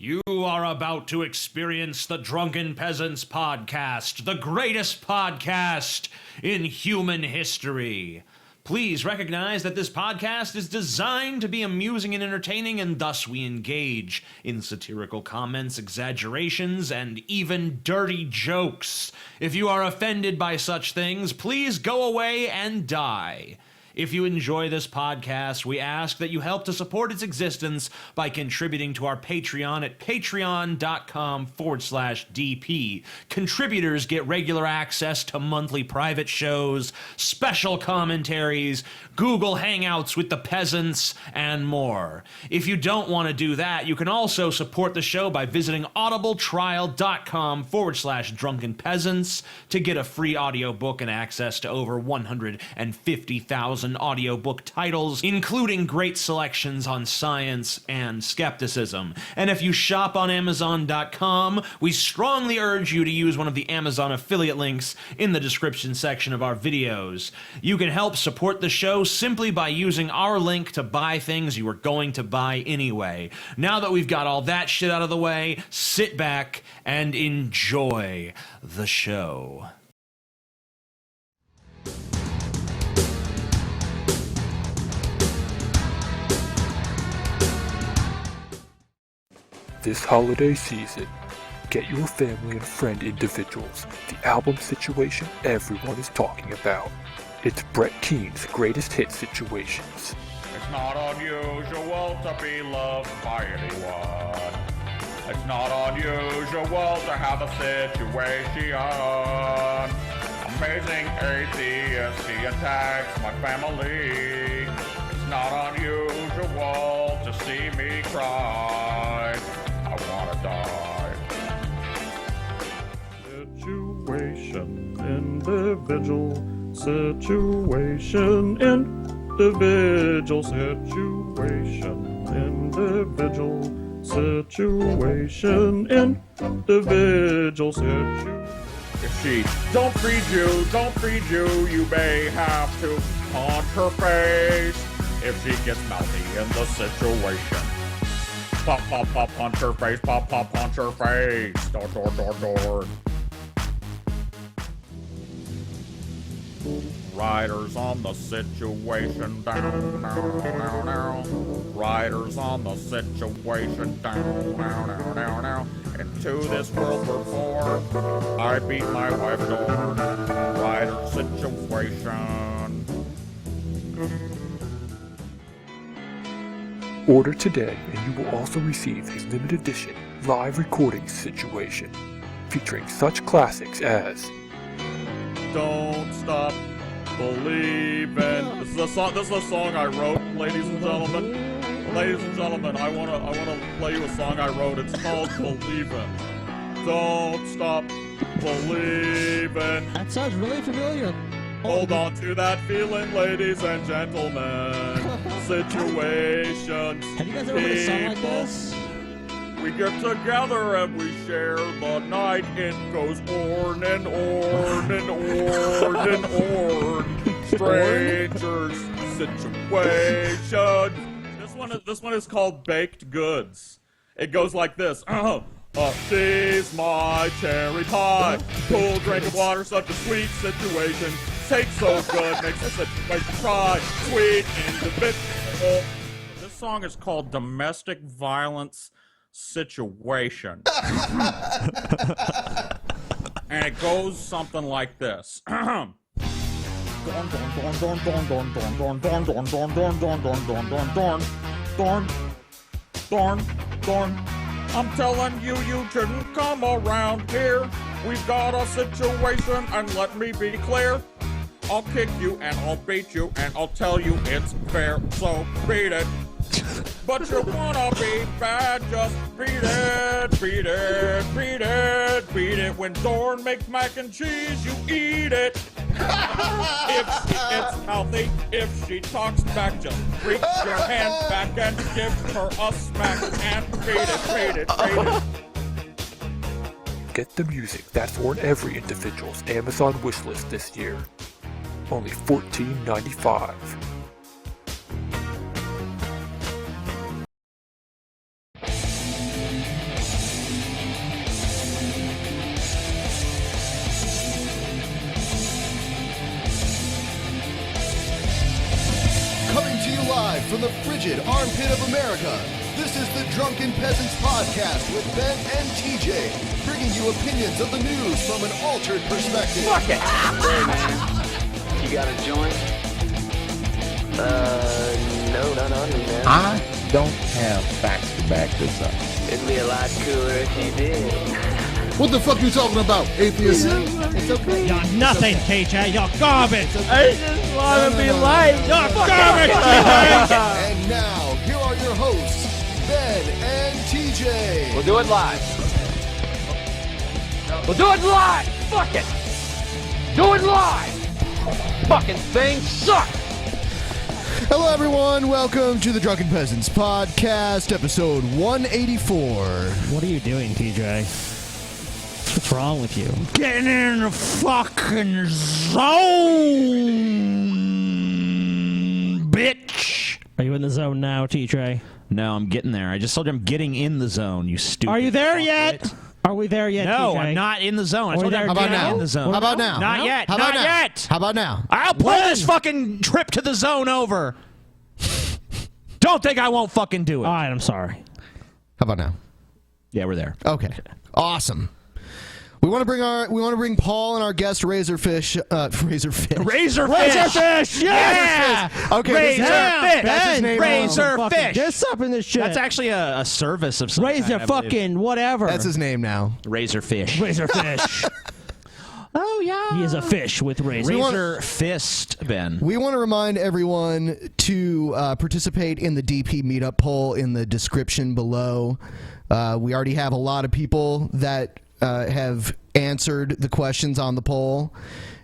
You are about to experience the Drunken Peasants podcast, the greatest podcast in human history. Please recognize that this podcast is designed to be amusing and entertaining, and thus we engage in satirical comments, exaggerations, and even dirty jokes. If you are offended by such things, please go away and die. If you enjoy this podcast, we ask that you help to support its existence by contributing to our Patreon at patreon.com/DP. Contributors get regular access to monthly private shows, special commentaries, Google Hangouts with the peasants, and more. If you don't want to do that, you can also support the show by visiting audibletrial.com/Drunken Peasants to get a free audiobook and access to over 150,000 audiobook titles, including great selections on science and skepticism. And if you shop on Amazon.com, we strongly urge you to use one of the Amazon affiliate links in the description section of our videos. You can help support the show simply by using our link to buy things you were going to buy anyway. Now that we've got all that shit out of the way, sit back and enjoy the show. This holiday season, get your family and friend individuals the album situation everyone is talking about. It's Brett Keen's greatest hit situations. It's not unusual to be loved by anyone. It's not unusual to have a situation. Amazing atheist, he attacks my family. It's not unusual to see me cry. I wanna die. Situation, individual, situation, individual, situation, individual, situation, individual, situation. If she don't feed you, you may have to punch her face. If she gets mouthy in the situation. Pop, pop, pop, punch her face, pop, pop, punch her face. Door, door, door, door. Riders on the situation, down, down, down, down. Riders on the situation, down, down, down, down, down. Into this world we're born, I beat my wife door. Rider situation. Order today and you will also receive a limited edition live recording situation featuring such classics as Don't Stop Believin'. This is a song I wrote, ladies and gentlemen. Ladies and gentlemen, I wanna play you a song I wrote. It's called Believin'. Don't stop believin'. That sounds really familiar. Hold on to that feeling, ladies and gentlemen. Situations. Have you guys ever heard a song like this? We get together and we share the night. It goes on and on and on and on. Strangers, situations. This one is called Baked Goods. It goes like this. She's my cherry pie. Cool drink of water, such a sweet situation. Tastes so good, makes the situation try. Sweet individual. This song is called Domestic Violence Situation. And it goes something like this. I'm telling you, you shouldn't come around here. We've got a situation, and let me be clear. I'll kick you, and I'll beat you, and I'll tell you it's fair, so beat it. But you wanna be bad, just beat it, beat it, beat it, beat it. When Dorn makes mac and cheese, you eat it. If she gets healthy, if she talks back, just reach your hand back and give her a smack and beat it, beat it, beat it. Get the music that's on every individual's Amazon wishlist this year. Only $14.95. frigid armpit of America. This is the Drunken Peasants Podcast with Ben and TJ, bringing you opinions of the news from an altered perspective. Fuck it! Hey, man. You got a joint? No, not on me, man. I don't have facts to back this up. It'd be a lot cooler if you did. What the fuck you talking about, atheist? It's okay. You're nothing, TJ. You're garbage. I just want to be light. You're garbage, And now, here are your hosts, Ben and TJ. We'll do it live. We'll do it live. Fuck it. Do it live. Fucking thing sucks. Hello, everyone. Welcome to the Drunken Peasants Podcast, episode 184. What are you doing, TJ? What's wrong with you? Getting in the fucking zone, bitch. Are you in the zone now, TJ? No, I'm getting there. I just told you I'm getting in the zone, you stupid. Are you there fuck, yet? right? Are we there yet, No, TJ? I'm not in the zone. I Are we told you there I'm yet? getting in the zone. How about now? Not yet. How about Not now? yet. How about now? I'll play When? this fucking trip to the zone over. Don't think I won't fucking do it. All right, I'm sorry. How about now? Yeah, we're there. Okay. Awesome. We want to bring Paul and our guest Razorfish. Razorfish. Yeah. Okay. Razorfish. That's his name. Razorfish. Get up in this shit. That's actually a service of some Razor kind, I believe. fucking whatever. That's his name now. Razorfish. Razorfish. Oh yeah. He is a fish with razor. Razor Fist, Ben. We want to remind everyone to participate in the DP meetup poll in the description below. We already have a lot of people that have answered the questions on the poll,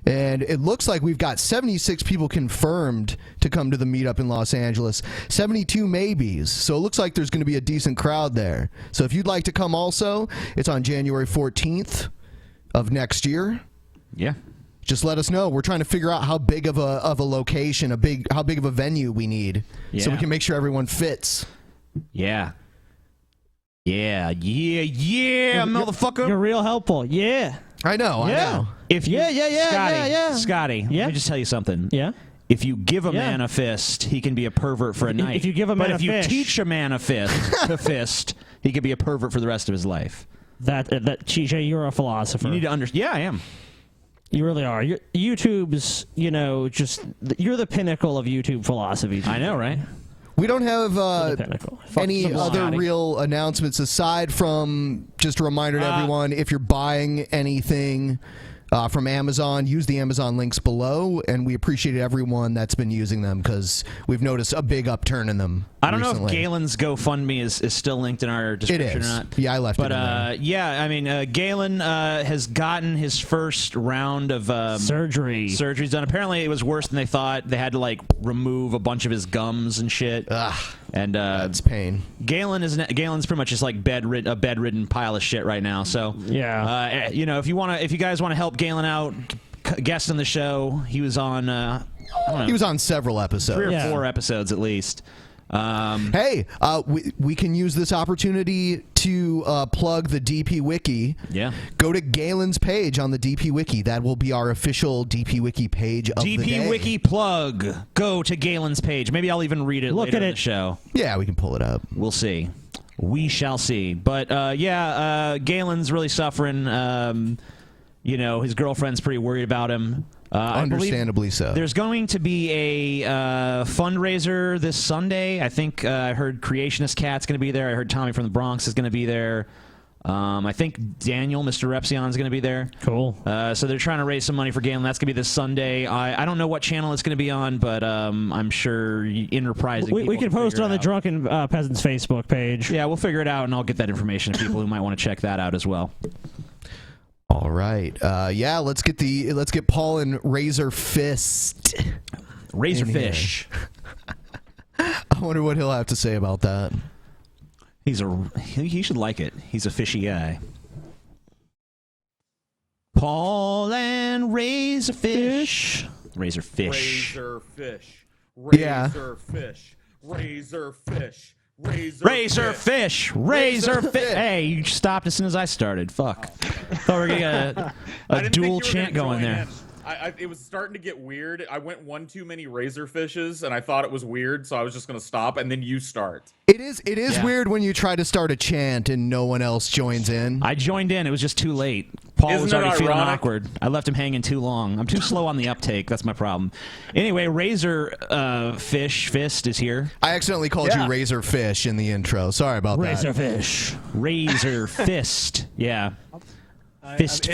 and it looks like we've got 76 people confirmed to come to the meetup in Los Angeles, 72 maybes, so it looks like there's going to be a decent crowd there. So if you'd like to come also, it's on January 14th of next year. Yeah. Just let us know. We're trying to figure out how big of a location, how big of a venue we need, so we can make sure everyone fits. Yeah. Motherfucker. You're real helpful. Yeah. I know. If you, Yeah. Scotty, Yeah. let me just tell you something. Yeah. If you give a man a fist, he can be a pervert for a night. If you give a man but a if you fish. teach a man a fist, he can be a pervert for the rest of his life. That TJ, you're a philosopher. You need to understand. Yeah, I am. You really are. YouTube's, you're the pinnacle of YouTube philosophy. I know, right? We don't have Pinnacle. any Fuck other Scotty. real announcements aside from just a reminder to everyone, if you're buying anything from Amazon, use the Amazon links below, and we appreciate everyone that's been using them because we've noticed a big upturn in them. I don't know if recently. Galen's GoFundMe is still linked in our It description is. or not. Yeah, I left But it in there. yeah, I mean, Galen has gotten his first round of surgeries done. Apparently, it was worse than they thought. They had to remove a bunch of his gums and shit. And that's pain. Galen's pretty much just like a bedridden pile of shit right now. So yeah, if you guys want to help Galen out, guest on the show. He was on. He was on several episodes. 3 or 4 episodes at least. Hey, we can use this opportunity to plug the DP Wiki. Yeah. Go to Galen's page on the DP Wiki. That will be our official DP Wiki page of the day. DP Wiki plug. Go to Galen's page. Maybe I'll even read it later in the show. Yeah, we can pull it up. We'll see. We shall see. But Galen's really suffering. His girlfriend's pretty worried about him. Understandably so. There's going to be a fundraiser this Sunday. I think I heard Creationist Cat's going to be there. I heard Tommy from the Bronx is going to be there. I think Daniel, Mr. Repsion, is going to be there. Cool. So they're trying to raise some money for Galen. That's going to be this Sunday. I don't know what channel it's going to be on, but I'm sure enterprising. We can post it on the Drunken Peasants Facebook page. Yeah, we'll figure it out, and I'll get that information to people who might want to check that out as well. All right. Let's get Paul and Razor Fist. Razorfish. I wonder what he'll have to say about that. He should like it. He's a fishy guy. Paul and Razorfish. Razorfish. Yeah. Razorfish. Hey, you stopped as soon as I started. Fuck. Thought we were getting a dual chant going there. it was starting to get weird. I went one too many razor fishes, and I thought it was weird, so I was just gonna stop. And then you start. It is weird when you try to start a chant and no one else joins in. I joined in. It was just too late. Paul Isn't was it already feeling ironic? awkward. I left him hanging too long. I'm too slow on the uptake. That's my problem. Anyway, RazörFist is here. I accidentally called you Razor Fish in the intro. Sorry about that. RazörFish. RazörFist. Yeah. Fist.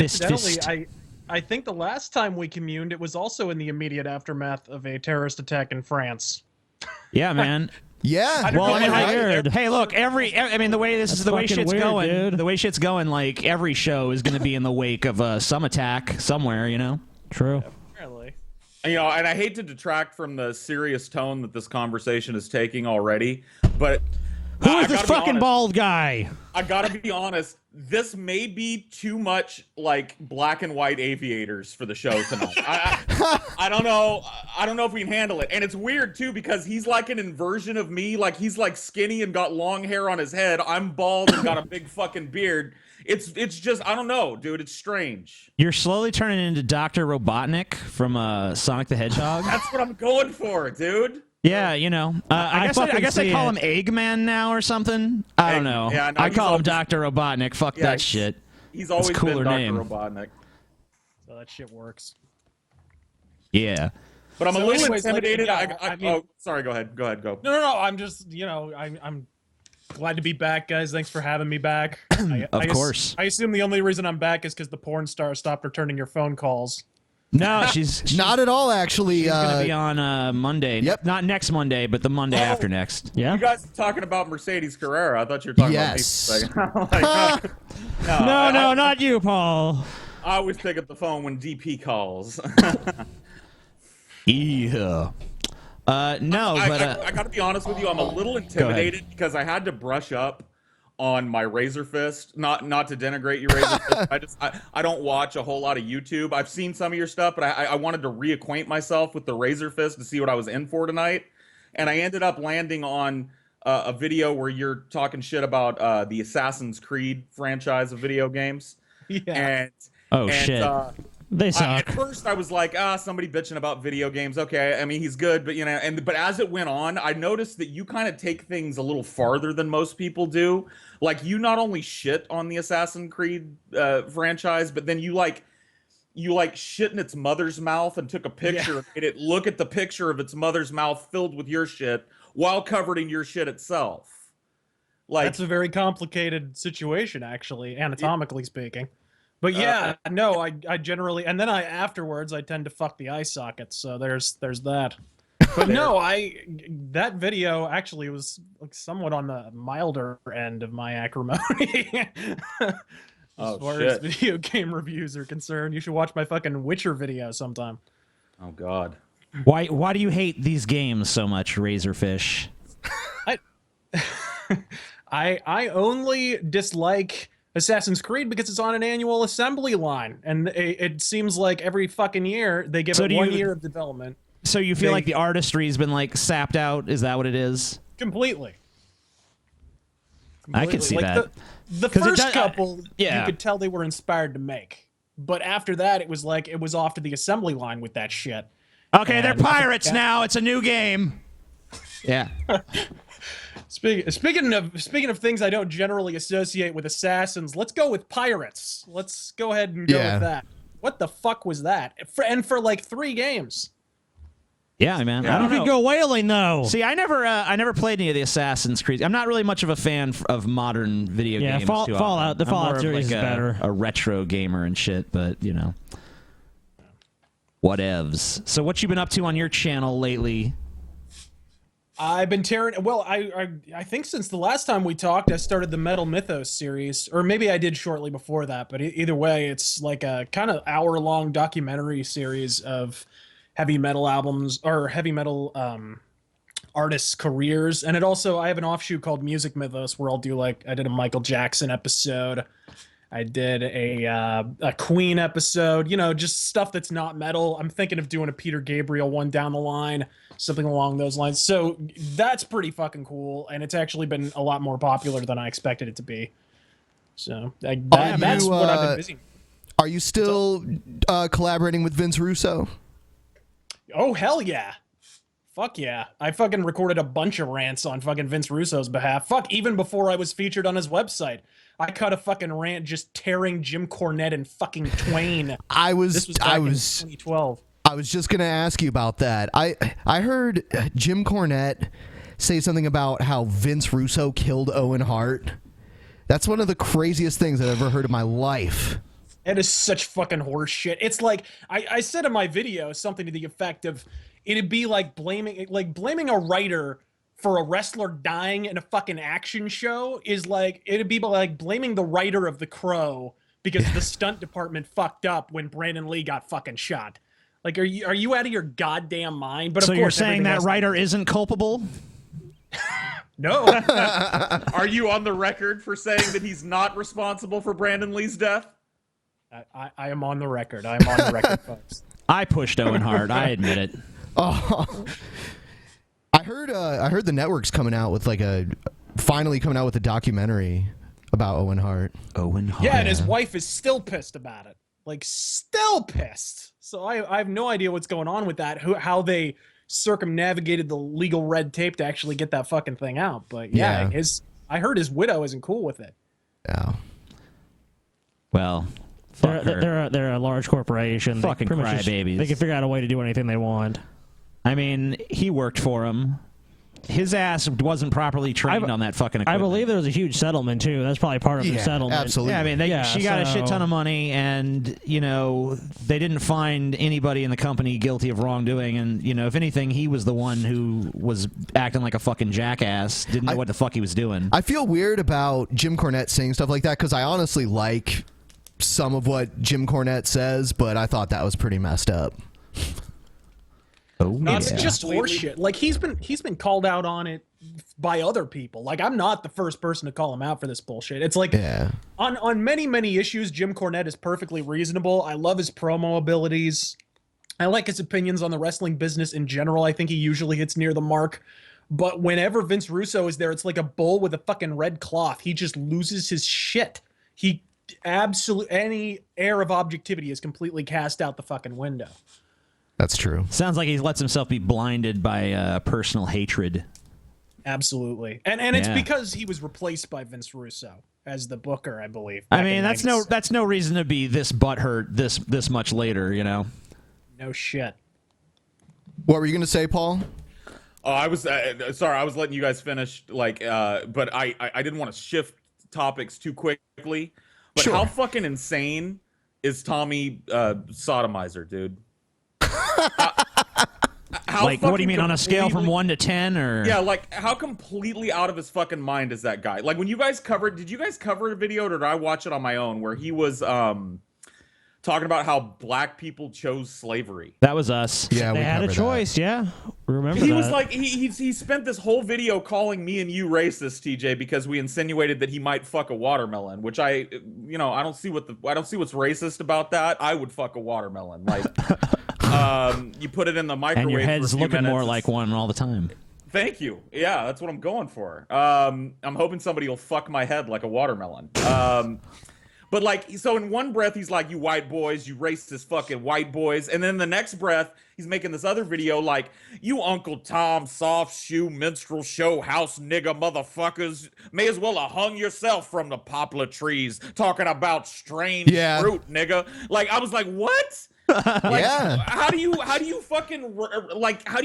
I think the last time we communed, it was also in the immediate aftermath of a terrorist attack in France. Yeah, man. Yeah. Well, right. I heard. Hey, look, I mean, the way this is the way fucking shit's weird, going. dude. The way shit's going, like every show is going to be in the wake of some attack somewhere. You know. True. Apparently. You know, and I hate to detract from the serious tone that this conversation is taking already, but Who I is this gotta be fucking honest. bald guy? I gotta be honest. This may be too much like black and white aviators for the show tonight. I don't know. I don't know if we can handle it. And it's weird too because he's like an inversion of me. Like he's like skinny and got long hair on his head. I'm bald and got a big fucking beard. It's just I don't know, dude. It's strange. You're slowly turning into Dr. Robotnik from Sonic the Hedgehog. That's what I'm going for, dude. Yeah, you know. I guess I call him Eggman now or something. I don't know. Yeah, no, I he's call him always- Dr. Robotnik. Fuck Yeah, that shit. He's always That's a cooler been Dr. name. Robotnik. So that shit works. Yeah. But I'm a So little anyways, like, intimidated. yeah, I mean- oh, sorry. Go ahead. Go. No. I'm just, I'm glad to be back, guys. Thanks for having me back. Of course. I assume the only reason I'm back is because the porn star stopped returning your phone calls. No, she's Not at all, actually. she's gonna be on Monday. Yep. Not next Monday, but the Monday after next. Yeah. You guys are talking about Mercedes Carrera. I thought you were talking Yes. about me. Like, No, not you, Paul. I always pick up the phone when DP calls. Yeah. No, but I gotta be honest with you. I'm a little intimidated because I had to brush up on my Razor Fist. Not to denigrate you, Razor Fist. I don't watch a whole lot of YouTube. I've seen some of your stuff, but I wanted to reacquaint myself with the Razor Fist to see what I was in for tonight. And I ended up landing on a video where you're talking shit about the Assassin's Creed franchise of video games. Yeah. And shit. They suck. at first, I was like, somebody bitching about video games. Okay, I mean, he's good, but but as it went on, I noticed that you kind of take things a little farther than most people do. Like, you not only shit on the Assassin's Creed franchise, but then you shit in its mother's mouth and took a picture and made it look at the picture of its mother's mouth filled with your shit while covered in your shit itself. Like, That's a very complicated situation, actually, anatomically speaking. But yeah, no, I generally, and then afterwards I tend to fuck the eye sockets. So there's that. But no, that video actually was like somewhat on the milder end of my acrimony. As far as video game reviews are concerned, you should watch my fucking Witcher video sometime. oh god. why do you hate these games so much, Razorfish? I only dislike Assassin's Creed because it's on an annual assembly line, and it seems like every fucking year they give it 1 year of development. So you feel like the artistry's been like sapped out? Is that what it is? Completely. I can see like that. The 'Cause it first does- couple, yeah. you could tell they were inspired to make, but after that, it was like it was off to the assembly line with that shit. Okay, they're And- pirates now. It's a new game. Yeah. Speaking of things I don't generally associate with assassins, let's go with pirates. Let's go ahead and go with that. What the fuck was that? For like 3 games. Yeah, man. I don't You know. could go whaling though. See, I never played any of the Assassin's Creed. I'm not really much of a fan of modern video games. Too often. Fallout. The I'm more Fallout of series is like better. a retro gamer and shit, but you know, whatevs. So, what you been up to on your channel lately? I've been tearing. Well, I think since the last time we talked, I started the Metal Mythos series, or maybe I did shortly before that. But either way, it's like a kind of hour-long documentary series of heavy metal albums or heavy metal artists' careers, and I have an offshoot called Music Mythos where I'll do I did a Michael Jackson episode, I did a Queen episode, just stuff that's not metal. I'm thinking of doing a Peter Gabriel one down the line, something along those lines. So that's pretty fucking cool, and it's actually been a lot more popular than I expected it to be. So that's what I've been busy. Are you still collaborating with Vince Russo? Oh, hell yeah. Fuck yeah. I fucking recorded a bunch of rants on fucking Vince Russo's behalf. Fuck, even before I was featured on his website. I cut a fucking rant just tearing Jim Cornette in fucking twain. This was back in 2012. I was just going to ask you about that. I heard Jim Cornette say something about how Vince Russo killed Owen Hart. That's one of the craziest things I've ever heard in my life. It is such fucking horse shit. It's like I said in my video something to the effect of it'd be like blaming a writer for a wrestler dying in a fucking action show is like it'd be like blaming the writer of The Crow because the stunt department fucked up when Brandon Lee got fucking shot. Like, are you out of your goddamn mind? But so of course, you're saying that writer isn't culpable? No. Are you on the record for saying that he's not responsible for Brandon Lee's death? I am on the record. I am on the record, folks. I pushed Owen Hart. I admit it. Oh, I heard the network's coming out with finally coming out with a documentary about Owen Hart. Owen Hart. Yeah, and his wife is still pissed about it. Like, still pissed. So I have no idea what's going on with that. How they circumnavigated the legal red tape to actually get that fucking thing out. But yeah. I heard his widow isn't cool with it. Yeah. Well. They're a large corporation. Fucking crybabies. They can figure out a way to do anything they want. I mean, he worked for him. His ass wasn't properly trained on that fucking equipment. I believe there was a huge settlement, too. That's probably part of the settlement. Absolutely. Yeah, I mean, she got a shit ton of money, and, they didn't find anybody in the company guilty of wrongdoing, and, if anything, he was the one who was acting like a fucking jackass, didn't know what the fuck he was doing. I feel weird about Jim Cornette saying stuff like that, because I honestly like some of what Jim Cornette says, but I thought that was pretty messed up. No, it's just horseshit. Like he's been called out on it by other people. Like I'm not the first person to call him out for this bullshit. It's like on many issues, Jim Cornette is perfectly reasonable. I love his promo abilities. I like his opinions on the wrestling business in general. I think he usually hits near the mark. But whenever Vince Russo is there, it's like a bull with a fucking red cloth. He just loses his shit. Any air of objectivity is completely cast out the fucking window. That's true. Sounds like he lets himself be blinded by personal hatred. Absolutely, and it's because he was replaced by Vince Russo as the booker, I believe. I mean, that's no reason to be this butthurt this much later, No shit. What were you gonna say, Paul? Oh, I was sorry. I was letting you guys finish. But I didn't want to shift topics too quickly. But how fucking insane is Tommy Sodomizer, dude? What do you mean on a scale from 1 to 10 or? Yeah, like how completely out of his fucking mind is that guy? Like when you guys did you guys cover a video or did I watch it on my own where he was talking about how black people chose slavery? That was us. Yeah, they had a choice. That. Yeah, remember he that. was like he spent this whole video calling me and you racist, TJ, because we insinuated that he might fuck a watermelon, which I don't see what's racist about that. I would fuck a watermelon. Like you put it in the microwave. And your head's for a few looking minutes. more like one all the time. Thank you. Yeah, that's what I'm going for. I'm hoping somebody will fuck my head like a watermelon. But like, so in one breath, he's like, you white boys, you racist fucking white boys. And then the next breath, he's making this other video like, you Uncle Tom, soft shoe, minstrel show, house nigga motherfuckers. May as well have hung yourself from the poplar trees talking about strange fruit, nigga. Like, I was like, what? Like, how do you fucking, like, how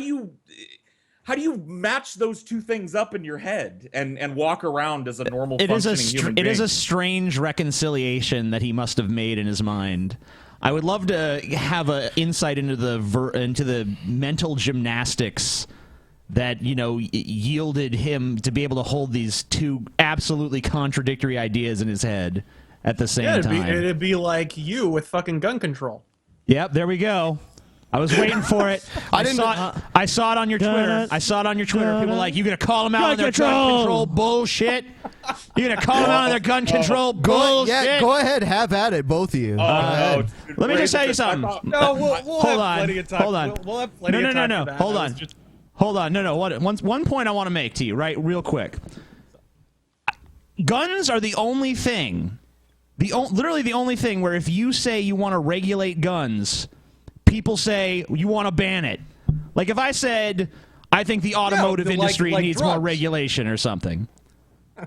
do you match those two things up in your head and walk around as a normal functioning human being? It is a strange reconciliation that he must have made in his mind. I would love to have an insight into the mental gymnastics that yielded him to be able to hold these two absolutely contradictory ideas in his head at the same time. It'd be like you with fucking gun control. Yep, there we go. I was waiting for it. I saw it on your Twitter. I saw it on your Twitter. People were like, you gonna call them out on their gun control bullshit? You gonna call them out on their gun control bullshit? Yeah, go ahead, have at it, both of you. Let me just tell you something. No, we'll have plenty of time. Hold on. We'll have plenty of time for that. Hold on. No. One point I want to make to you, right, real quick. Guns are the only thing Literally the only thing where if you say you want to regulate guns, people say you want to ban it. Like if I said I think the automotive industry needs more regulation or something,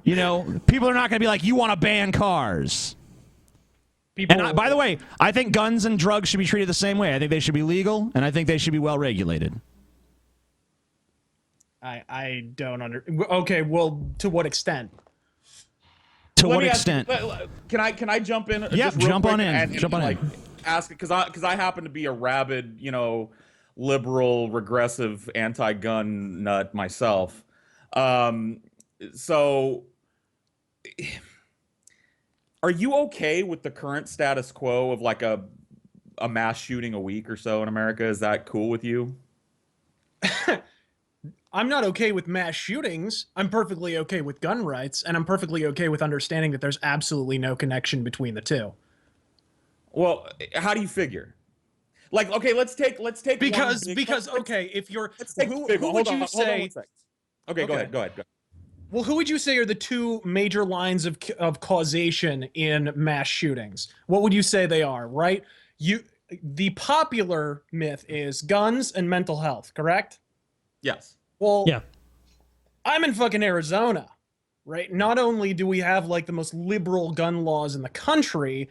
you know, people are not going to be like, you want to ban cars. And by the way, I think guns and drugs should be treated the same way. I think they should be legal, and I think they should be well regulated. I don't Okay, well, to what extent? To what extent? Can I jump in? Yeah, jump on in. Jump on in. Ask because I happen to be a rabid, liberal, regressive, anti-gun nut myself. So, are you okay with the current status quo of like a mass shooting a week or so in America? Is that cool with you? I'm not okay with mass shootings. I'm perfectly okay with gun rights, and I'm perfectly okay with understanding that there's absolutely no connection between the two. Well, how do you figure? Like, okay, let's take because okay, if you're who would you say? Okay, go ahead. Well, who would you say are the two major lines of causation in mass shootings? What would you say they are? Right? The popular myth is guns and mental health, correct? Yes. Well, yeah. I'm in fucking Arizona, right? Not only do we have like the most liberal gun laws in the country,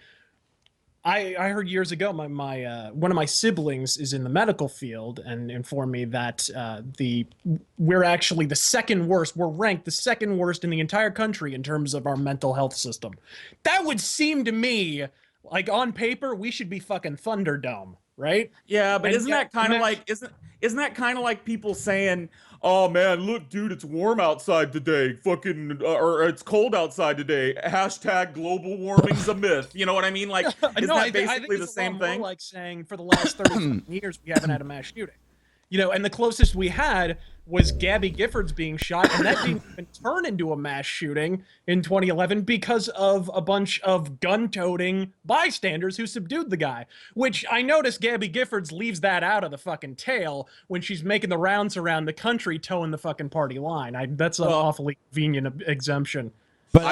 I heard years ago my one of my siblings is in the medical field and informed me that we're actually the second worst. We're ranked the second worst in the entire country in terms of our mental health system. That would seem to me like on paper we should be fucking Thunderdome, right? Yeah, but isn't that kind of like people saying, "Oh man, look, dude, it's warm outside today. Fucking, or it's cold outside today. Hashtag global warming's a myth." You know what I mean? Like, isn't that basically the same thing? More like saying for the last 30 years we haven't had a mass shooting. And the closest we had was Gabby Giffords being shot, and that didn't even turn into a mass shooting in 2011 because of a bunch of gun-toting bystanders who subdued the guy, which I noticed Gabby Giffords leaves that out of the fucking tale when she's making the rounds around the country towing the fucking party line. That's an awfully convenient exemption. But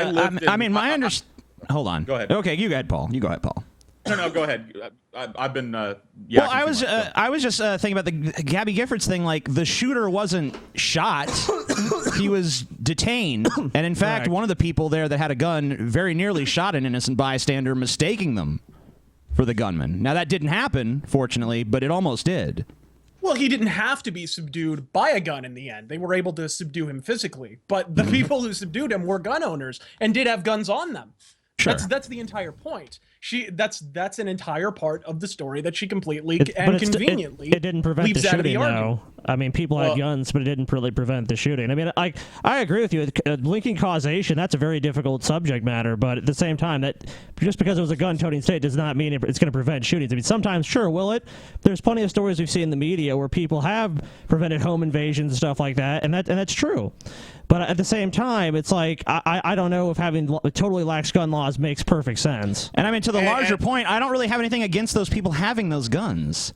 hold on. Go ahead. Okay, you go ahead, Paul. No, go ahead. I've been. Well, I was just thinking about the Gabby Giffords thing. Like the shooter wasn't shot; he was detained, and in fact, one of the people there that had a gun very nearly shot an innocent bystander, mistaking them for the gunman. Now that didn't happen, fortunately, but it almost did. Well, he didn't have to be subdued by a gun in the end. They were able to subdue him physically, but the people who subdued him were gun owners and did have guns on them. Sure. That's the entire point. That's an entire part of the story that she completely and conveniently it didn't prevent the shooting, though. I mean, people had guns, but it didn't really prevent the shooting. I mean, I agree with you. Linking causation, that's a very difficult subject matter, but at the same time, that just because it was a gun-toting state does not mean it's going to prevent shootings. I mean, sometimes, sure, will it? There's plenty of stories we've seen in the media where people have prevented home invasions and stuff like that, and that's true. But at the same time, it's like, I don't know if having totally lax gun laws makes perfect sense. And I mean, to the larger point, I don't really have anything against those people having those guns.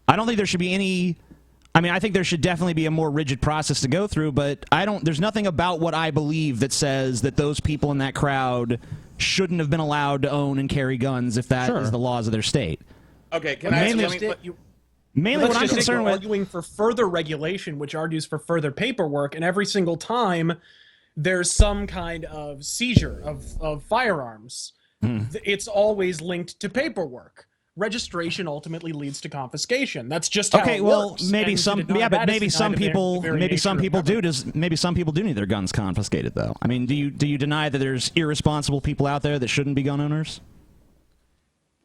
I don't think there should be any... I mean, I think there should definitely be a more rigid process to go through, but there's nothing about what I believe that says that those people in that crowd shouldn't have been allowed to own and carry guns if that is the laws of their state. Okay, Mainly what I'm concerned with... arguing for further regulation, which argues for further paperwork, and every single time there's some kind of seizure of firearms, it's always linked to paperwork. Registration ultimately leads to confiscation. That's just how it works. Maybe some people do need their guns confiscated, though. I mean, do you deny that there's irresponsible people out there that shouldn't be gun owners?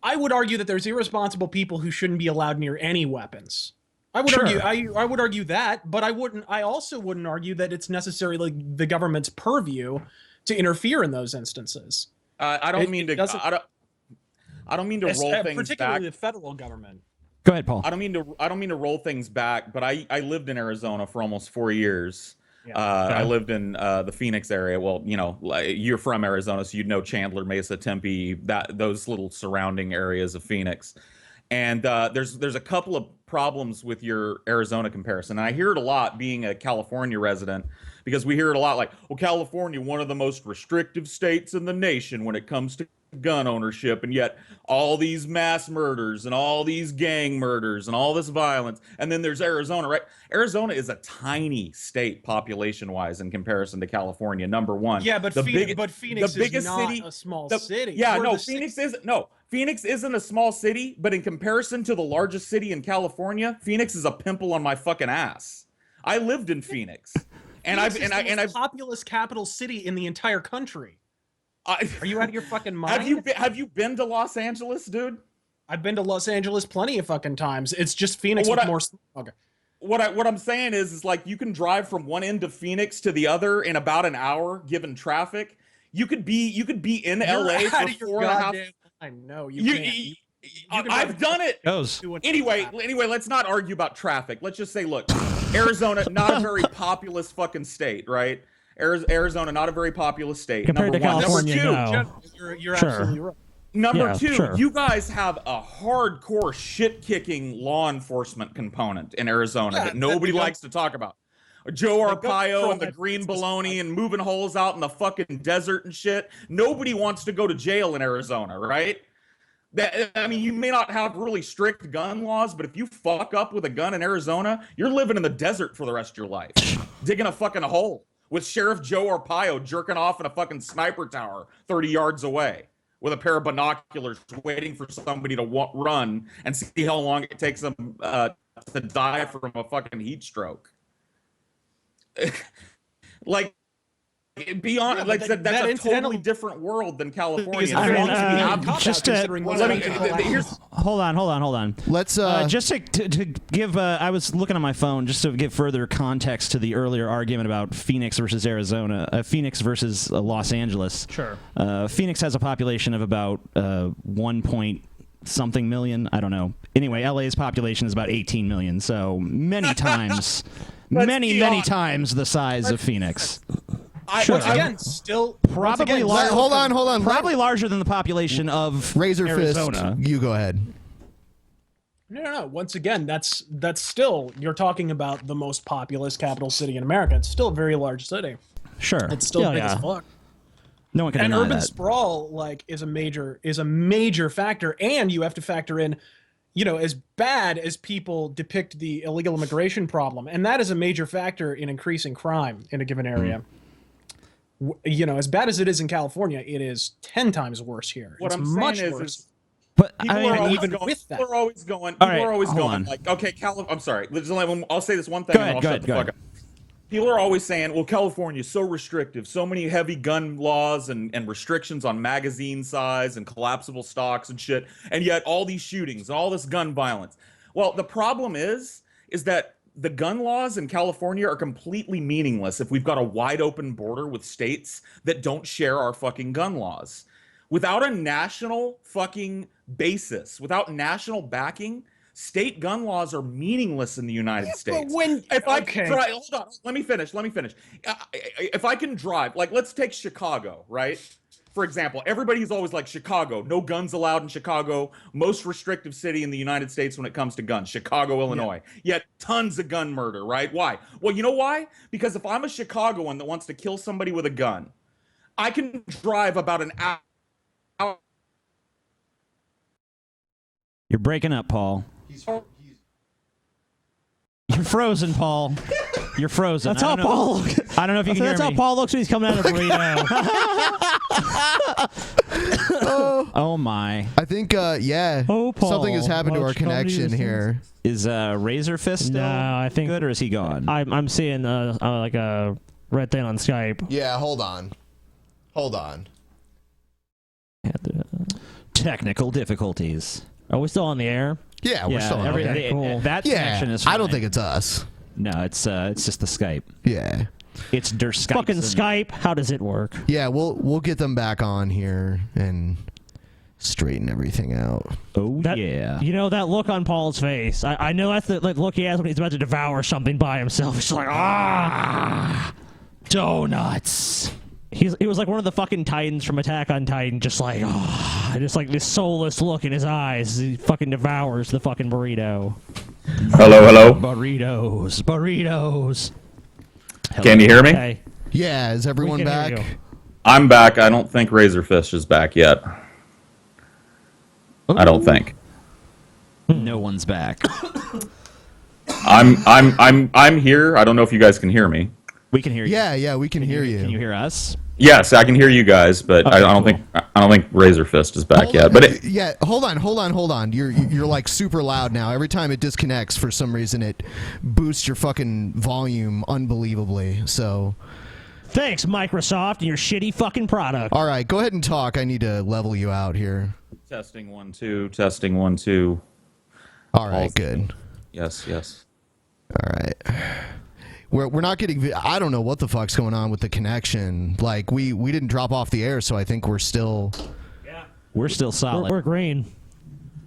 I would argue that there's irresponsible people who shouldn't be allowed near any weapons. I would argue that, but I also wouldn't argue that it's necessarily the government's purview to interfere in those instances. I don't mean to roll things back. Particularly the federal government. Go ahead, Paul. I don't mean to roll things back, but I lived in Arizona for almost 4 years. Yeah. I lived in the Phoenix area. Well, you're from Arizona, so you'd know Chandler, Mesa, Tempe, those little surrounding areas of Phoenix. And there's a couple of problems with your Arizona comparison. And I hear it a lot being a California resident, because we hear it a lot like, well, California, one of the most restrictive states in the nation when it comes to gun ownership, and yet all these mass murders and all these gang murders and all this violence. And then there's Arizona, right? Arizona is a tiny state population-wise in comparison to California, number one. Yeah, but Phoenix is not a small city. Yeah, no, Phoenix isn't a small city, but in comparison to the largest city in California, Phoenix is a pimple on my fucking ass. I lived in Phoenix. And I've populous capital city in the entire country. Are you out of your fucking mind? Have you been to Los Angeles, dude? I've been to Los Angeles plenty of fucking times. It's just Phoenix with more smog. What I'm saying is like you can drive from one end of Phoenix to the other in about an hour, given traffic. You could be in LA for 4.5. I know you can't. I've done it. Anyway, let's not argue about traffic. Let's just say, look, Arizona, not a very populous fucking state, right? Arizona, not a very populous state. Compared to California, Number no. You're absolutely right. Number two, you guys have a hardcore shit-kicking law enforcement component in Arizona that nobody likes to talk about. Joe Arpaio and the green baloney and moving holes out in the fucking desert and shit. Nobody wants to go to jail in Arizona, right? I mean, you may not have really strict gun laws, but if you fuck up with a gun in Arizona, you're living in the desert for the rest of your life, digging a fucking hole with Sheriff Joe Arpaio jerking off in a fucking sniper tower 30 yards away with a pair of binoculars waiting for somebody to run and see how long it takes them to die from a fucking heat stroke. Like, beyond, like that's a totally different world than California. Hold on. Let's just to give. I was looking on my phone just to give further context to the earlier argument about Phoenix versus Arizona, Phoenix versus Los Angeles. Sure. Phoenix has a population of about 1 point something million. I don't know. Anyway, LA's population is about 18 million, so many times, many times the size of Phoenix. Once again, still probably larger. Hold on. Probably larger than the population of Arizona. You go ahead. No. Once again, that's still, you're talking about the most populous capital city in America. It's still a very large city. Sure. It's still big as fuck. No one can deny that. And urban sprawl is a major factor, and you have to factor in, as bad as people depict the illegal immigration problem, and that is a major factor in increasing crime in a given area. As bad as it is in California, it is 10 times worse here. What I'm saying is but people are always going. Like, okay, I'm sorry. I'll say this one thing. Go ahead. People are always saying, well, California is so restrictive, so many heavy gun laws and restrictions on magazine size and collapsible stocks and shit, and yet all these shootings, all this gun violence. Well, the problem is that the gun laws in California are completely meaningless if we've got a wide open border with states that don't share our fucking gun laws. Without a national fucking basis, without national backing, state gun laws are meaningless in the United States. Hold on, let me finish. If I can drive, like, let's take Chicago, right? For example, everybody's always like, Chicago, no guns allowed in Chicago, most restrictive city in the United States when it comes to guns, Chicago, Illinois. Yet tons of gun murder, right? Why? Well, you know why? Because if I'm a Chicagoan that wants to kill somebody with a gun, I can drive about an hour. You're breaking up, Paul. You're frozen, Paul. You're frozen. That's how Paul looks. I don't know if you can hear me. That's how Paul looks when he's coming out of a burrito. Oh my! I think something has happened to our connection here. Is RazörFist still I think good, or is he gone? I'm seeing like a red thing on Skype. Yeah, hold on. Technical difficulties. Are we still on the air? Yeah, we're still on the air. Cool. That connection is fine. I don't think it's us. No, it's just the Skype. Yeah. It's der Skype. Fucking Skype. How does it work? Yeah, we'll get them back on here and straighten everything out. Yeah. That look on Paul's face. I know that's the look he has when he's about to devour something by himself. It's like, donuts. He was like one of the fucking Titans from Attack on Titan, just like this soulless look in his eyes. He fucking devours the fucking burrito. Hello. Burritos. Hello. Can you hear me? Okay. Yeah, is everyone back? I'm back. I don't think RazörFist is back yet. I don't think. No one's back. I'm here. I don't know if you guys can hear me. We can hear you. Yeah, we can hear you. Can you hear us? Yes, I can hear you guys, but I don't think RazörFist is back yet. But yeah, hold on. You're like super loud now. Every time it disconnects, for some reason, it boosts your fucking volume unbelievably. So, thanks, Microsoft, and your shitty fucking product. All right, go ahead and talk. I need to level you out here. Testing 1 2. Testing 1 2. All right, good. Yes. All right. We're not getting. I don't know what the fuck's going on with the connection. Like we didn't drop off the air, so I think we're still. Yeah. We're still solid. We're green.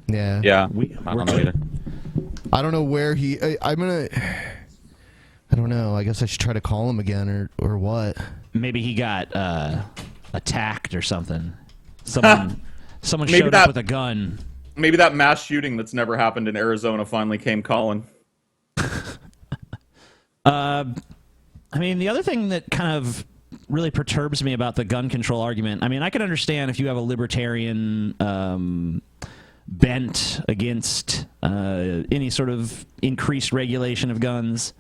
Yeah. Yeah. I don't know either. I don't know where he. I don't know. I guess I should try to call him again, or what? Maybe he got attacked or something. Someone showed up with a gun. Maybe that mass shooting that's never happened in Arizona finally came calling. I mean, the other thing that kind of really perturbs me about the gun control argument, I mean, I can understand if you have a libertarian bent against any sort of increased regulation of guns,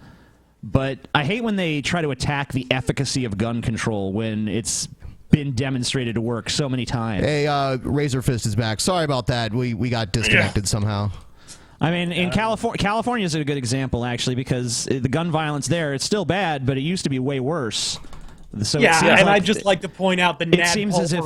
but I hate when they try to attack the efficacy of gun control when it's been demonstrated to work so many times. Hey, RazörFist is back. Sorry about that. We got disconnected somehow. I mean, in California is a good example, actually, because the gun violence there, it's still bad, but it used to be way worse. So I'd just like to point out the it seems as if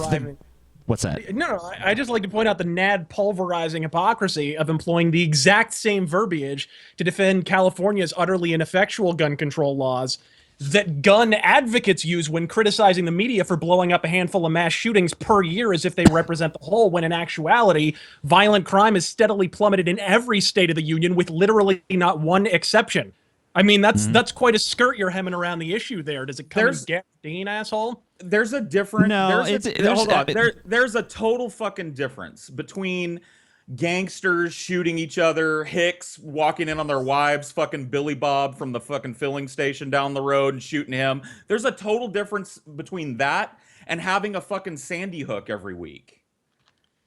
what's that? No, I just like to point out the NAD pulverizing hypocrisy of employing the exact same verbiage to defend California's utterly ineffectual gun control laws that gun advocates use when criticizing the media for blowing up a handful of mass shootings per year as if they represent the whole, when in actuality, violent crime has steadily plummeted in every state of the union with literally not one exception. I mean, that's quite a skirt you're hemming around the issue there. Does it come as Dean, asshole? There's a different... No, hold on. There's a total fucking difference between gangsters shooting each other, hicks walking in on their wives, fucking Billy Bob from the fucking filling station down the road and shooting him. There's a total difference between that and having a fucking Sandy Hook every week.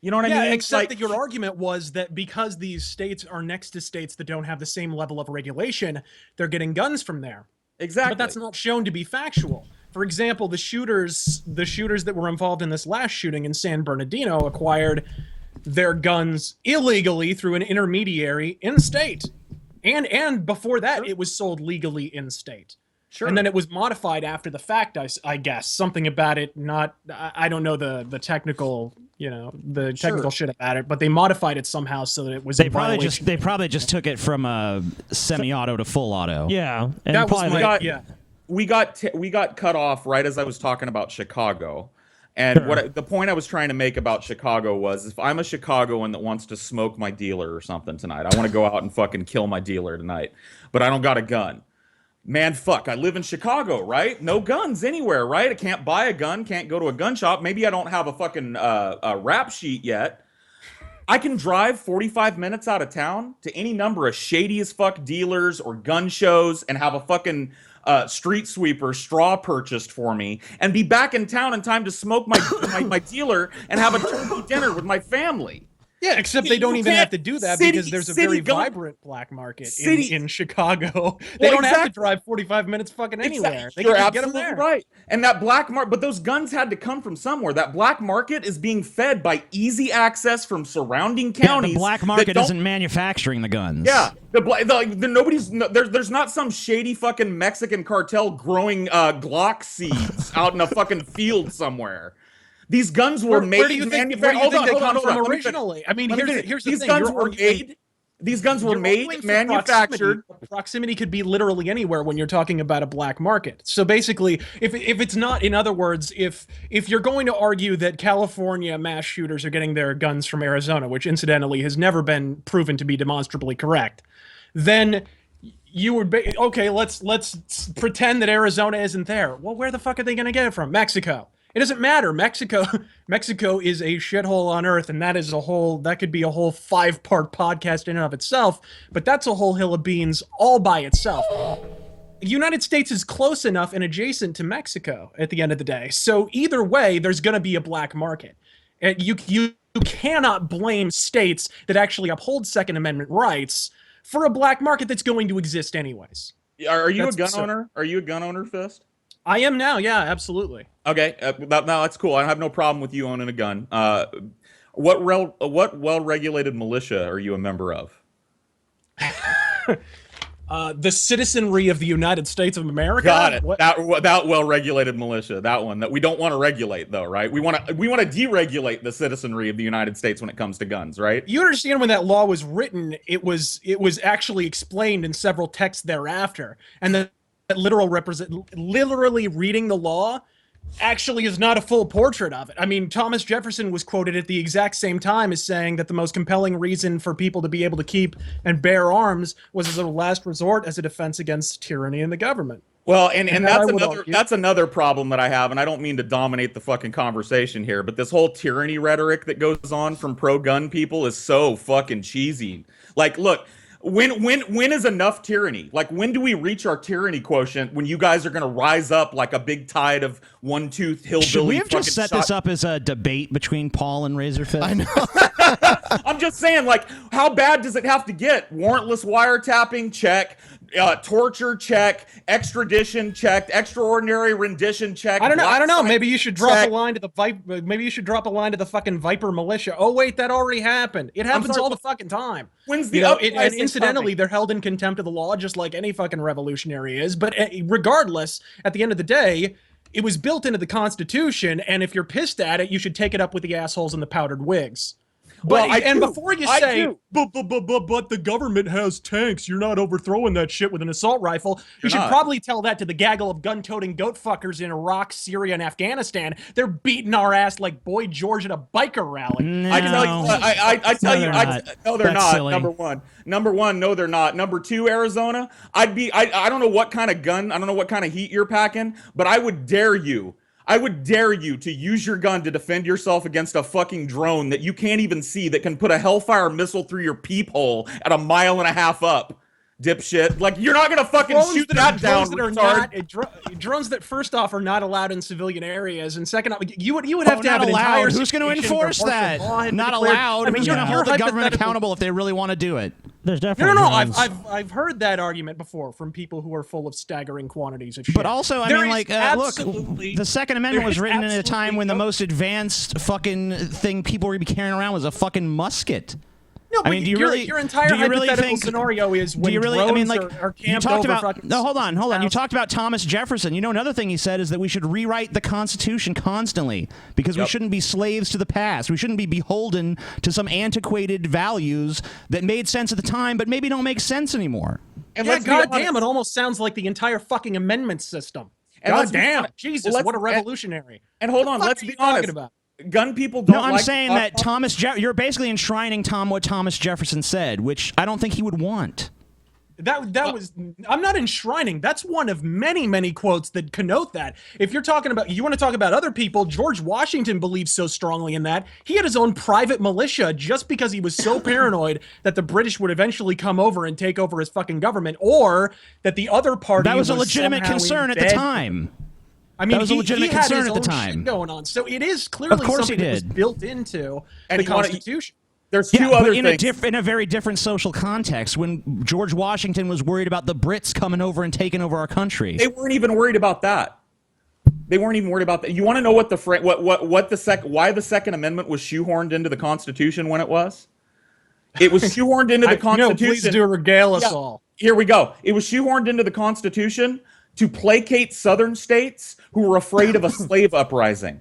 You know what I mean? Except that your argument was that because these states are next to states that don't have the same level of regulation, they're getting guns from there. Exactly. But that's not shown to be factual. For example, the shooters that were involved in this last shooting in San Bernardino acquired their guns illegally through an intermediary in-state. And before that, it was sold legally in-state. Sure. And then it was modified after the fact, I guess. Something about it, I don't know the technical, technical shit about it, but they modified it somehow so that it was They probably just took it from a semi-auto to full auto. Yeah. And that was we got cut off right as I was talking about Chicago. And the point I was trying to make about Chicago was, if I'm a Chicagoan that wants to smoke my dealer or something tonight, I want to go out and fucking kill my dealer tonight, but I don't got a gun. Man, fuck, I live in Chicago, right? No guns anywhere, right? I can't buy a gun, can't go to a gun shop. Maybe I don't have a fucking rap sheet yet. I can drive 45 minutes out of town to any number of shady as fuck dealers or gun shows and have a fucking street sweeper straw purchased for me and be back in town in time to smoke my dealer and have a turkey dinner with my family. Yeah, except they don't even have to do that because there's a very vibrant black market in Chicago. They don't have to drive 45 minutes fucking anywhere. They can just get them there. Right. And that black market, but those guns had to come from somewhere. That black market is being fed by easy access from surrounding counties. Yeah, the black market isn't manufacturing the guns. Yeah. There's not some shady fucking Mexican cartel growing Glock seeds out in a fucking field somewhere. These guns were made. Where do you think they come from originally? I mean, here's the thing. These guns were made, manufactured. Proximity could be literally anywhere when you're talking about a black market. So basically, if it's not, in other words, if you're going to argue that California mass shooters are getting their guns from Arizona, which incidentally has never been proven to be demonstrably correct, then you would be okay. Let's pretend that Arizona isn't there. Well, where the fuck are they going to get it from? Mexico. It doesn't matter. Mexico is a shithole on earth, and that could be a whole 5-part podcast in and of itself, but that's a whole hill of beans all by itself. The United States is close enough and adjacent to Mexico at the end of the day. So either way, there's going to be a black market. And you you cannot blame states that actually uphold Second Amendment rights for a black market that's going to exist anyways. Are you a gun owner? Are you a gun owner, Fist? I am now, yeah, absolutely. Okay, no, that's cool. I have no problem with you owning a gun. What well-regulated militia are you a member of? The citizenry of the United States of America. Got it. That well-regulated militia, that one that we don't want to regulate, though, right? We want to deregulate the citizenry of the United States when it comes to guns, right? You understand when that law was written, it was actually explained in several texts thereafter, and that literally reading the law actually is not a full portrait of it. I mean, Thomas Jefferson was quoted at the exact same time as saying that the most compelling reason for people to be able to keep and bear arms was as a last resort, as a defense against tyranny and the government. Well, and that's another problem that I have, and I don't mean to dominate the fucking conversation here, but this whole tyranny rhetoric that goes on from pro-gun people is so fucking cheesy. Like, look, when is enough tyranny? Like, when do we reach our tyranny quotient when you guys are going to rise up like a big tide of one-tooth hillbilly? Should we have just set this up as a debate between Paul and RazörFist? I know. I'm just saying, like, how bad does it have to get? Warrantless wiretapping, check. Torture, check. Extradition, checked. Extraordinary rendition, check. I don't know. Maybe you should drop a line to the Maybe you should drop a line to the fucking Viper militia. Oh wait, that already happened. It happens all the fucking time. When's the and incidentally, they're held in contempt of the law, just like any fucking revolutionary is. But regardless, at the end of the day, it was built into the Constitution, and if you're pissed at it, you should take it up with the assholes in the powdered wigs. But before you say, but the government has tanks, you're not overthrowing that shit with an assault rifle, you should probably tell that to the gaggle of gun-toting goat fuckers in Iraq, Syria, and Afghanistan. They're beating our ass like Boy George at a biker rally. No. I tell you, no, they're not. Silly. Number one, no, they're not. Number two, Arizona, I don't know what kind of gun, I don't know what kind of heat you're packing, but I would dare you to use your gun to defend yourself against a fucking drone that you can't even see, that can put a Hellfire missile through your peephole at 1.5 miles up, dipshit. Like, you're not gonna fucking shoot that down, drones that first off are not allowed in civilian areas, and second off, you would have to have an entire Who's going to enforce that? Not allowed. I mean, you're going to hold the government accountable if they really want to do it. There's definitely no. I've heard that argument before from people who are full of staggering quantities of shit. But also, I mean, like, look, the Second Amendment was written in a time when the most advanced fucking thing people were carrying around was a fucking musket. No, I mean, your entire hypothetical scenario is when drones are camped over fucking... No, hold on. You talked about Thomas Jefferson. You know, another thing he said is that we should rewrite the Constitution constantly because we shouldn't be slaves to the past. We shouldn't be beholden to some antiquated values that made sense at the time but maybe don't make sense anymore. And yeah, goddamn, it almost sounds like the entire fucking amendment system. And goddamn, Jesus, what a revolutionary. And hold on, let's be honest. Gun people don't. No, I'm saying that you're basically enshrining what Thomas Jefferson said, which I don't think he would want. That was. I'm not enshrining. That's one of many quotes that connote that. If you're talking about, you want to talk about other people, George Washington believed so strongly in that he had his own private militia just because he was so paranoid that the British would eventually come over and take over his fucking government, or that the other party. That was a legitimate concern at the time. I mean, that was a legitimate concern at the time. Going on, so it is clearly something that was built into the Constitution. There's two other things in a very different social context. When George Washington was worried about the Brits coming over and taking over our country, they weren't even worried about that. They weren't even worried about that. You want to know what why the Second Amendment was shoehorned into the Constitution when it was? It was shoehorned into the Constitution. Please do regale us all. Here we go. It was shoehorned into the Constitution to placate Southern states who were afraid of a slave uprising.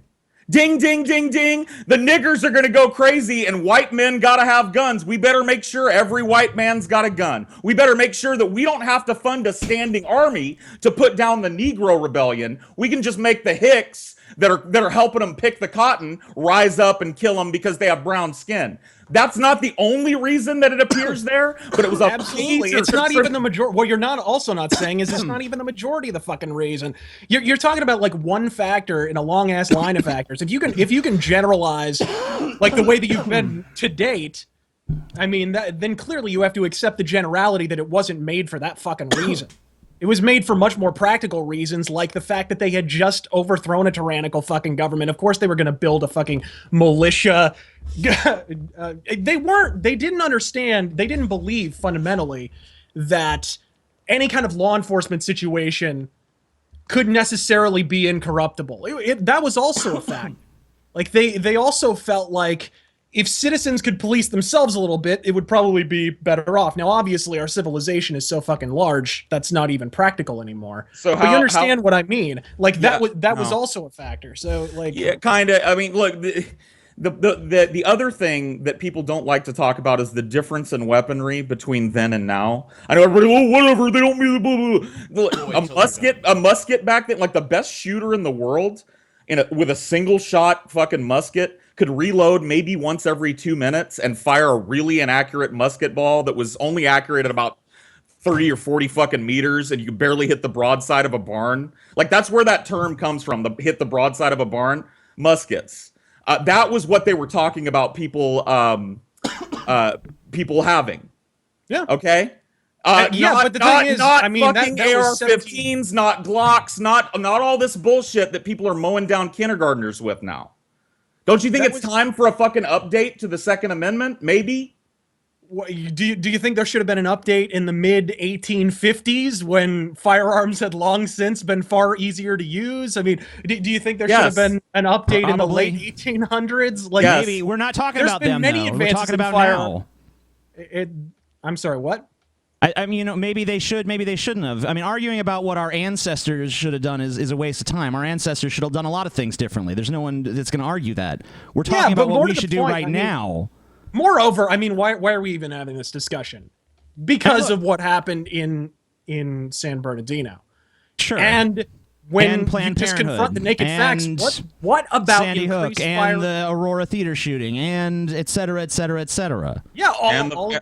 Ding, ding, ding, ding. The niggers are going to go crazy and white men got to have guns. We better make sure every white man's got a gun. We better make sure that we don't have to fund a standing army to put down the Negro Rebellion. We can just make the hicks that are helping them pick the cotton rise up and kill them because they have brown skin. That's not the only reason that it appears there, but it was absolutely. It's not even the majority. What you're not saying is it's not even the majority of the fucking reason. You're talking about like one factor in a long ass line of factors. If you can generalize like the way that you've been to date, I mean, then clearly you have to accept the generality that it wasn't made for that fucking reason. It was made for much more practical reasons, like the fact that they had just overthrown a tyrannical fucking government. Of course, they were going to build a fucking militia they didn't understand, they didn't believe fundamentally that any kind of law enforcement situation could necessarily be incorruptible. That was also a fact. Like they also felt like if citizens could police themselves a little bit, it would probably be better off. Now, obviously, our civilization is so fucking large that's not even practical anymore. So but you understand what I mean? Like that was also a factor. So like, yeah, kind of. I mean, look. The other thing that people don't like to talk about is the difference in weaponry between then and now. I know everybody, oh, whatever, they don't mean blah, blah, blah. A musket back then, like the best shooter in the world, with a single shot fucking musket, could reload maybe once every 2 minutes and fire a really inaccurate musket ball that was only accurate at about 30 or 40 fucking meters, and you could barely hit the broadside of a barn. Like that's where that term comes from. Hit the broadside of a barn, muskets. That was what they were talking about. People having. Yeah. Okay. But the thing is, I mean, fucking that was AR-15s, not Glocks, not all this bullshit that people are mowing down kindergartners with now. Don't you think it's time for a fucking update to the Second Amendment? Maybe. Do you think there should have been an update in the mid 1850s when firearms had long since been far easier to use? I mean, do you think there should have been an update in the late 1800s? Like maybe we're not talking about them. Though. We're talking about now. I'm sorry. What? I mean, maybe they should, maybe they shouldn't have. I mean, arguing about what our ancestors should have done is a waste of time. Our ancestors should have done a lot of things differently. There's no one that's going to argue that. We're talking about what we should do right now. Moreover, I mean, why are we even having this discussion? Because of what happened in San Bernardino. Sure. And when and Planned you just Parenthood, confront the naked facts, what about Sandy Hook and the Aurora Theater shooting and et cetera, et cetera, et cetera. Yeah, the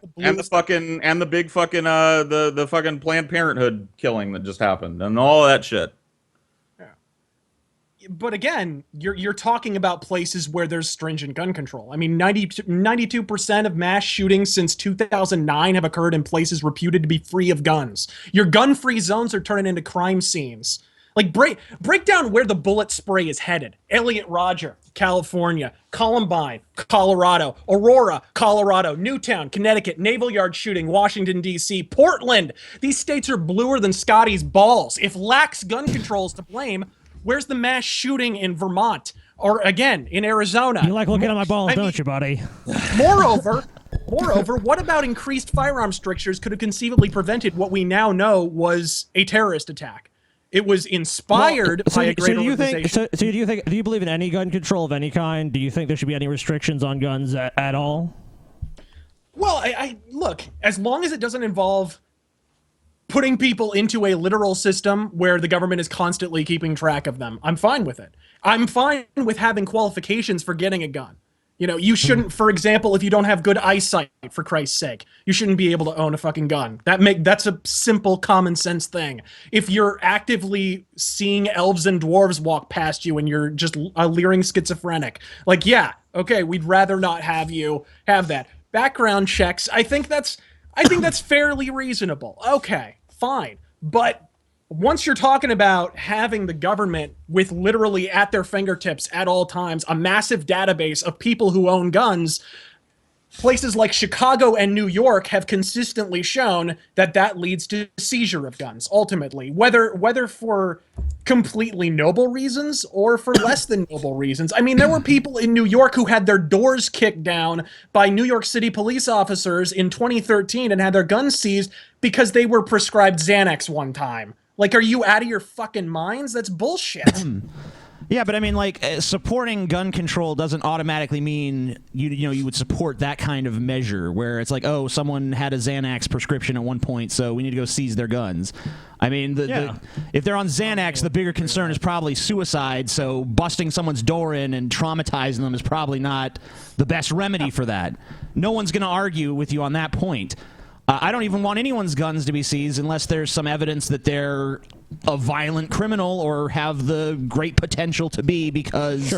big fucking the fucking Planned Parenthood killing that just happened and all of that shit. But again, you're talking about places where there's stringent gun control. I mean, 92% of mass shootings since 2009 have occurred in places reputed to be free of guns. Your gun-free zones are turning into crime scenes. Like, break down where the bullet spray is headed. Elliot Rodger, California. Columbine, Colorado. Aurora, Colorado. Newtown, Connecticut. Naval Yard shooting, Washington, D.C. Portland. These states are bluer than Scotty's balls. If lax gun control is to blame, where's the mass shooting in Vermont? Or, again, in Arizona? You like looking at my balls, don't you, buddy? Moreover, what about increased firearm strictures could have conceivably prevented what we now know was a terrorist attack? It was inspired by a great organization. Do you believe in any gun control of any kind? Do you think there should be any restrictions on guns at all? Well, I look, as long as it doesn't involve putting people into a literal system where the government is constantly keeping track of them, I'm fine with it. I'm fine with having qualifications for getting a gun. You know, you shouldn't, for example, if you don't have good eyesight, for Christ's sake, you shouldn't be able to own a fucking gun. That's a simple common sense thing. If you're actively seeing elves and dwarves walk past you and you're just a leering schizophrenic, like, yeah, okay, we'd rather not have you have that. Background checks, I think that's fairly reasonable. Okay, fine. But once you're talking about having the government with literally at their fingertips at all times a massive database of people who own guns, places like Chicago and New York have consistently shown that leads to seizure of guns, ultimately. Whether for completely noble reasons or for less than noble reasons. I mean, there were people in New York who had their doors kicked down by New York City police officers in 2013 and had their guns seized because they were prescribed Xanax one time. Like, are you out of your fucking minds? That's bullshit. Yeah, but I mean, like, supporting gun control doesn't automatically mean you would support that kind of measure where it's like, oh, someone had a Xanax prescription at one point, so we need to go seize their guns. I mean, if they're on Xanax, the bigger concern is probably suicide, so busting someone's door in and traumatizing them is probably not the best remedy for that. No one's going to argue with you on that point. I don't even want anyone's guns to be seized unless there's some evidence that they're a violent criminal or have the great potential to be because,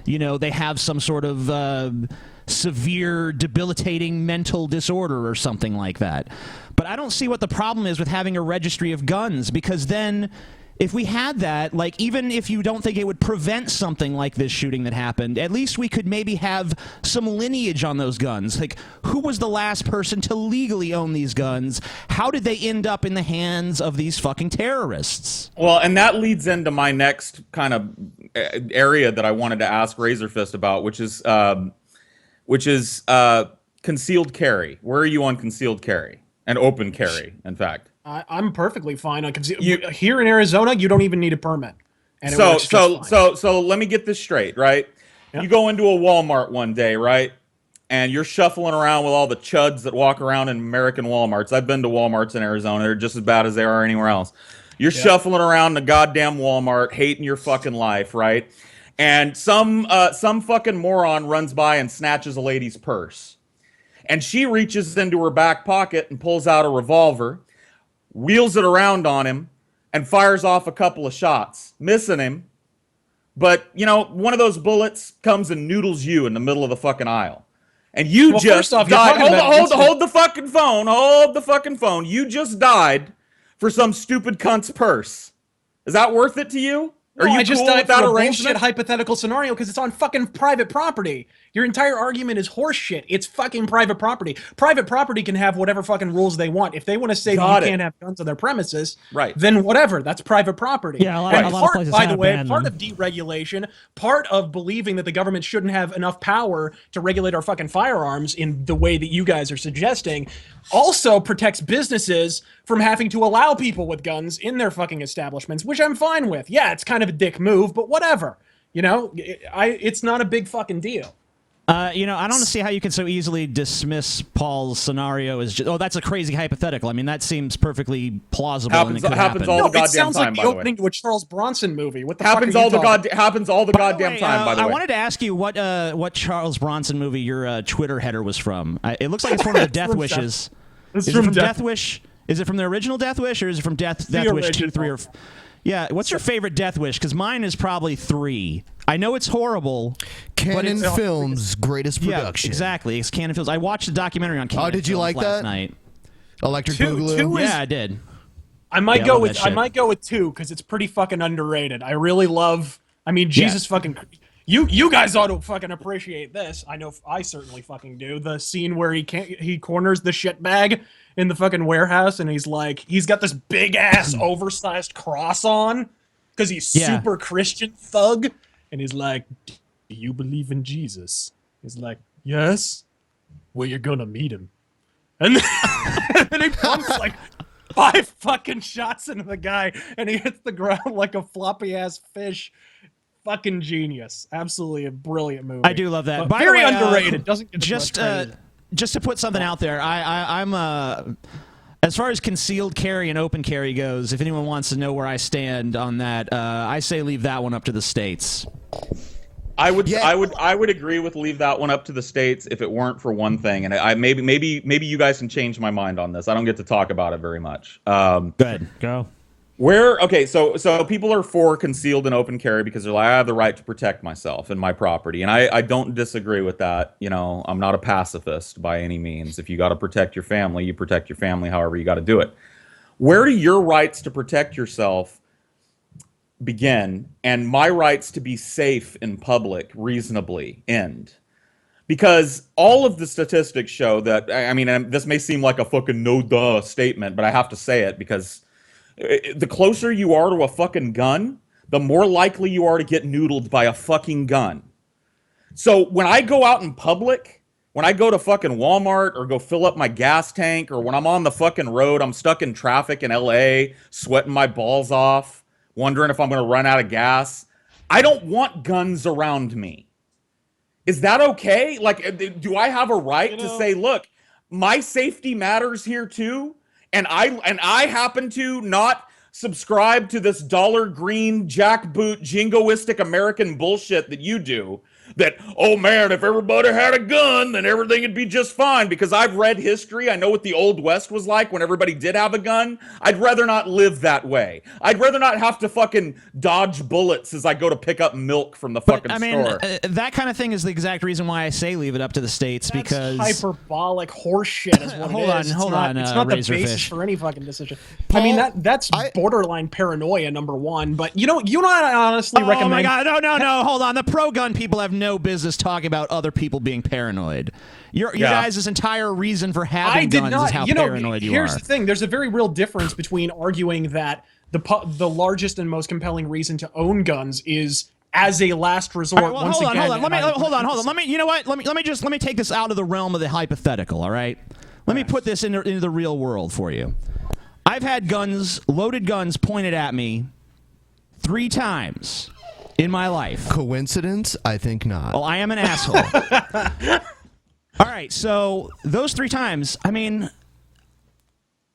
they have some sort of severe, debilitating mental disorder or something like that. But I don't see what the problem is with having a registry of guns because then if we had that, like, even if you don't think it would prevent something like this shooting that happened, at least we could maybe have some lineage on those guns. Like, who was the last person to legally own these guns? How did they end up in the hands of these fucking terrorists? Well, and that leads into my next kind of area that I wanted to ask RazörFist about, which is concealed carry. Where are you on concealed carry and open carry? In fact, I'm perfectly fine on concealed. Here in Arizona, you don't even need a permit. And so let me get this straight, right? Yep. You go into a Walmart one day, right? And you're shuffling around with all the chuds that walk around in American Walmarts. I've been to Walmarts in Arizona. They're just as bad as they are anywhere else. You're shuffling around the goddamn Walmart, hating your fucking life, right? And some fucking moron runs by and snatches a lady's purse. And she reaches into her back pocket and pulls out a revolver, wheels it around on him, and fires off a couple of shots, missing him. But, you know, one of those bullets comes and noodles you in the middle of the fucking aisle. And you just died. Hold the fucking phone. Hold the fucking phone. You just died for some stupid cunt's purse. Is that worth it to you? No, I just died for a bullshit hypothetical scenario because it's on fucking private property. Your entire argument is horseshit. It's fucking private property. Private property can have whatever fucking rules they want. If they want to say that you can't have guns on their premises, then whatever. That's private property. Yeah, a lot of places by the way, banned part them. of deregulation, part of believing that the government shouldn't have enough power to regulate our fucking firearms in the way that you guys are suggesting, also protects businesses from having to allow people with guns in their fucking establishments, which I'm fine with. Yeah, it's kind of a dick move, but whatever. You know, it's not a big fucking deal. You know, I don't see how you can so easily dismiss Paul's scenario as just, oh, that's a crazy hypothetical. I mean, that seems perfectly plausible. Happens all the goddamn time. It sounds like the opening to a Charles Bronson movie. What the fuck are you talking about? Happens all the goddamn time. By the way, I wanted to ask you what Charles Bronson movie your Twitter header was from. It looks like it's one of the Death Wishes. Is it from Death Wish? Is it from the original Death Wish, or is it from Death Wish 2, 3, or? Yeah, what's your favorite Death Wish? Because mine is probably 3. I know it's horrible. Cannon Films' greatest production. Yeah, exactly. It's Cannon Films. I watched a documentary on Cannon did you Films like last that? night. Electric Boogaloo? Yeah, I did. I might go with 2 because it's pretty fucking underrated. I really love. I mean, Jesus fucking. You guys ought to fucking appreciate this. I know I certainly fucking do. The scene where he corners the shit bag in the fucking warehouse and he's got this big ass oversized cross on because he's super Christian thug and he's like, "Do you believe in Jesus?" He's like, "Yes." Well, you're gonna meet him, and then he pumps like 5 fucking shots into the guy and he hits the ground like a floppy ass fish. Fucking genius. Absolutely a brilliant movie. I do love that. But very underrated. Doesn't get just to put something out there, I'm as far as concealed carry and open carry goes, if anyone wants to know where I stand on that, I say leave that one up to the states. I would agree with leave that one up to the states if it weren't for one thing, and maybe you guys can change my mind on this. I don't get to talk about it very much. Good. Go. So people are for concealed and open carry because they're like, I have the right to protect myself and my property, and I don't disagree with that. You know, I'm not a pacifist by any means. If you got to protect your family, you protect your family. However, you got to do it. Where do your rights to protect yourself begin, and my rights to be safe in public reasonably end? Because all of the statistics show that. I mean, this may seem like a fucking no-duh statement, but I have to say it because. The closer you are to a fucking gun, the more likely you are to get noodled by a fucking gun. So when I go out in public, when I go to fucking Walmart or go fill up my gas tank, or when I'm on the fucking road, I'm stuck in traffic in LA, sweating my balls off, wondering if I'm going to run out of gas, I don't want guns around me. Is that okay? Like, do I have a right to say, look, my safety matters here too? And I happen to not subscribe to this dollar green jackboot jingoistic American bullshit that you do, that, oh man, if everybody had a gun, then everything would be just fine. Because I've read history. I know what the Old West was like when everybody did have a gun. I'd rather not live that way. I'd rather not have to fucking dodge bullets as I go to pick up milk from the fucking store. That kind of thing is the exact reason why I say leave it up to the states. That's because hyperbolic horseshit is what it is. Hold on, it's not the Razorfish. basis for any fucking decision. Paul, I mean, that's borderline paranoia, number one. But you know what I honestly recommend? Oh my god, no, hold on. The pro-gun people have no business talking about other people being paranoid. Your guys' entire reason for having guns is how paranoid you are. Here's the thing. There's a very real difference between arguing that the largest and most compelling reason to own guns is as a last resort. Right, well, hold on. Let me. You know what? Let me take this out of the realm of the hypothetical. All right. Let me put this into the real world for you. I've had loaded guns pointed at me 3 times in my life. Coincidence? I think not. Well, I am an asshole. All right, so those 3 times, I mean,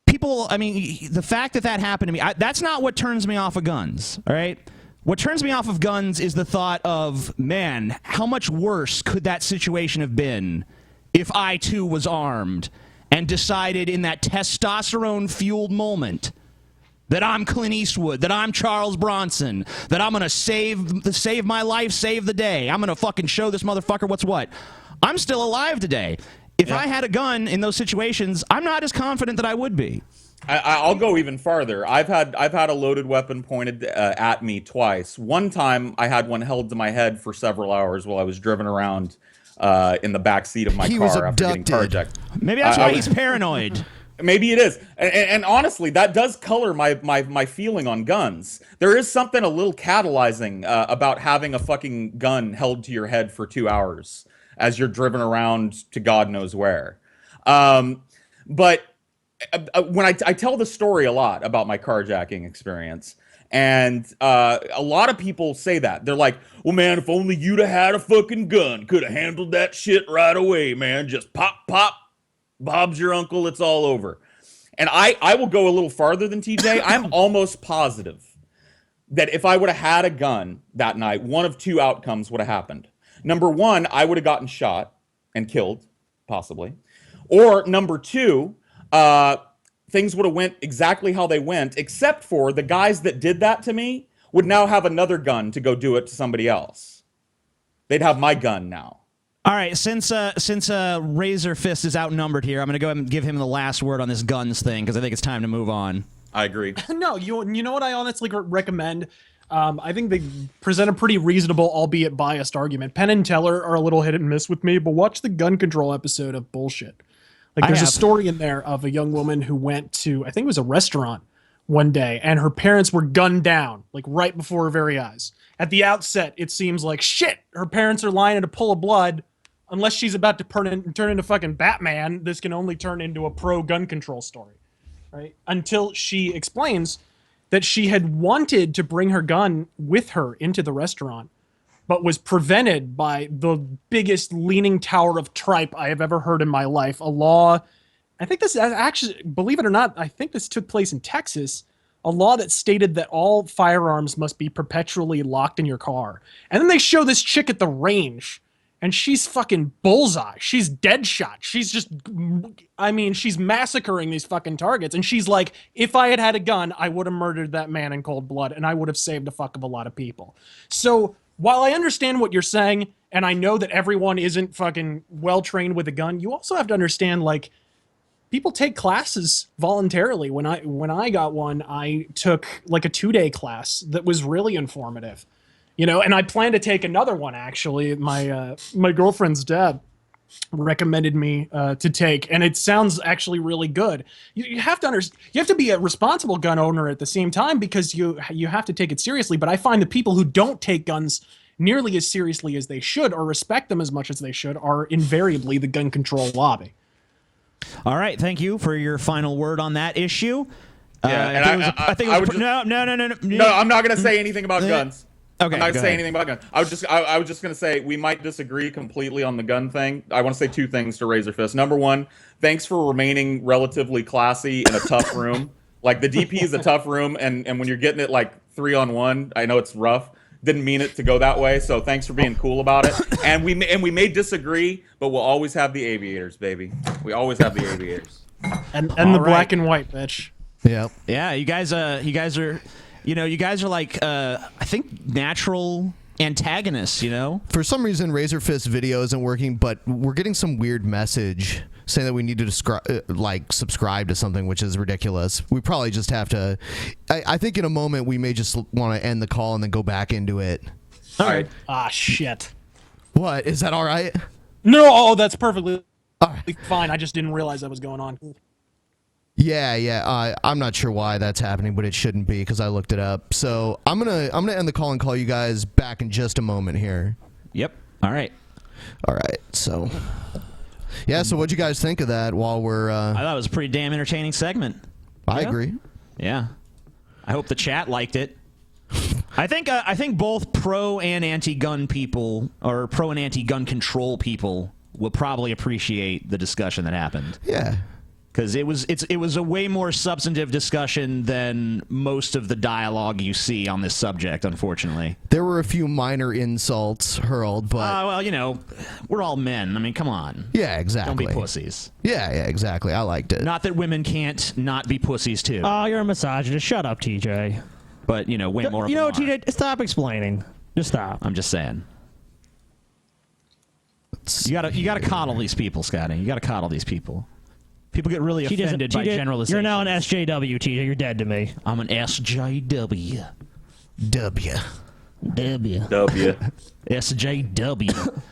the fact that happened to me, that's not what turns me off of guns, all right? What turns me off of guns is the thought of, man, how much worse could that situation have been if I, too, was armed and decided in that testosterone-fueled moment that I'm Clint Eastwood, that I'm Charles Bronson, that I'm going to save my life, save the day. I'm going to fucking show this motherfucker what's what. I'm still alive today. If I had a gun in those situations, I'm not as confident that I would be. I'll go even farther. I've had a loaded weapon pointed at me twice. One time, I had one held to my head for several hours while I was driven around in the back seat of my car after getting carjacked. Maybe that's why he's paranoid. Maybe it is. And honestly, that does color my feeling on guns. There is something a little catalyzing about having a fucking gun held to your head for 2 hours as you're driven around to God knows where. But when I tell the story a lot about my carjacking experience, and a lot of people say that. They're like, well, man, if only you'd have had a fucking gun, could have handled that shit right away, man. Just pop, Bob's your uncle, it's all over. And I will go a little farther than TJ. I'm almost positive that if I would have had a gun that night, one of 2 outcomes would have happened. Number 1, I would have gotten shot and killed, possibly. Or number 2, things would have went exactly how they went, except for the guys that did that to me would now have another gun to go do it to somebody else. They'd have my gun now. All right, since RazorFist is outnumbered here, I'm going to go ahead and give him the last word on this guns thing because I think it's time to move on. I agree. No, you know what I honestly recommend? I think they present a pretty reasonable, albeit biased argument. Penn and Teller are a little hit and miss with me, but watch the gun control episode of Bullshit. Like, there's a story in there of a young woman who went to, I think it was a restaurant one day, and her parents were gunned down, like right before her very eyes. At the outset, it seems like, shit, her parents are lying in a pool of blood. Unless she's about to turn into fucking Batman, this can only turn into a pro-gun control story, right? Until she explains that she had wanted to bring her gun with her into the restaurant, but was prevented by the biggest leaning tower of tripe I have ever heard in my life. A law, I think this actually, believe it or not, I think this took place in Texas, a law that stated that all firearms must be perpetually locked in your car. And then they show this chick at the range, and she's fucking bullseye. She's dead shot. She's just, I mean, she's massacring these fucking targets. And she's like, if I had had a gun, I would have murdered that man in cold blood, and I would have saved a fuck of a lot of people. So while I understand what you're saying, and I know that everyone isn't fucking well-trained with a gun, you also have to understand, like, people take classes voluntarily. When I got one, I took like a 2-day class that was really informative. You know, and I plan to take another one, actually. My girlfriend's dad recommended me to take, and it sounds actually really good. You have to you have to be a responsible gun owner at the same time, because you have to take it seriously. But I find the people who don't take guns nearly as seriously as they should, or respect them as much as they should, are invariably the gun control lobby. All right, thank you for your final word on that issue. Yeah, No, I'm not going to say anything about guns. Okay, I'm not going to say anything about guns. I was just going to say we might disagree completely on the gun thing. I want to say 2 things to RazorFist. Number 1, thanks for remaining relatively classy in a tough room. Like, the DP is a tough room, and when you're getting it like 3-on-1, I know it's rough. didn't mean it to go that way. So thanks for being cool about it. And we may disagree, but we'll always have the aviators, baby. We always have the aviators. And the black and white, bitch. Yep. Yeah, you guys are, you guys are like, I think natural antagonists, For some reason, RazörFist video isn't working, but we're getting some weird message saying that we need to subscribe to something, which is ridiculous. We probably just have to. I think in a moment we may just want to end the call and then go back into it. All right. Ah, shit. What? Is that all right? No, that's perfectly fine. I just didn't realize that was going on. Yeah. I'm not sure why that's happening, but it shouldn't be because I looked it up. So I'm gonna end the call and call you guys back in just a moment here. Yep. All right. So. Yeah, so what'd you guys think of that while we're... I thought it was a pretty damn entertaining segment. I agree. Yeah. I hope the chat liked it. I think both pro and anti-gun people, or pro and anti-gun control people, will probably appreciate the discussion that happened. Yeah. Because it was a way more substantive discussion than most of the dialogue you see on this subject, unfortunately. There were a few minor insults hurled, but... well, we're all men. I mean, come on. Yeah, exactly. Don't be pussies. Yeah, exactly. I liked it. Not that women can't not be pussies, too. Oh, you're a misogynist. Shut up, TJ. But, way more of them are. TJ, stop explaining. Just stop. I'm just saying. You gotta coddle these people, Scotty. You gotta coddle these people. People get really offended by generalizations. You're now an SJW, TJ. You're dead to me. I'm an SJW. W. SJW.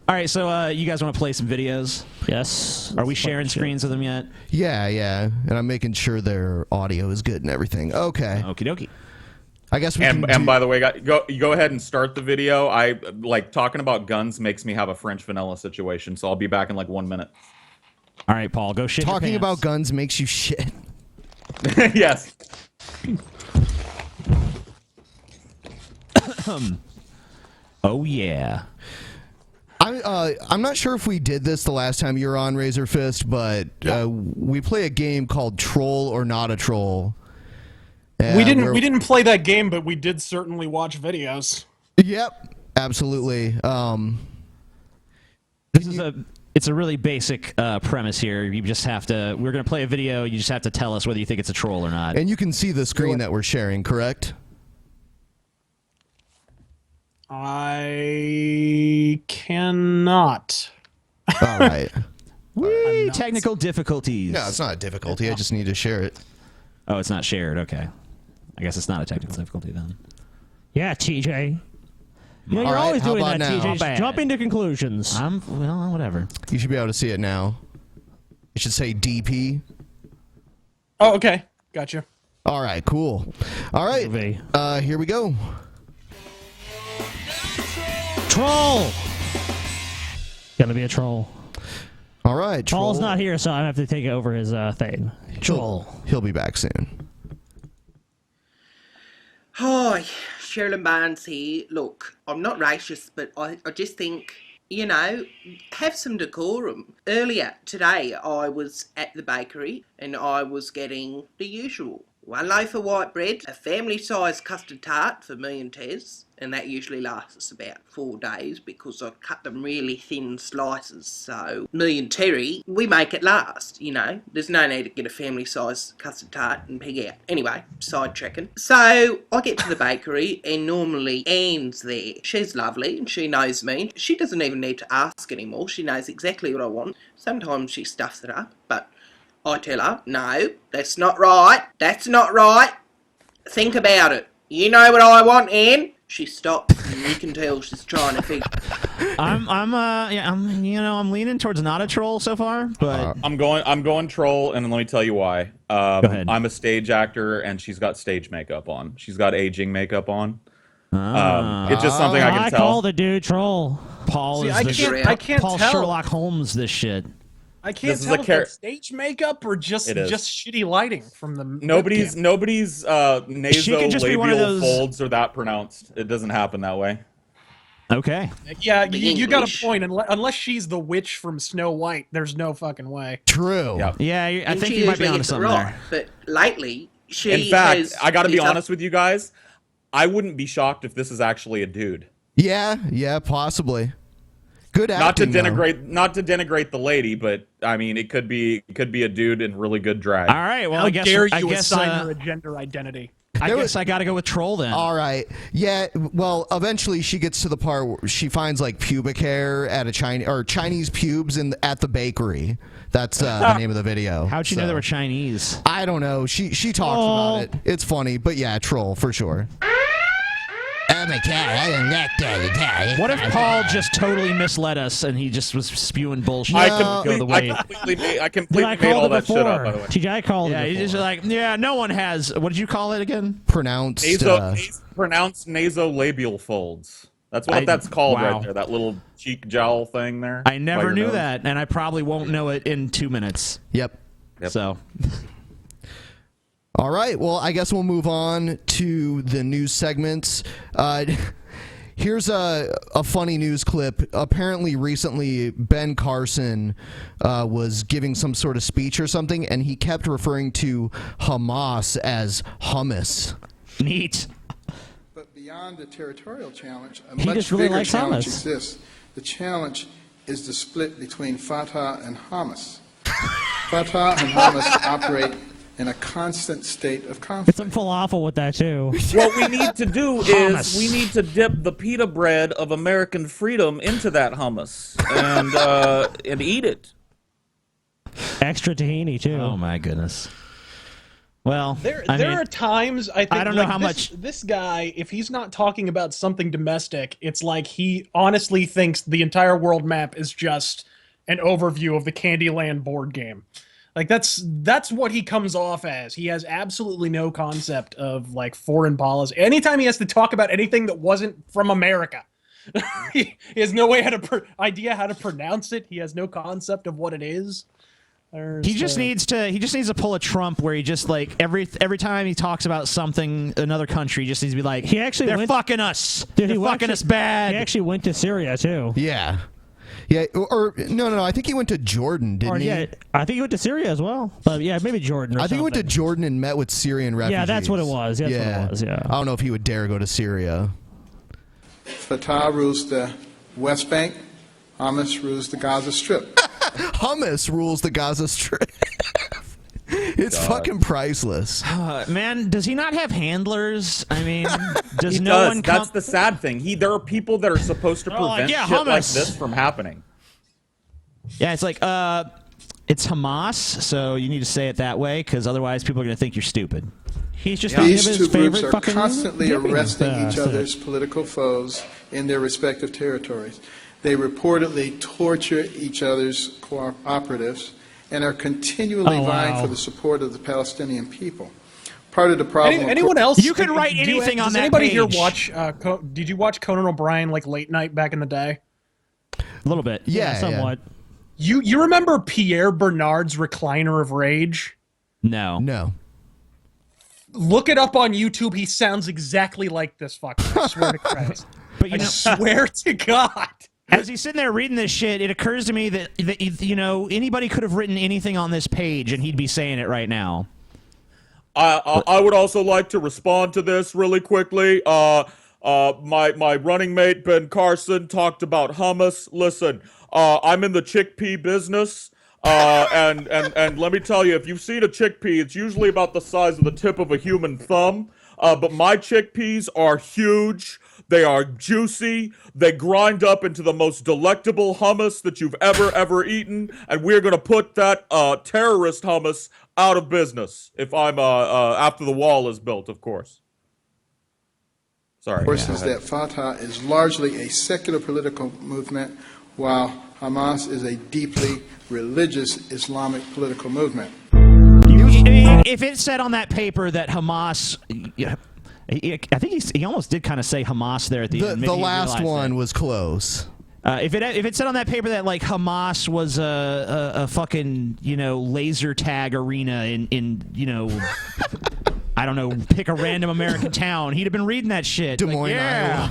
All right, so you guys want to play some videos? Yes. Are we sharing screens of them yet? Yeah. And I'm making sure their audio is good and everything. Okay. Okie dokie. I guess we and by the way, go ahead and start the video. I talking about guns makes me have a French vanilla situation, so I'll be back in 1 minute. All right, Paul, go shit. Talking about guns makes you shit. Yes. Oh yeah. I'm not sure if we did this the last time you were on RazörFist, but we play a game called Troll or Not a Troll. We didn't play that game, but we did certainly watch videos. Yep, absolutely. It's a really basic premise here. You just have to. We're going to play a video. You just have to tell us whether you think it's a troll or not. And you can see the screen that we're sharing, correct? I cannot. All right. Whee! Technical difficulties. No, it's not a difficulty. I just need to share it. Oh, it's not shared. Okay. I guess it's not a technical difficulty then. Yeah, TJ. You're All right, always how doing about that, now? TJ. Just jumping to conclusions. Well, whatever. You should be able to see it now. It should say DP. Oh, okay. Gotcha. All right, cool. All right, here we go. Troll! Gonna be a troll. All right, troll. Paul's not here, so I have to take over his thing. Troll. He'll be back soon. Hi, Sherilyn Barnes here. Look, I'm not racist, but I just think, have some decorum. Earlier today, I was at the bakery and I was getting the usual. 1 loaf of white bread, a family-sized custard tart for me and Tez, and that usually lasts us about 4 days because I cut them really thin slices, so me and Terry, we make it last, There's no need to get a family-sized custard tart and pig out. Anyway, sidetracking. So, I get to the bakery and normally Anne's there. She's lovely and she knows me. She doesn't even need to ask anymore. She knows exactly what I want. Sometimes she stuffs it up, but I tell her, no, that's not right. That's not right. Think about it. You know what I want, Anne? She stops, and you can tell she's trying to figure. I'm leaning towards not a troll so far, but I'm going troll, and let me tell you why. Go ahead. I'm a stage actor, and she's got stage makeup on. She's got aging makeup on. It's just something I can tell. I call the dude troll. Paul See, is I can't Paul tell. Sherlock Holmes this shit. I can't tell if that's stage makeup or just shitty lighting from the nobody's nasolabial folds are that pronounced. It doesn't happen that way. Okay. Yeah, you got a point. Unless she's the witch from Snow White, there's no fucking way. True. Yeah, I think you might be onto something there. But lately, she in fact, I got to be honest with you guys. I wouldn't be shocked if this is actually a dude. Yeah, possibly. Good acting. Not to denigrate the lady, but I mean, it could be a dude in really good drag. All right, well, How I guess dare I you guess assign her a gender identity? I guess I got to go with troll then. All right. Yeah. Well, eventually she gets to the part where she finds like pubic hair at a Chinese pubes at the bakery. That's the name of the video. How'd you know they were Chinese? I don't know. She talks about it. It's funny, but yeah, troll for sure. Oh my god, I don't like that. What if Paul just totally misled us and he just was spewing bullshit? I completely made all that shit up, by the way. TJ called it. He's just like, no one has. What did you call it again? Pronounced nasolabial folds. That's what that's called right there. That little cheek jowl thing there. I never knew that, and I probably won't know it in 2 minutes. Yep. So. All right, well, I guess we'll move on to the news segments. Here's a funny news clip. Apparently, recently, Ben Carson was giving some sort of speech or something, and he kept referring to Hamas as hummus. Neat. But beyond the territorial challenge, a much bigger challenge exists. The challenge is the split between Fatah and Hamas. Fatah and Hamas operate in a constant state of conflict. It's some falafel with that too. What we need to do is we need to dip the pita bread of American freedom into that hummus and eat it. Extra tahini too. Oh my goodness. Well, there are times I think I don't know how much this guy, if he's not talking about something domestic, it's like he honestly thinks the entire world map is just an overview of the Candyland board game. Like that's what he comes off as. He has absolutely no concept of like foreign policy. Anytime he has to talk about anything that wasn't from America, he has no way idea how to pronounce it. He has no concept of what it is. He just needs to pull a Trump where he just like every time he talks about something another country he just needs to be like they're fucking us. Dude, they're fucking us bad. He actually went to Syria too. Yeah. Yeah, or no. I think he went to Jordan, didn't he? Yeah, I think he went to Syria as well. But yeah, maybe Jordan. I think he went to Jordan and met with Syrian refugees. Yeah, that's what it was. That's what it was. Yeah. I don't know if he would dare go to Syria. Fatah rules the West Bank. Hamas rules the Gaza Strip. Hummus rules the Gaza Strip. It's fucking priceless. Man, does he not have handlers? I mean, does one come? That's the sad thing. There are people that are supposed to prevent shit like this from happening. Yeah, it's like, it's Hamas, so you need to say it that way, because otherwise people are going to think you're stupid. He's just These two groups are constantly arresting each other's political foes in their respective territories. They reportedly torture each other's cooperatives and are continually vying for the support of the Palestinian people. Part of the problem. Anyone else? You can write anything on that anybody page. Here watch? Did you watch Conan O'Brien like late night back in the day? A little bit. Yeah, somewhat. Yeah. You remember Pierre Bernard's Recliner of Rage? No. Look it up on YouTube. He sounds exactly like this fucker. I swear to Christ. But I swear to God. As he's sitting there reading this shit, it occurs to me that anybody could have written anything on this page and he'd be saying it right now. I would also like to respond to this really quickly. My running mate Ben Carson talked about hummus. Listen, I'm in the chickpea business, and let me tell you, if you've seen a chickpea, it's usually about the size of the tip of a human thumb. But my chickpeas are huge. They are juicy. They grind up into the most delectable hummus that you've ever eaten, and we're gonna put that terrorist hummus out of business if I'm after the wall is built, of course. Sorry. Of course, is that Fatah is largely a secular political movement, while Hamas is a deeply religious Islamic political movement. If it said on that paper that Hamas, I think he almost did kind of say Hamas there at the end. The last one was close. If it said on that paper that like Hamas was a fucking laser tag arena in I don't know, pick a random American town, he'd have been reading that shit. Des Moines, Iowa.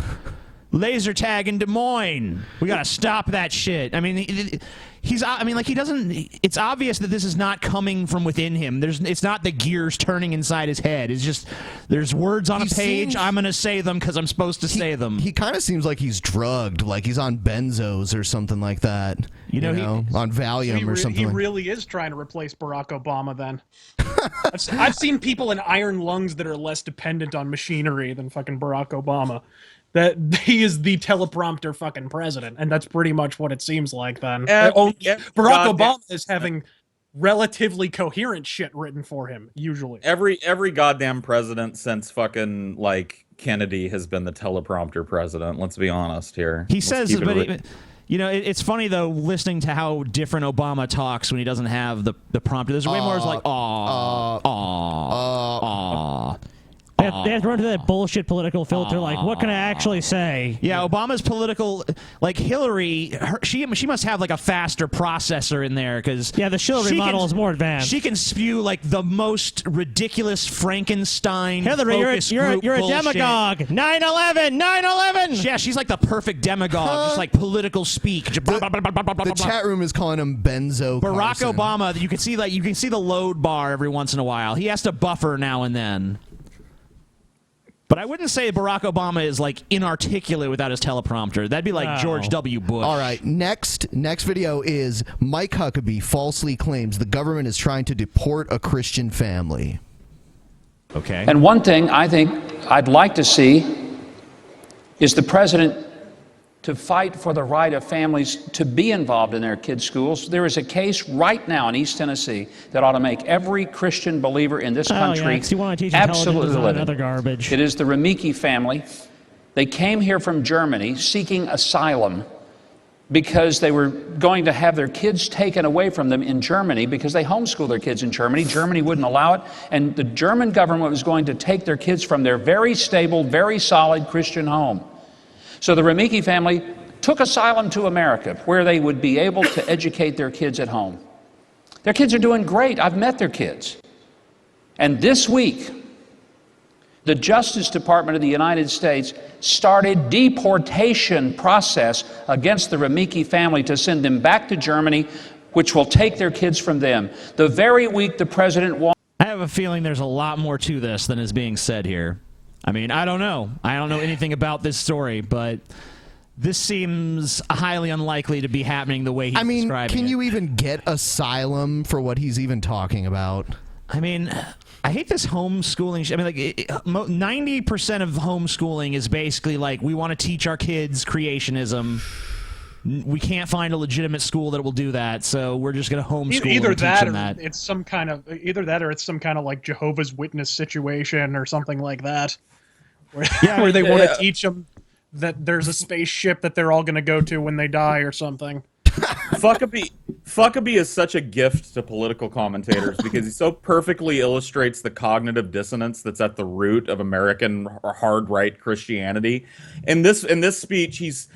laser tag in Des Moines. We gotta stop that shit. I mean, he doesn't. It's obvious that this is not coming from within him. It's not the gears turning inside his head. It's just there's words on a page. I'm gonna say them because I'm supposed to say them. He kind of seems like he's drugged, like he's on benzos or something like that. You know, on Valium or something. He really is trying to replace Barack Obama. Then I've seen people in iron lungs that are less dependent on machinery than fucking Barack Obama. That he is the teleprompter fucking president, and that's pretty much what it seems like. Then Barack Obama is having relatively coherent shit written for him. Usually, every goddamn president since fucking like Kennedy has been the teleprompter president. Let's be honest here. He says, but you know, it's funny though listening to how different Obama talks when he doesn't have the prompter. There's way more like They have to run to that bullshit political filter. Like, what can I actually say? Yeah, Obama's political, like Hillary, she must have like a faster processor in there because the Hillary model is more advanced. She can spew like the most ridiculous Frankenstein. Hillary, you're a demagogue. 9/11, 9/11. Yeah, she's like the perfect demagogue, just like political speak. The chat room is calling him Benzo. Barack Carson. Obama, you can see the load bar every once in a while. He has to buffer now and then. But I wouldn't say Barack Obama is like inarticulate without his teleprompter. That'd be like George W. Bush. All right, next video is Mike Huckabee falsely claims the government is trying to deport a Christian family. Okay. And one thing I think I'd like to see is the president to fight for the right of families to be involved in their kids' schools. There is a case right now in East Tennessee that ought to make every Christian believer in this country absolutely livid. Other garbage. It is the Ramicki family. They came here from Germany seeking asylum because they were going to have their kids taken away from them in Germany because they homeschool their kids in Germany. Germany wouldn't allow it, and the German government was going to take their kids from their very stable, very solid Christian home. So the Ramicki family took asylum to America, where they would be able to educate their kids at home. Their kids are doing great. I've met their kids. And this week, the Justice Department of the United States started deportation process against the Ramicki family to send them back to Germany, which will take their kids from them. The very week the president wanted... I have a feeling there's a lot more to this than is being said here. I mean, I don't know. I don't know anything about this story, but this seems highly unlikely to be happening the way he's describing it. Can you even get asylum for what he's even talking about? I mean, I hate this homeschooling. I mean, like 90% of homeschooling is basically like we want to teach our kids creationism. We can't find a legitimate school that will do that, so we're just going to homeschool either and that teach them or that. it's some kind of it's some kind of like Jehovah's Witness situation or something like that, where they want to teach them that there's a spaceship that they're all going to go to when they die or something. Fuckabee is such a gift to political commentators because he so perfectly illustrates the cognitive dissonance that's at the root of American hard right Christianity. In this speech, he's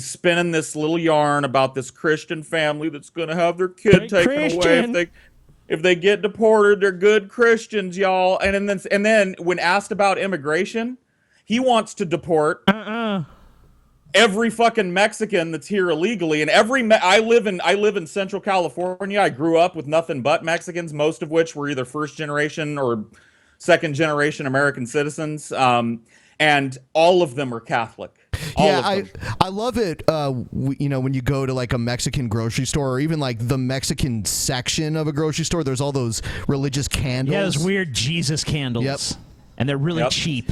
spinning this little yarn about this Christian family that's going to have their kid taken away if they get deported. They're good Christians, y'all. And then when asked about immigration, he wants to deport every fucking Mexican that's here illegally. And I live in Central California. I grew up with nothing but Mexicans, most of which were either first generation or second generation American citizens. And all of them are Catholic. I love it. When you go to like a Mexican grocery store or even like the Mexican section of a grocery store, there's all those religious candles. Yeah, those weird Jesus candles. Yep. And they're really cheap.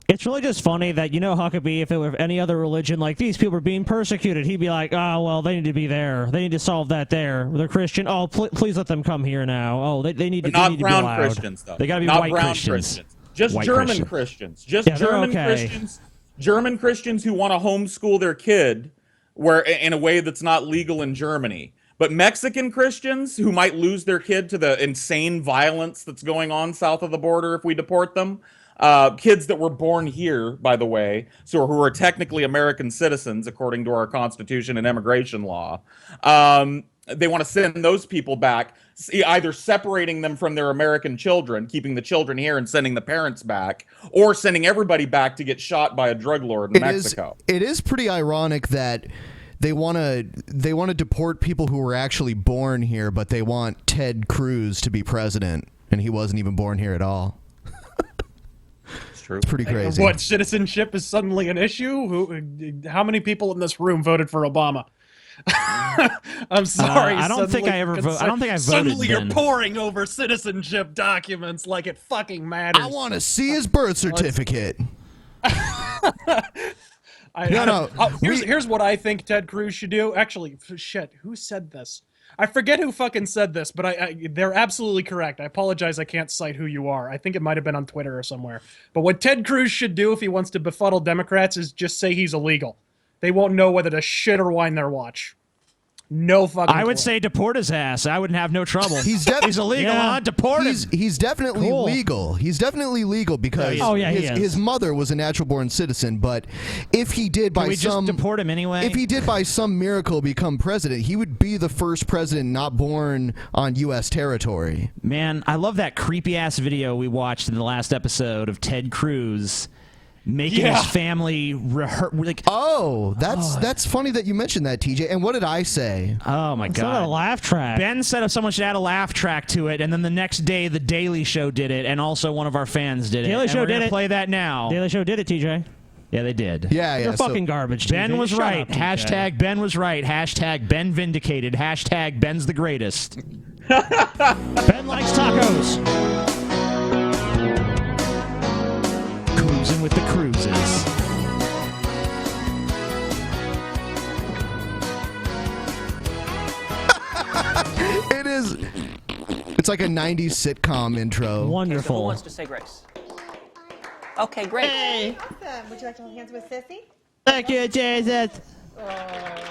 It's really just funny that, Huckabee, if it were any other religion, like these people are being persecuted, he'd be like, oh, well, they need to be there. They need to solve that there. They're Christian. Oh, please let them come here now. Oh, they need to be allowed. Not brown Christians, though. They got to be not white brown Christians. Just white German Christian. Christians. Just German Christians. German Christians who want to homeschool their kid in a way that's not legal in Germany. But Mexican Christians who might lose their kid to the insane violence that's going on south of the border if we deport them, kids that were born here, by the way, so who are technically American citizens according to our Constitution and immigration law, they want to send those people back either separating them from their American children, keeping the children here and sending the parents back, or sending everybody back to get shot by a drug lord in Mexico. It is pretty ironic that they want to deport people who were actually born here, but they want Ted Cruz to be president, and he wasn't even born here at all. It's true. It's pretty crazy. What, citizenship is suddenly an issue? How many people in this room voted for Obama? I'm sorry. I don't think I ever voted. I don't think I voted. Suddenly you're poring over citizenship documents like it fucking matters. I want to see his birth certificate. Here's what I think Ted Cruz should do. Actually, shit, who said this? I forget who fucking said this, but they're absolutely correct. I apologize, I can't cite who you are. I think it might have been on Twitter or somewhere. But what Ted Cruz should do if he wants to befuddle Democrats is just say he's illegal. They won't know whether to shit or wind their watch. No fucking I would clue. say deport his ass. I wouldn't have no trouble. He's illegal, huh? Deport him. He's definitely legal. He's definitely legal because his mother was a natural-born citizen. But if he did by just deport him anyway? If he did by some miracle become president, he would be the first president not born on U.S. territory. Man, I love that creepy-ass video we watched in the last episode of Ted Cruz making his family that's funny that you mentioned that, TJ. And what did I say? Oh my god, not a laugh track. Ben said if someone should add a laugh track to it, and then the next day the Daily Show did it, and also one of our fans did it. Daily Show we're did gonna it. Play that now. Daily Show did it, TJ. Yeah, they did. Yeah. You're fucking garbage, Ben TJ. was Shut right. up, TJ. Hashtag Ben was right. Hashtag Ben vindicated. Hashtag Ben's the greatest. Ben likes tacos. Cruising with the cruises. It is. It's like a 90s sitcom intro. Wonderful. Who wants to say grace? Okay, great. Hey. Awesome. Would you like to hold hands with Sissy? Thank you, Jesus. Oh,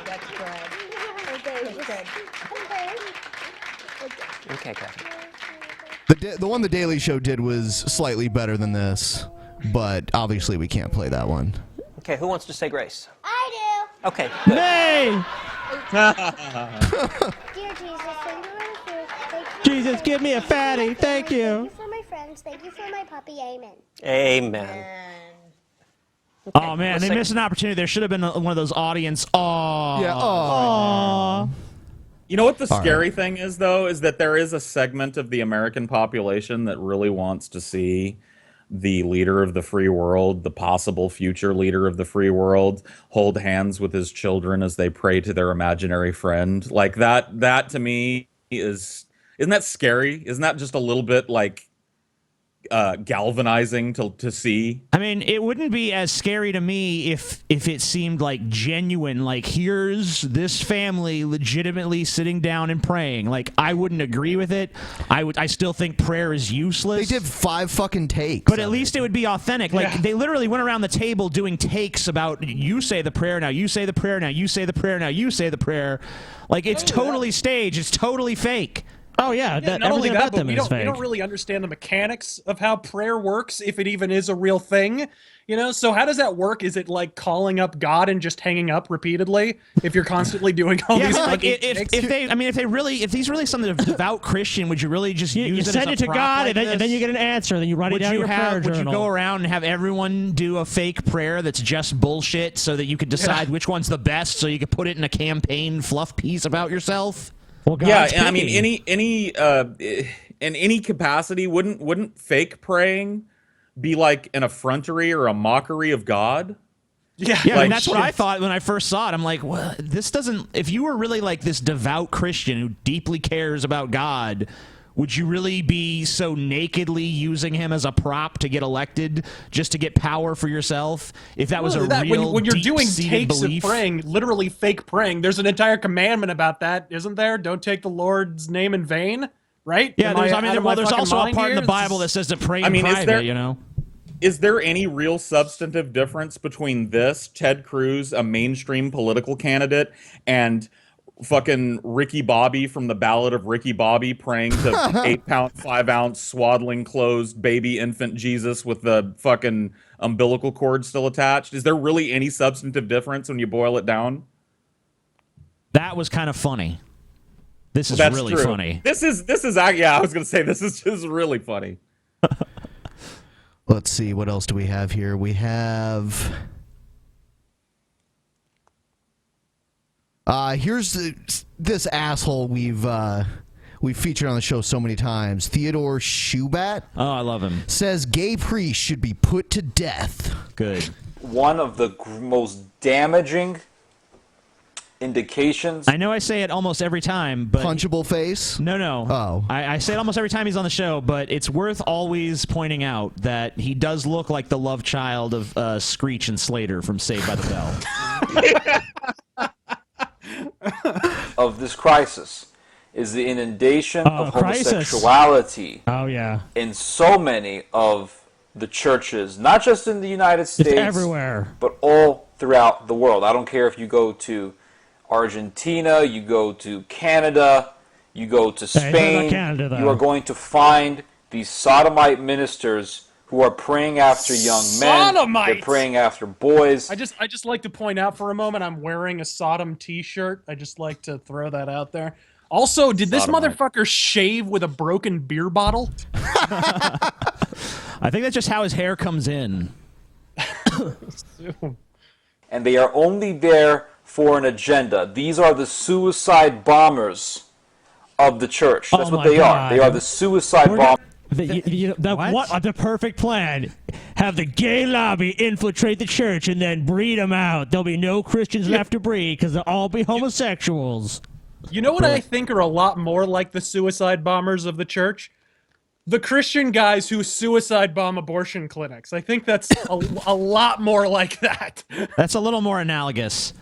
that's good. That's good. Okay, good. The one the Daily Show did was slightly better than this, but obviously we can't play that one. Okay, who wants to say grace? I do. Okay, good. Nay! Dear Jesus, thank you for the food. Thank you Jesus, give me a fatty. Thank you. Thank you for my friends. Thank you for my puppy. Amen. Amen. Oh man, they missed an opportunity. There should have been one of those audience. Oh, yeah. Oh. You know what the scary thing is, though, is that there is a segment of the American population that really wants to see the leader of the free world, the possible future leader of the free world, hold hands with his children as they pray to their imaginary friend. Like that to me isn't that scary? Isn't that just a little bit like galvanizing to see? I mean, it wouldn't be as scary to me if it seemed like genuine, like here's this family legitimately sitting down and praying. Like, I wouldn't agree with it. I still think prayer is useless. They did 5 fucking takes. But at least it would be authentic. Like, they literally went around the table doing takes about, you say the prayer, now you say the prayer, now you say the prayer, now you say the prayer. Like, it's totally staged. It's totally fake. Oh yeah, not only that, but we don't really understand the mechanics of how prayer works, if it even is a real thing. You know, so how does that work? Is it like calling up God and just hanging up repeatedly if you're constantly doing all these? Like if he's really some devout Christian, would you really just use it? Send as it to God, and then you get an answer, then you write it down in your prayer journal. Would you go around and have everyone do a fake prayer that's just bullshit, so that you could decide which one's the best, so you could put it in a campaign fluff piece about yourself? Well, yeah, and I mean, in any capacity, wouldn't fake praying be like an effrontery or a mockery of God? Yeah, like, and that's what I thought when I first saw it. I'm like, well, this doesn't. If you were really like this devout Christian who deeply cares about God, would you really be so nakedly using him as a prop to get elected just to get power for yourself? If that was real when you're doing takes belief? of praying, literally fake praying, there's an entire commandment about that, isn't there? Don't take the Lord's name in vain, right? Yeah, there's also a part in the Bible that says to pray in private, you know? Is there any real substantive difference between this, Ted Cruz, a mainstream political candidate, and fucking Ricky Bobby from the Ballad of Ricky Bobby praying to 8-pound, 5-ounce swaddling closed baby infant Jesus with the fucking umbilical cord still attached? Is there really any substantive difference when you boil it down? That was kind of funny. This is That's really true. funny. This is yeah, I was gonna say this is really funny. Let's see, what else do we have here? We have here's this asshole we've featured on the show so many times. Theodore Shubat. Oh, I love him. Says gay priests should be put to death. Good. One of the most damaging indications. I know I say it almost every time, but punchable face. No. Oh, I say it almost every time he's on the show, but it's worth always pointing out that he does look like the love child of Screech and Slater from Saved by the Bell. Of this crisis is the inundation of crisis. homosexuality. Oh yeah. In so many of the churches, not just in the United States, It's everywhere, but all throughout the world. I don't care if you go to Argentina, you go to Canada, you go to Spain, Canada, though. you are going to find these sodomite ministers who are preying after young men. They're preying after boys. I just like to point out for a moment, I'm wearing a Sodom t-shirt. I just like to throw that out there. Also, did this Sodomite. motherfucker shave with a broken beer bottle? I think that's just how his hair comes in. And they are only there for an agenda. These are the suicide bombers of the church. That's what they are. They are the suicide bombers. The perfect plan. Have the gay lobby infiltrate the church and then breed them out. There'll be no Christians left to breed because they'll all be homosexuals. You know what I think are a lot more like the suicide bombers of the church? The Christian guys who suicide bomb abortion clinics. I think that's a lot more like that. That's a little more analogous.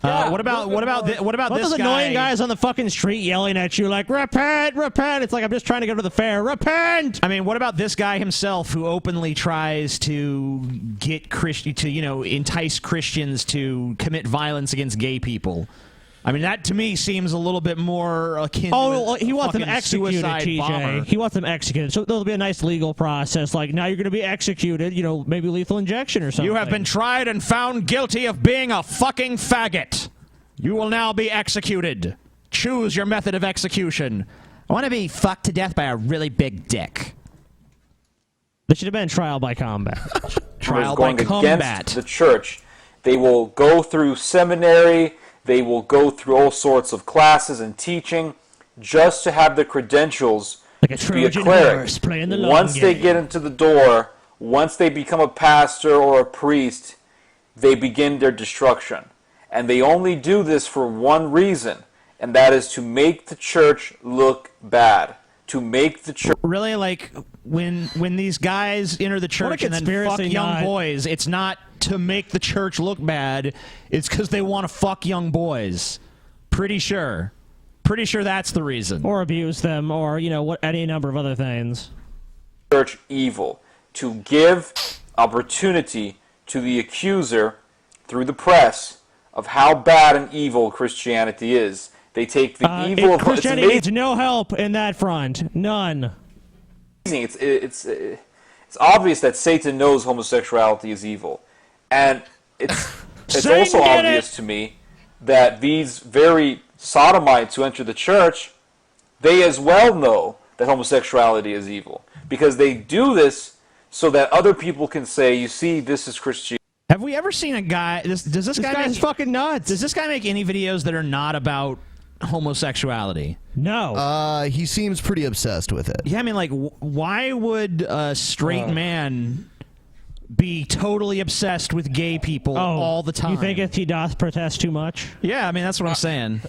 What about this those guy? annoying guys on the fucking street yelling at you like, repent, repent? It's like, I'm just trying to go to the fair. Repent! I mean, what about this guy himself who openly tries to get entice Christians to commit violence against gay people? I mean, that to me seems a little bit more akin to he wants them fucking executed, suicide TJ. bomber. He wants them executed. So there'll be a nice legal process. Like, now you're going to be executed, maybe lethal injection or something. You have been tried and found guilty of being a fucking faggot. You will now be executed. Choose your method of execution. I want to be fucked to death by a really big dick. There should have been trial by combat. Trial by going combat. Against the church. They will go through seminary. They will go through all sorts of classes and teaching just to have the credentials like a to be a Trojan cleric. horse playing the long Once they game. get into the door, once they become a pastor or a priest, they begin their destruction. And they only do this for one reason, and that is to make the church look bad. To make the church... Really, like, when these guys enter the church and then fuck young boys, it's not to make the church look bad, it's because they want to fuck young boys. Pretty sure that's the reason. Or abuse them, or, any number of other things. Church evil. To give opportunity to the accuser, through the press, of how bad and evil Christianity is. They take the evil of Christianity needs no help in that front. None. It's obvious that Satan knows homosexuality is evil, and it's also obvious to me that these very sodomites who enter the church, they as well know that homosexuality is evil, because they do this so that other people can say, "You see, this is Christianity." Have we ever seen a guy? Does this guy guy's make, fucking nuts. Does this guy make any videos that are not about homosexuality? No. He seems pretty obsessed with it. Yeah, I mean, like, why would a straight man be totally obsessed with gay people all the time? You think if he doth protest too much? Yeah, I mean, that's what I'm saying.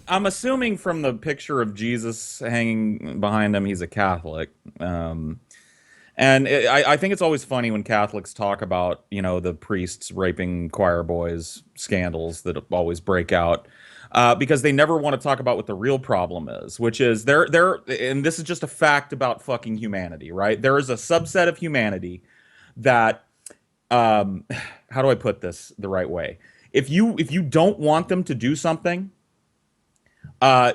I'm assuming from the picture of Jesus hanging behind him, he's a Catholic. And I think it's always funny when Catholics talk about, the priests raping choir boys scandals that always break out, because they never want to talk about what the real problem is, which is and this is just a fact about fucking humanity, right? There is a subset of humanity that, how do I put this the right way? If you don't want them to do something,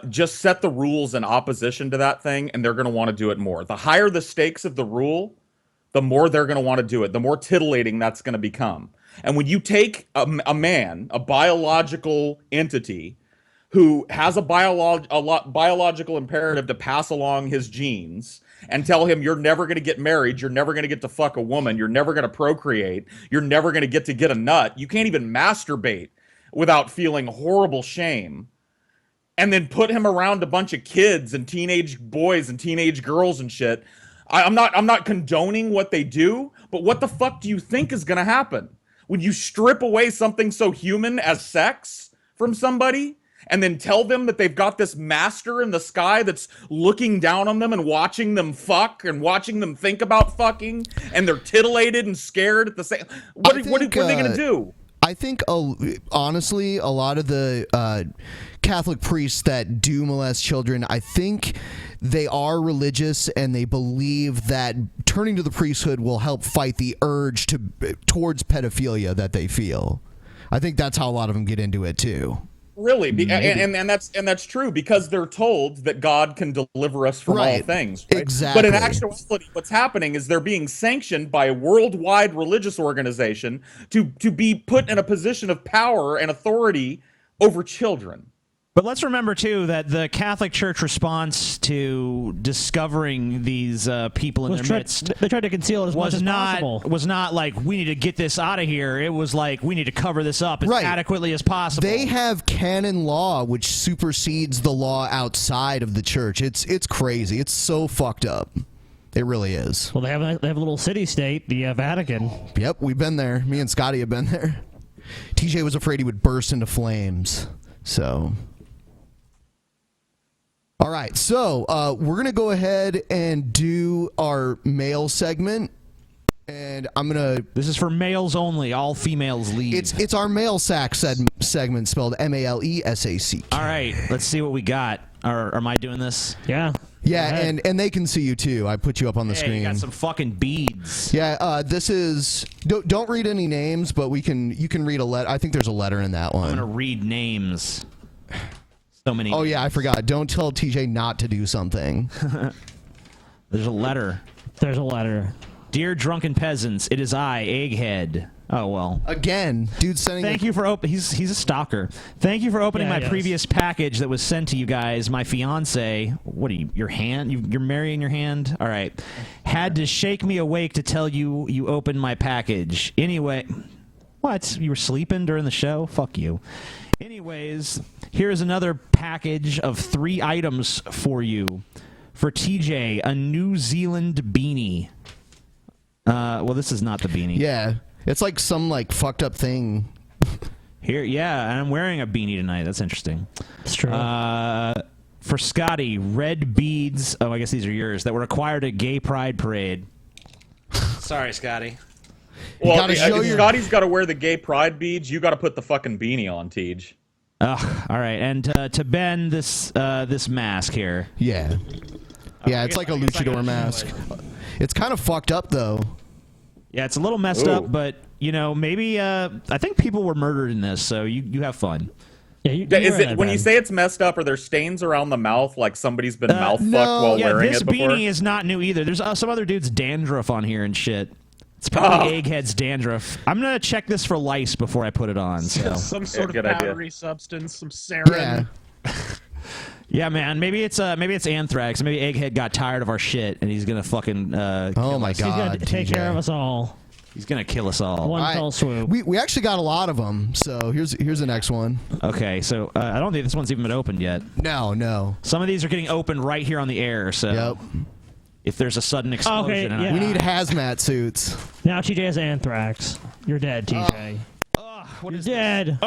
just set the rules in opposition to that thing, and they're going to want to do it more. The higher the stakes of the rule, the more they're going to want to do it, the more titillating that's going to become. And when you take a man, a biological entity, who has a biological imperative to pass along his genes and tell him you're never going to get married, you're never going to get to fuck a woman, you're never going to procreate, you're never going to get a nut, you can't even masturbate without feeling horrible shame, and then put him around a bunch of kids and teenage boys and teenage girls and shit. I'm not condoning what they do, but what the fuck do you think is going to happen when you strip away something so human as sex from somebody and then tell them that they've got this master in the sky that's looking down on them and watching them fuck and watching them think about fucking, and they're titillated and scared at the same? What are they going to do? I think, honestly, a lot of the Catholic priests that do molest children, I think they are religious and they believe that turning to the priesthood will help fight the urge towards pedophilia that they feel. I think that's how a lot of them get into it too. Really, and that's true, because they're told that God can deliver us from all things. Right? Exactly. But in actuality, what's happening is they're being sanctioned by a worldwide religious organization to be put in a position of power and authority over children. But let's remember, too, that the Catholic Church response to discovering these people in their midst... They tried to conceal it as much as possible. Was not like, we need to get this out of here. It was like, we need to cover this up as adequately as possible. They have canon law, which supersedes the law outside of the church. It's crazy. It's so fucked up. It really is. Well, they have a little city-state, the Vatican. Yep, we've been there. Me and Scotty have been there. TJ was afraid he would burst into flames. So... All right, so we're going to go ahead and do our mail segment. And I'm going to... This is for males only. All females leave. It's our mail sack segment, spelled M-A-L-E-S-A-C. All right, let's see what we got. Am I doing this? Yeah. Yeah, and they can see you, too. I put you up on the screen. You got some fucking beads. Yeah, this is... Don't read any names, but you can read a letter. I think there's a letter in that one. I'm going to read names. So many. Oh, yeah, I forgot. Don't tell TJ not to do something. There's a letter. There's a letter. Dear Drunken Peasants, it is I, Egghead. Oh, well. Again, dude sending... Thank you for he's a stalker. Thank you for opening my previous package that was sent to you guys. My fiance... What are you... Your hand? You're marrying your hand? All right. Had to shake me awake to tell you opened my package. Anyway... What? You were sleeping during the show? Fuck you. Anyways, here's another package of 3 items for you. For TJ, a New Zealand beanie. Well, this is not the beanie. Yeah, it's like some fucked up thing. Here, yeah, and I'm wearing a beanie tonight. That's interesting. It's true. For Scotty, red beads. Oh, I guess these are yours. That were acquired at Gay Pride Parade. Sorry, Scotty. Well, Scotty's got to wear the gay pride beads. You got to put the fucking beanie on, Tej. All right, and to Ben, this mask here. Yeah. Yeah, it's like a luchador mask. It's kind of fucked up, though. Yeah, it's a little messed up, but, maybe... I think people were murdered in this, so you have fun. Yeah, when you say it's messed up, are there stains around the mouth like somebody's been mouth fucked while wearing it before? This beanie is not new either. There's some other dude's dandruff on here and shit. It's probably Egghead's dandruff. I'm going to check this for lice before I put it on. So. Some sort of powdery substance, some sarin. Yeah. Yeah, man. Maybe it's anthrax. Maybe Egghead got tired of our shit and he's going to fucking oh my God. He's going to take care of us all. He's going to kill us all. One fell swoop. We actually got a lot of them, so here's the next one. Okay, so I don't think this one's even been opened yet. No. Some of these are getting opened right here on the air, so... Yep. If there's a sudden explosion... Okay, yeah. We need hazmat suits. Now TJ has anthrax. You're dead, TJ. You're dead.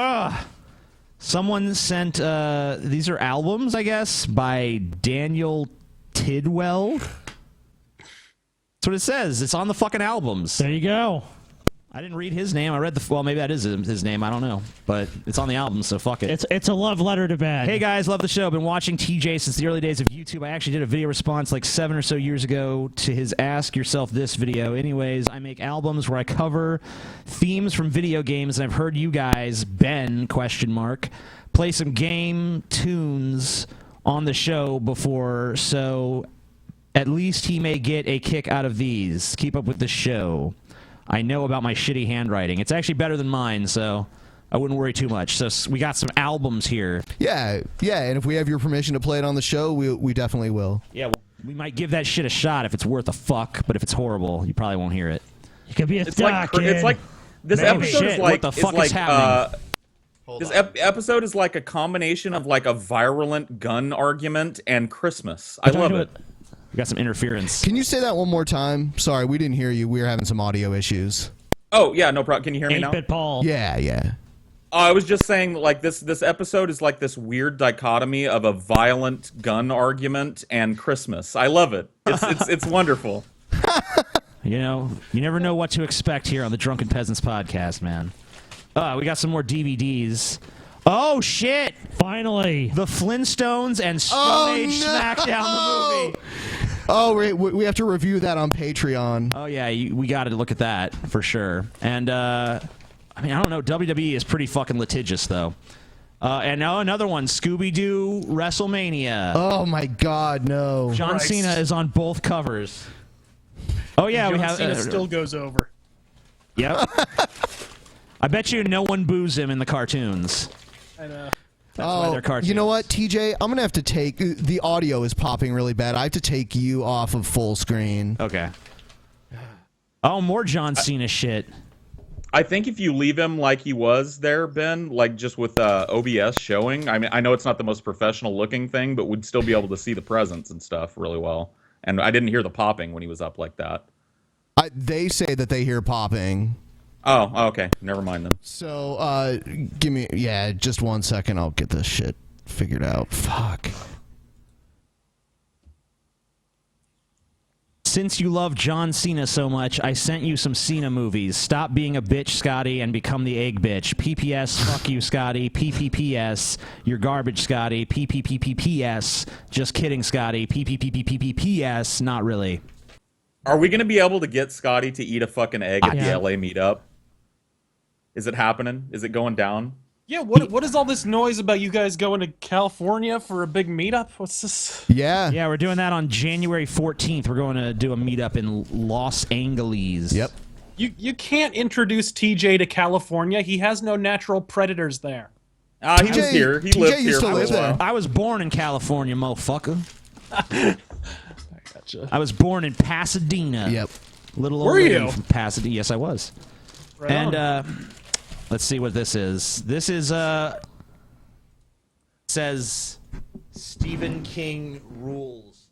Someone sent... these are albums, I guess, by Daniel Tidwell. That's what it says. It's on the fucking albums. There you go. I didn't read his name. I read well, maybe that is his name. I don't know. But it's on the album, so fuck it. It's a love letter to Ben. Hey, guys. Love the show. Been watching TJ since the early days of YouTube. I actually did a video response like 7 or so years ago to his Ask Yourself This video. Anyways, I make albums where I cover themes from video games, and I've heard you guys, Ben, ? Play some game tunes on the show before, so at least he may get a kick out of these. Keep up with the show. I know about my shitty handwriting. It's actually better than mine, so I wouldn't worry too much. So we got some albums here. Yeah, and if we have your permission to play it on the show, we definitely will. Yeah, we might give that shit a shot if it's worth a fuck, but if it's horrible, you probably won't hear it. You could be a It's like this episode is like what the fuck is happening? This episode is like a combination of like a virulent gun argument and Christmas. I love it. We got some interference. Can you say that one more time? Sorry, we didn't hear you. We were having some audio issues. Oh yeah, no problem. Can you hear me now? 8-Bit Paul. Yeah. I was just saying, like this episode is like this weird dichotomy of a violent gun argument and Christmas. I love it. It's wonderful. You know, you never know what to expect here on the Drunken Peasants podcast, man. We got some more DVDs. Oh shit! Finally, the Flintstones and Stone Age Smackdown the movie. Oh, we have to review that on Patreon. Oh yeah, we got to look at that for sure. And I mean, I don't know. WWE is pretty fucking litigious though. And now another one, Scooby-Doo WrestleMania. Oh my God, no! John Cena is on both covers. Oh yeah, John we have. Cena still goes over. Yep. I bet you no one boos him in the cartoons. I know. That's why they're cartoons. You know what, TJ? I'm gonna have to take the audio is popping really bad. I have to take you off of full screen. Okay. Oh, more John Cena shit. I think if you leave him like he was there, Ben, like just with OBS showing, I mean, I know it's not the most professional looking thing, but we'd still be able to see the presence and stuff really well. And I didn't hear the popping when he was up like that. They say that they hear popping. Oh, okay. Never mind then. So, give me, just 1 second. I'll get this shit figured out. Fuck. Since you love John Cena so much, I sent you some Cena movies. Stop being a bitch, Scotty, and become the egg bitch. PPS, fuck you, Scotty. PPPS, you're garbage, Scotty. PPPPPS, just kidding, Scotty. PPPPPPS, not really. Are we going to be able to get Scotty to eat a fucking egg at the LA meetup? Is it happening? Is it going down? Yeah, what is all this noise about you guys going to California for a big meetup? What's this? Yeah, we're doing that on January 14th. We're going to do a meetup in Los Angeles. Yep. You can't introduce TJ to California. He has no natural predators there. He was here. He lived here for a while. I was born in California, motherfucker. I was born in Pasadena. Yep. Little Were old lady you? from Pasadena. Yes, I was. Right and on. let's see what this is. This is says Stephen King rules.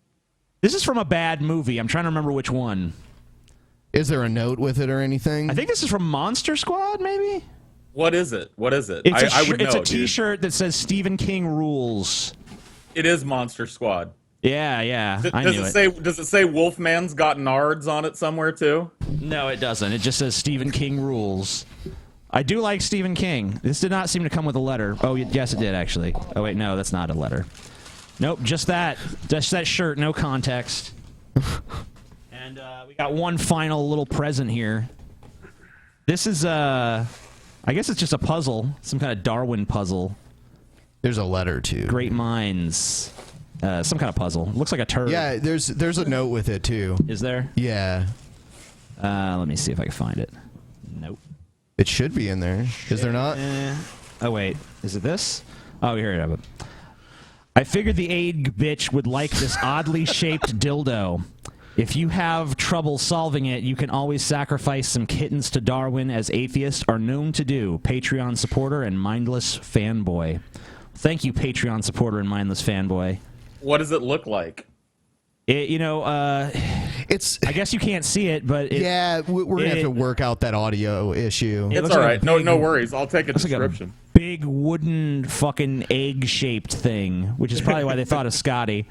This is from a bad movie. I'm trying to remember which one. Is there a note with it or anything? I think this is from Monster Squad, maybe. What is it? What is it? It's I would know, it's a dude. T-shirt that says Stephen King rules. It is Monster Squad. Yeah, I knew it. Does it say Wolfman's got nards on it somewhere too? No, it doesn't. It just says Stephen King rules. I do like Stephen King. This did not seem to come with a letter. Oh, yes, it did, actually. Oh, wait, no, that's not a letter. Nope, just that. Just that shirt, no context. And we got one final little present here. This is, I guess it's just a puzzle. Some kind of Darwin puzzle. There's a letter, too. Great minds. Some kind of puzzle. Looks like a turd. Yeah, there's a note with it, too. Is there? Yeah. Let me see if I can find it. Nope. It should be in there. Is there not? Oh, wait. Is it this? Oh, here it is. I figured the egg bitch would like this oddly shaped dildo. If you have trouble solving it, you can always sacrifice some kittens to Darwin, as atheists are known to do. Patreon supporter and mindless fanboy. Thank you, Patreon supporter and mindless fanboy. What does it look like? It's. I guess you can't see it, but we're gonna have to work out that audio issue. It's all right. No worries. I'll take a description. Like a big wooden fucking egg-shaped thing, which is probably why they thought of Scotty.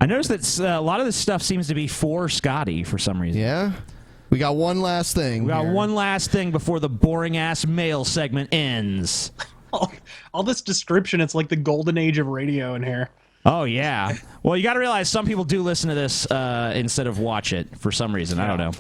I noticed that a lot of this stuff seems to be for Scotty for some reason. Yeah. We got one last thing. We got one last thing before the boring-ass mail segment ends. All this description, it's like the golden age of radio in here. Oh, yeah. Well, you got to realize some people do listen to this instead of watch it for some reason. I don't know.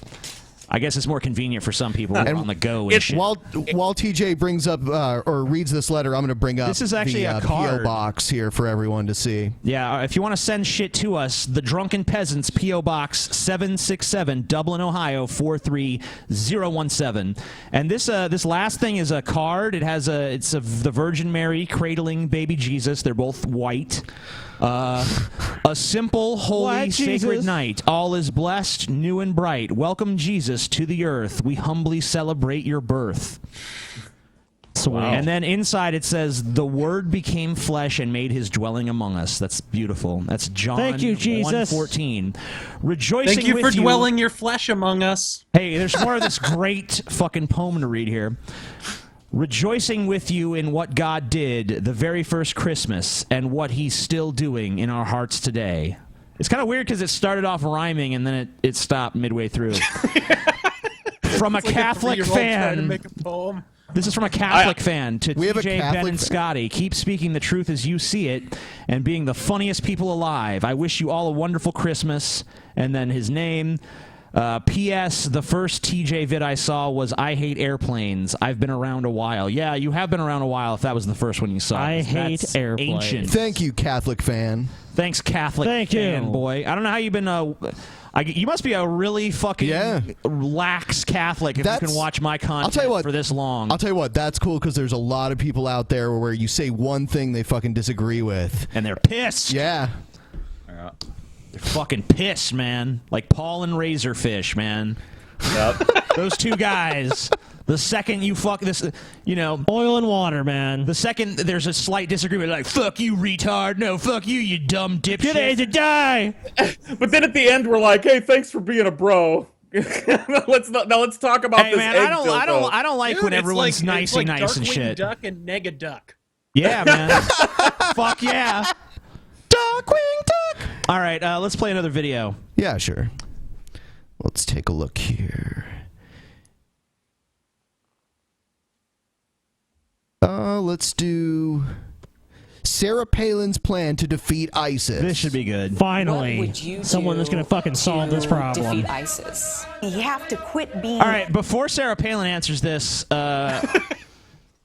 I guess it's more convenient for some people on the go and shit. While TJ brings up or reads this letter, I'm going to bring up This is actually the a card. PO box here for everyone to see. Yeah, if you want to send shit to us, the Drunken Peasants, P.O. Box 767, Dublin, Ohio 43017. And this last thing is a card. It's of the Virgin Mary cradling baby Jesus. They're both white. A simple, holy, sacred night. All is blessed, new and bright. Welcome, Jesus, to the earth. We humbly celebrate your birth. Sweet. Wow. And then inside it says, the Word became flesh and made his dwelling among us. That's beautiful. That's John Thank you, Jesus. 1:14. Rejoicing Thank you with for dwelling your flesh among us. Hey, there's more of this great fucking poem to read here. Rejoicing with you in what God did the very first Christmas and what he's still doing in our hearts today. It's kind of weird because it started off rhyming and then it stopped midway through. From a Catholic fan. To make a poem. This is from a Catholic fan to TJ, Ben, and fan. Scotty. Keep speaking the truth as you see it and being the funniest people alive. I wish you all a wonderful Christmas. And then his name. P.S. The first TJ vid I saw was I Hate Airplanes. I've been around a while. Yeah, you have been around a while if that was the first one you saw. I hate airplanes. Ancient. Thank you, Catholic fan. Thanks, Catholic fan, boy. I don't know how you've been... you must be a really fucking lax Catholic if you can watch my content for this long. I'll tell you what, that's cool because there's a lot of people out there where you say one thing they fucking disagree with. And they're pissed. Yeah. They're fucking pissed, man. Like Paul and Razorfish, man. Yep. Those two guys. The second you fuck this, oil and water, man. The second there's a slight disagreement, like fuck you, retard. No, fuck you, you dumb dipshit. Get ready to die. But then at the end, we're like, hey, thanks for being a bro. let's talk about hey, this. Man, I don't like when everyone's nice and nice and shit. Duck and Negaduck. Yeah, man. Fuck yeah. Darkwing Duck. All right, let's play another video. Yeah, sure. Let's take a look here. Let's do Sarah Palin's plan to defeat ISIS. This should be good. Finally, someone that's going to fucking solve this problem. Defeat ISIS. You have to quit being... All right, before Sarah Palin answers this, why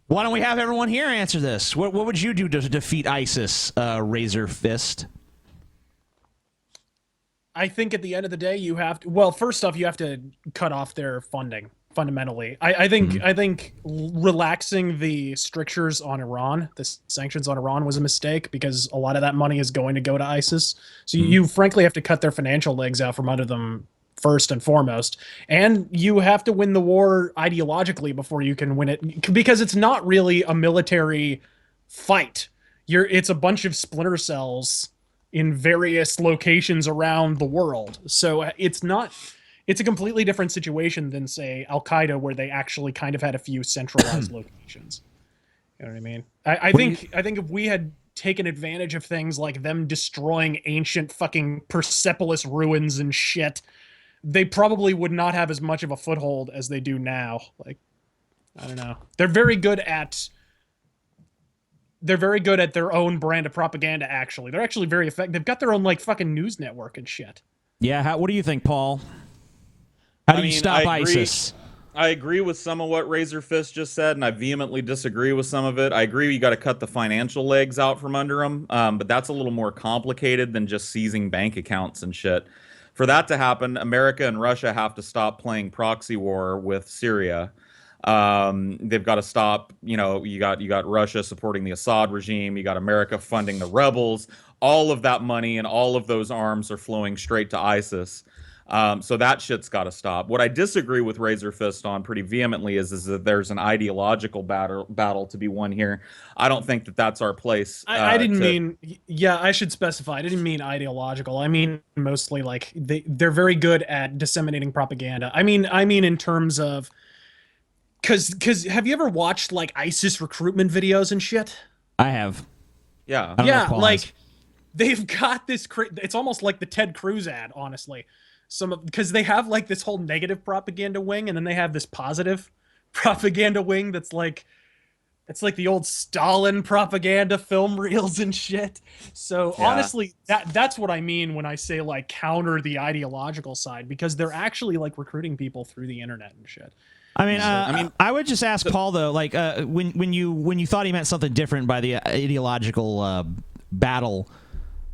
don't we have everyone here answer this? What would you do to defeat ISIS, RazörFist? I think at the end of the day, you have to... Well, first off, you have to cut off their funding, fundamentally. I think relaxing the strictures on Iran, the sanctions on Iran, was a mistake because a lot of that money is going to go to ISIS. So you frankly have to cut their financial legs out from under them first and foremost. And you have to win the war ideologically before you can win it, because it's not really a military fight. It's a bunch of splinter cells in various locations around the world. So it's a completely different situation than, say, Al-Qaeda, where they actually kind of had a few centralized locations. You know what I mean? I think if we had taken advantage of things like them destroying ancient fucking Persepolis ruins and shit, they probably would not have as much of a foothold as they do now. Like, I don't know. They're very good at their own brand of propaganda, actually. They're actually very effective. They've got their own, like, fucking news network and shit. Yeah, what do you think, Paul? How do you stop ISIS? I agree with some of what RazörFist just said, and I vehemently disagree with some of it. I agree you got to cut the financial legs out from under them, but that's a little more complicated than just seizing bank accounts and shit. For that to happen, America and Russia have to stop playing proxy war with Syria. They've got to stop. You got Russia supporting the Assad regime. You got America funding the rebels. All of that money and all of those arms are flowing straight to ISIS. So that shit's got to stop. What I disagree with RazörFist on pretty vehemently is that there's an ideological battle to be won here. I don't think that that's our place. I didn't mean... Yeah, I should specify. I didn't mean ideological. I mean mostly like they're very good at disseminating propaganda. I mean in terms of... Because have you ever watched like ISIS recruitment videos and shit? I have. Yeah. Yeah, like they've got this... It's almost like the Ted Cruz ad, honestly. Because they have like this whole negative propaganda wing, and then they have this positive propaganda wing that's like It's like the old Stalin propaganda film reels and shit. So Yeah. honestly, that's what I mean when I say like counter the ideological side, because they're actually like recruiting people through the internet and shit. I mean, I would just ask Paul though, like when you thought he meant something different by the ideological battle,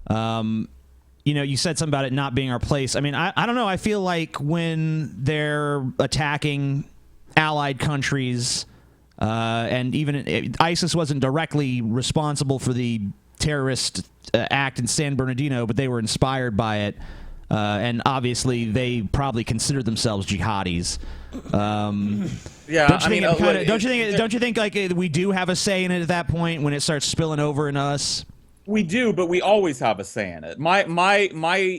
you said something about it not being our place. I mean, I don't know. I feel like when they're attacking allied countries. And even ISIS wasn't directly responsible for the terrorist act in San Bernardino, but they were inspired by it, and obviously they probably considered themselves jihadis. Yeah, don't you think like we do have a say in it at that point when it starts spilling over in us? We do, but we always have a say in it. My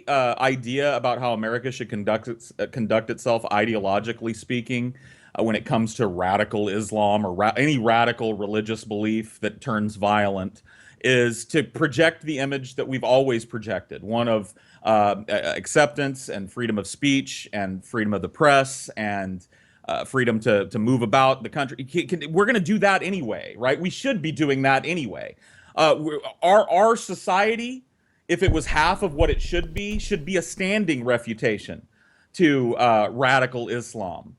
idea about how America should conduct itself ideologically speaking. When it comes to radical Islam or any radical religious belief that turns violent, is to project the image that we've always projected, one of acceptance and freedom of speech and freedom of the press and freedom to move about the country. We're going to do that anyway, right? We should be doing that anyway. Our society, if it was half of what it should be a standing refutation to radical Islam.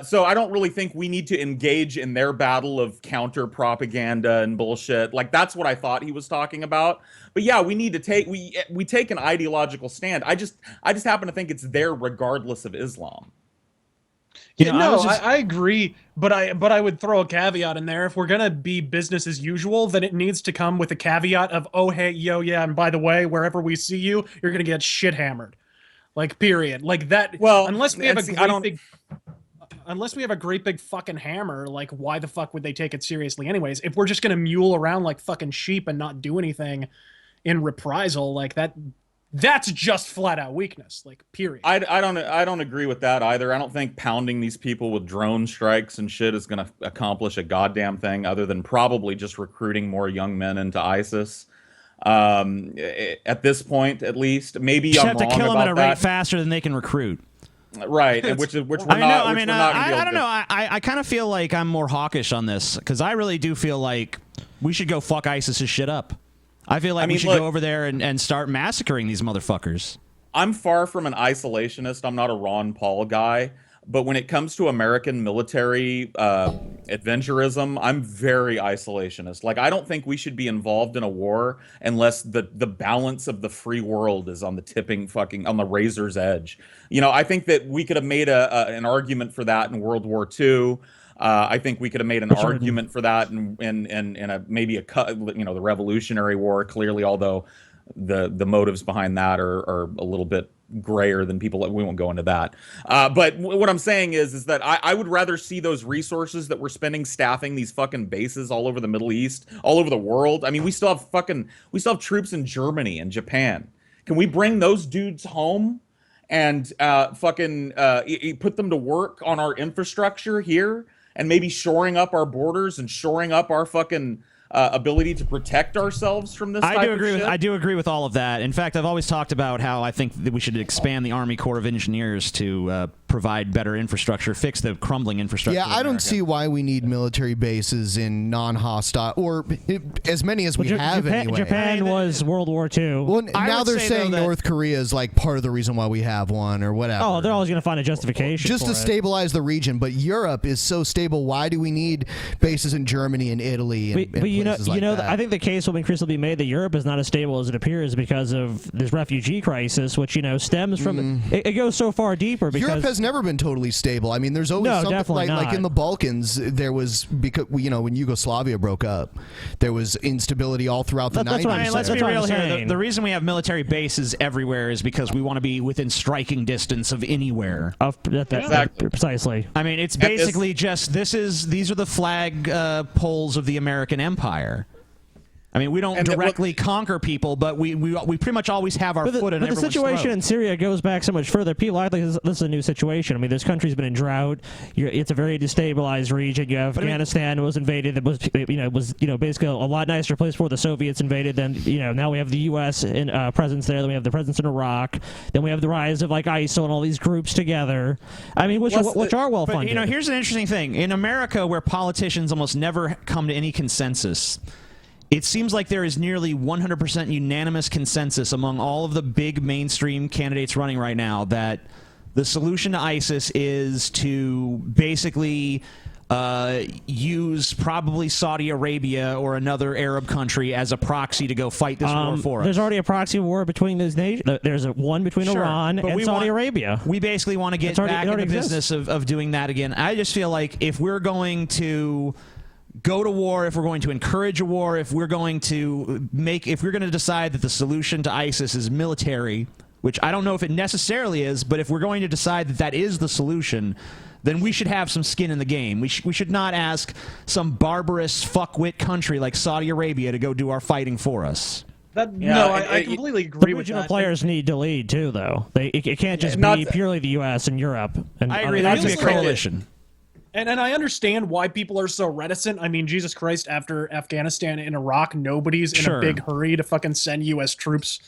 So I don't really think we need to engage in their battle of counter propaganda and bullshit. Like that's what I thought he was talking about. But yeah, we need to take we take an ideological stand. I just happen to think it's there regardless of Islam. Yeah, I agree, but I would throw a caveat in there. If we're gonna be business as usual, then it needs to come with a caveat of, oh hey, yo, yeah, and by the way, wherever we see you, you're gonna get shit hammered. Like period. Like that. Well, unless we have a great big fucking hammer, like why the fuck would they take it seriously anyways? If we're just gonna mule around like fucking sheep and not do anything in reprisal, like that's just flat out weakness, like period. I don't agree with that either. I don't think pounding these people with drone strikes and shit is gonna accomplish a goddamn thing other than probably just recruiting more young men into ISIS. At this point, at least, maybe you I'm have to wrong kill them about at a that. rate faster than they can recruit. Right, which we're not. I don't know. I kind of feel like I'm more hawkish on this because I really do feel like we should go fuck ISIS's shit up. I feel like we should go over there and start massacring these motherfuckers. I'm far from an isolationist. I'm not a Ron Paul guy. But when it comes to American military adventurism, I'm very isolationist. Like, I don't think we should be involved in a war unless the balance of the free world is on the on the razor's edge. I think that we could have made an argument for that in World War II. I think we could have made an argument for that in the Revolutionary War. Clearly, although the motives behind that are a little bit grayer than people. We won't go into that. But what I'm saying is that I would rather see those resources that we're spending staffing these fucking bases all over the Middle East, all over the world. I mean, we still have troops in Germany and Japan. Can we bring those dudes home and put them to work on our infrastructure here and maybe shoring up our borders and shoring up our fucking ability to protect ourselves from this type of shit? I do agree with all of that. In fact, I've always talked about how I think that we should expand the Army Corps of Engineers to provide better infrastructure, fix the crumbling infrastructure. Yeah, I don't see why we need military bases in non-hostile, or as many as we have anyway. Japan was World War II. Well, now they're saying North Korea is like part of the reason why we have one or whatever. Oh, they're always going to find a justification just for to stabilize the region. But Europe is so stable. Why do we need bases in Germany and Italy and places like that? I think the case will increasingly be made that Europe is not as stable as it appears because of this refugee crisis, which stems from it goes so far deeper. Because Europe has never been totally stable. I mean, there's always something like in the Balkans. There was because when Yugoslavia broke up, there was instability all throughout the 90s. Let's be real here. The reason we have military bases everywhere is because we want to be within striking distance of anywhere. Exactly. Precisely. I mean, it's basically just these are the flag poles of the American Empire. I mean, we don't directly conquer people, but we pretty much always have our foot in everyone's But the situation throat. in Syria goes back so much further. People act like this is a new situation. I mean, this country's been in drought. It's a very destabilized region. You have Afghanistan was invaded. It was basically a lot nicer place before the Soviets invaded. Then now we have the U.S. presence there. Then we have the presence in Iraq. Then we have the rise of like ISIL and all these groups together. I mean, which are well funded. But here's an interesting thing in America, where politicians almost never come to any consensus. It seems like there is nearly 100% unanimous consensus among all of the big mainstream candidates running right now that the solution to ISIS is to basically use probably Saudi Arabia or another Arab country as a proxy to go fight this war for us. There's already a proxy war between those nations. There's one between Iran and Saudi Arabia. We basically want to get back in the business of doing that again. I just feel like if we're going to go to war, if we're going to encourage a war, if we're going to decide that the solution to ISIS is military, which I don't know if it necessarily is, but if we're going to decide that that is the solution, then we should have some skin in the game. We should not ask some barbarous fuckwit country like Saudi Arabia to go do our fighting for us. I completely agree with that. Regional players need to lead too, though. It can't just be purely the U.S. and Europe. And I agree. There needs to be a coalition. And I understand why people are so reticent. I mean, Jesus Christ, after Afghanistan and Iraq, nobody's in a big hurry to fucking send U.S. troops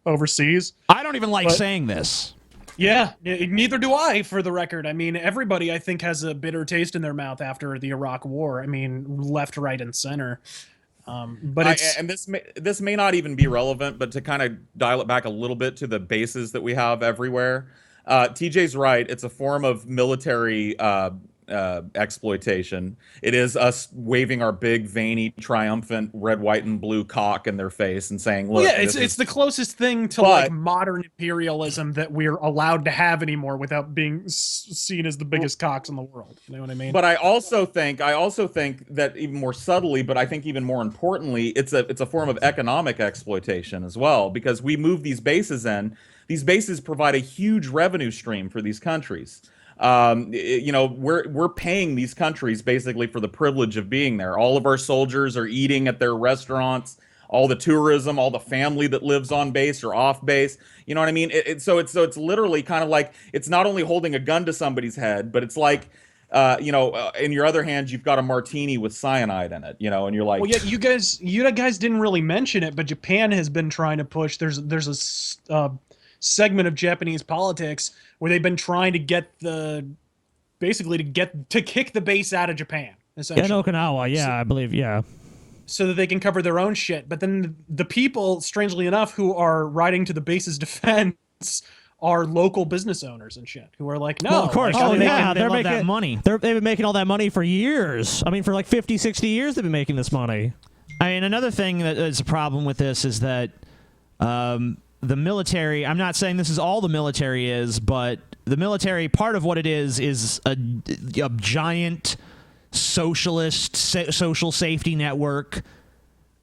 overseas. I don't even like saying this. Yeah, neither do I, for the record. I mean, everybody, I think, has a bitter taste in their mouth after the Iraq War. I mean, left, right, and center. But this may not even be relevant, but to kind of dial it back a little bit to the bases that we have everywhere, TJ's right. It's a form of military exploitation. It is us waving our big, veiny, triumphant red, white, and blue cock in their face and saying, "Look." Yeah, it's the closest thing to like modern imperialism that we're allowed to have anymore without being seen as the biggest cocks in the world. You know what I mean? But I also think that even more subtly, but I think even more importantly, it's a form of economic exploitation as well, because we move these bases in. These bases provide a huge revenue stream for these countries. We're paying these countries basically for the privilege of being there. All of our soldiers are eating at their restaurants. All the tourism, all the family that lives on base or off base. You know what I mean? So it's literally kind of like, it's not only holding a gun to somebody's head, but it's like, in your other hand, you've got a martini with cyanide in it. And you're like, well, yeah, you guys didn't really mention it, but Japan has been trying to push. There's a segment of Japanese politics where they've been trying to kick the base out of Japan, essentially. In Okinawa, I believe, so that they can cover their own shit. But then the people, strangely enough, who are riding to the base's defense are local business owners and shit who are like, no, well, of course, they're making that money. They've been making all that money for years. I mean, for like 50, 60 years they've been making this money. I mean, another thing that is a problem with this is that the military, I'm not saying this is all the military is, but the military, part of what it is a giant socialist social safety network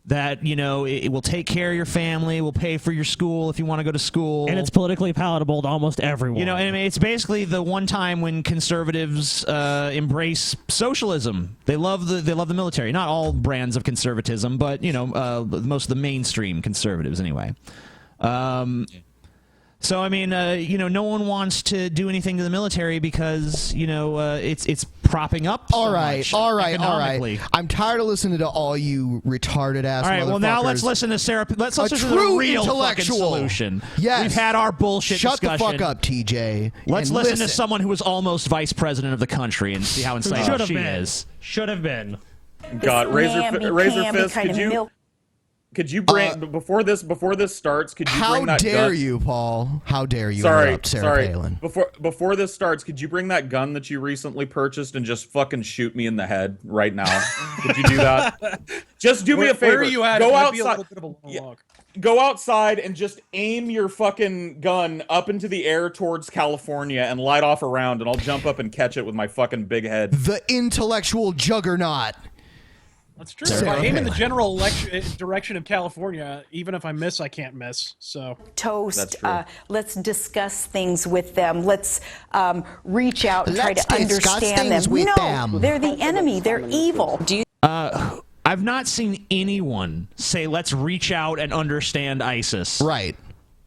that, it will take care of your family, will pay for your school if you want to go to school. And it's politically palatable to almost everyone. I mean, it's basically the one time when conservatives embrace socialism. They love the military. Not all brands of conservatism, but, most of the mainstream conservatives anyway. So I mean, no one wants to do anything to the military because it's propping up. All right. I'm tired of listening to all you retarded ass. All right. Well, now let's listen to Sarah. Let's listen to the real fucking solution. Yes. We've had our bullshit discussion. Shut the fuck up, TJ. Let's listen to someone who was almost vice president of the country and see how insightful she is. Should have been. God, RazörFist, could you bring before this starts? Could you bring that gun? How dare you, Paul? How dare you interrupt Sarah Palin? Before this starts, could you bring that gun that you recently purchased and just fucking shoot me in the head right now? Could you do that? Just do me a favor. Where are you at? Go outside. Be a outside. little bit of a long walk. Go outside and just aim your fucking gun up into the air towards California and light off a round, and I'll jump up and catch it with my fucking big head. The intellectual juggernaut. That's true. If I aim in the general direction of California, even if I miss, I can't miss. So toast. Let's discuss things with them. Let's reach out and try to understand them. Them. They're the enemy. They're evil. I I've not seen anyone say, let's reach out and understand ISIS. Right.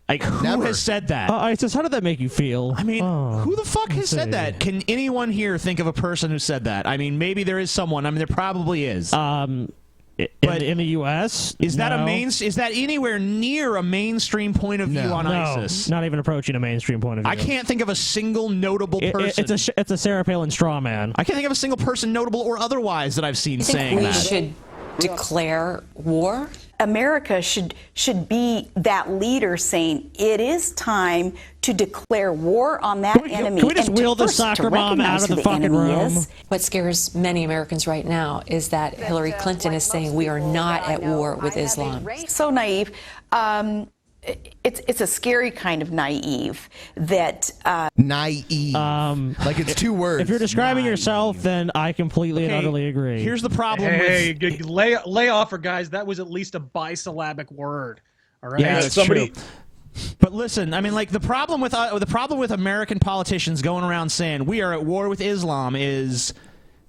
Like, who has said that? ISIS, how did that make you feel? I mean, who the fuck has said that? Can anyone here think of a person who said that? I mean, maybe there is someone. I mean, there probably is. But in the U.S., is that is that anywhere near a mainstream point of view on ISIS? Not even approaching a mainstream point of view. I can't think of a single notable person. It's a Sarah Palin straw man. I can't think of a single person, notable or otherwise, that I've seen saying that. We should declare war. America should be that leader saying it is time to declare war on that enemy. Can we just and wheel the first to soccer mom out recognize of who the fucking room? is. What scares many Americans right now is that Hillary Clinton is saying we are not at war with Islam. So naive. It's a scary kind of naive that naive. Like it's two words. If you're describing yourself, then I completely and utterly agree. Here's the problem. Hey, lay off her, guys. That was at least a bisyllabic word. All right. Yeah, that's true. But listen, I mean, like the problem with American politicians going around saying we are at war with Islam is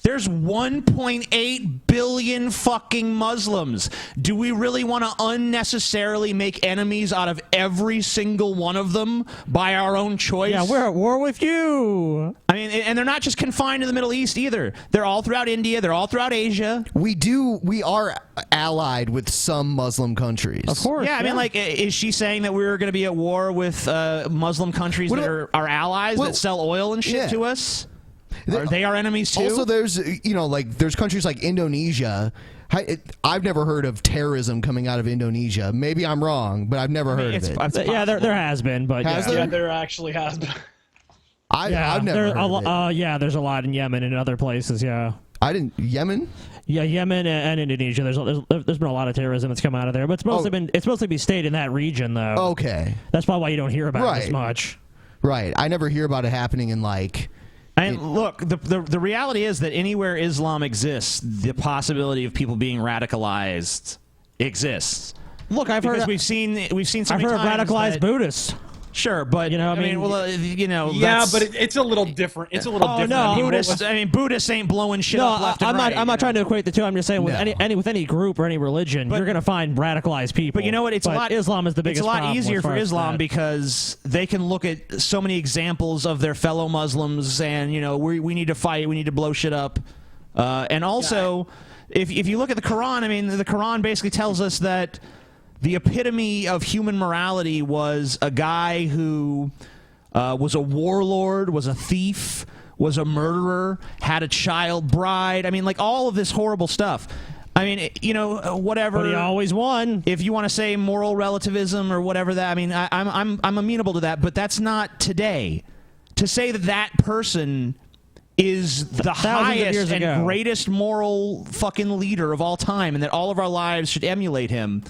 there's 1.8 billion fucking Muslims. Do we really want to unnecessarily make enemies out of every single one of them by our own choice? Yeah, we're at war with you. I mean, and they're not just confined to the Middle East either. They're all throughout India. They're all throughout Asia. We are allied with some Muslim countries. Of course. Yeah, I mean, like, is she saying that we're going to be at war with Muslim countries that are our allies that sell oil and shit to us? Are they our enemies too? Also, there's there's countries like Indonesia. I've never heard of terrorism coming out of Indonesia. Maybe I'm wrong, but I've never heard of it. Yeah, there has been, but Yeah, there actually has been. I've never heard of it. Yeah, there's a lot in Yemen and other places. Yeah, Yemen. Yeah, Yemen and Indonesia. There's been a lot of terrorism that's come out of there, but it's mostly stayed in that region though. Okay, that's probably why you don't hear about it as much. Right, I never hear about it happening in like. And look, the reality is that anywhere Islam exists, the possibility of people being radicalized exists. Look, we've seen so I've many heard of times radicalized that, Buddhists. Sure, but I mean, yeah, but it's a little different. It's a little different. No, Buddhists ain't blowing shit up left and right. I'm not trying to equate the two. I'm just saying with any group or any religion, you're going to find radicalized people. But you know what? Islam is the biggest. It's a lot easier for Islam because they can look at so many examples of their fellow Muslims, and we need to fight, we need to blow shit up, and also, if you look at the Quran, I mean, the Quran basically tells us that the epitome of human morality was a guy who was a warlord, was a thief, was a murderer, had a child bride. I mean, like all of this horrible stuff. I mean, whatever. But he always won. If you want to say moral relativism or whatever that, I mean, I'm amenable to that, but that's not today. To say that person is the highest and greatest moral fucking leader of all time and that all of our lives should emulate him.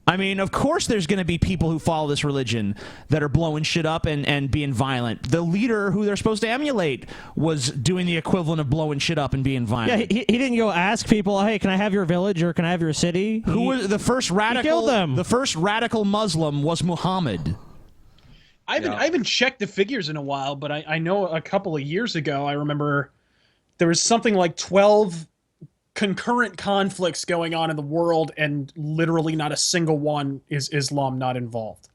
I mean, of course there's going to be people who follow this religion that are blowing shit up and being violent. The leader who they're supposed to emulate was doing the equivalent of blowing shit up and being violent. Yeah, he didn't go ask people, hey, can I have your village or can I have your city? Who was the first radical? He killed them. The first radical Muslim was Muhammad. I haven't checked the figures in a while, but I know a couple of years ago, I remember there was something like 12 concurrent conflicts going on in the world, and literally not a single one is Islam not involved,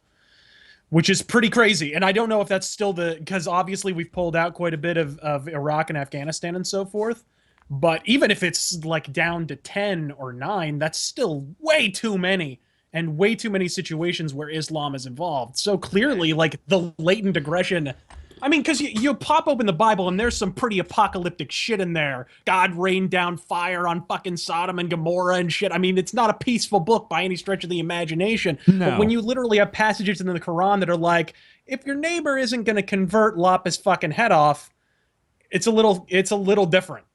which is pretty crazy. And I don't know if that's still because obviously we've pulled out quite a bit of Iraq and Afghanistan and so forth. But even if it's like down to 10 or 9, that's still way too many, and way too many situations where Islam is involved. So clearly, like, the latent aggression. I mean, because you pop open the Bible and there's some pretty apocalyptic shit in there. God rained down fire on fucking Sodom and Gomorrah and shit. I mean, it's not a peaceful book by any stretch of the imagination. No. But when you literally have passages in the Quran that are like, if your neighbor isn't going to convert, lop his fucking head off, it's a little different.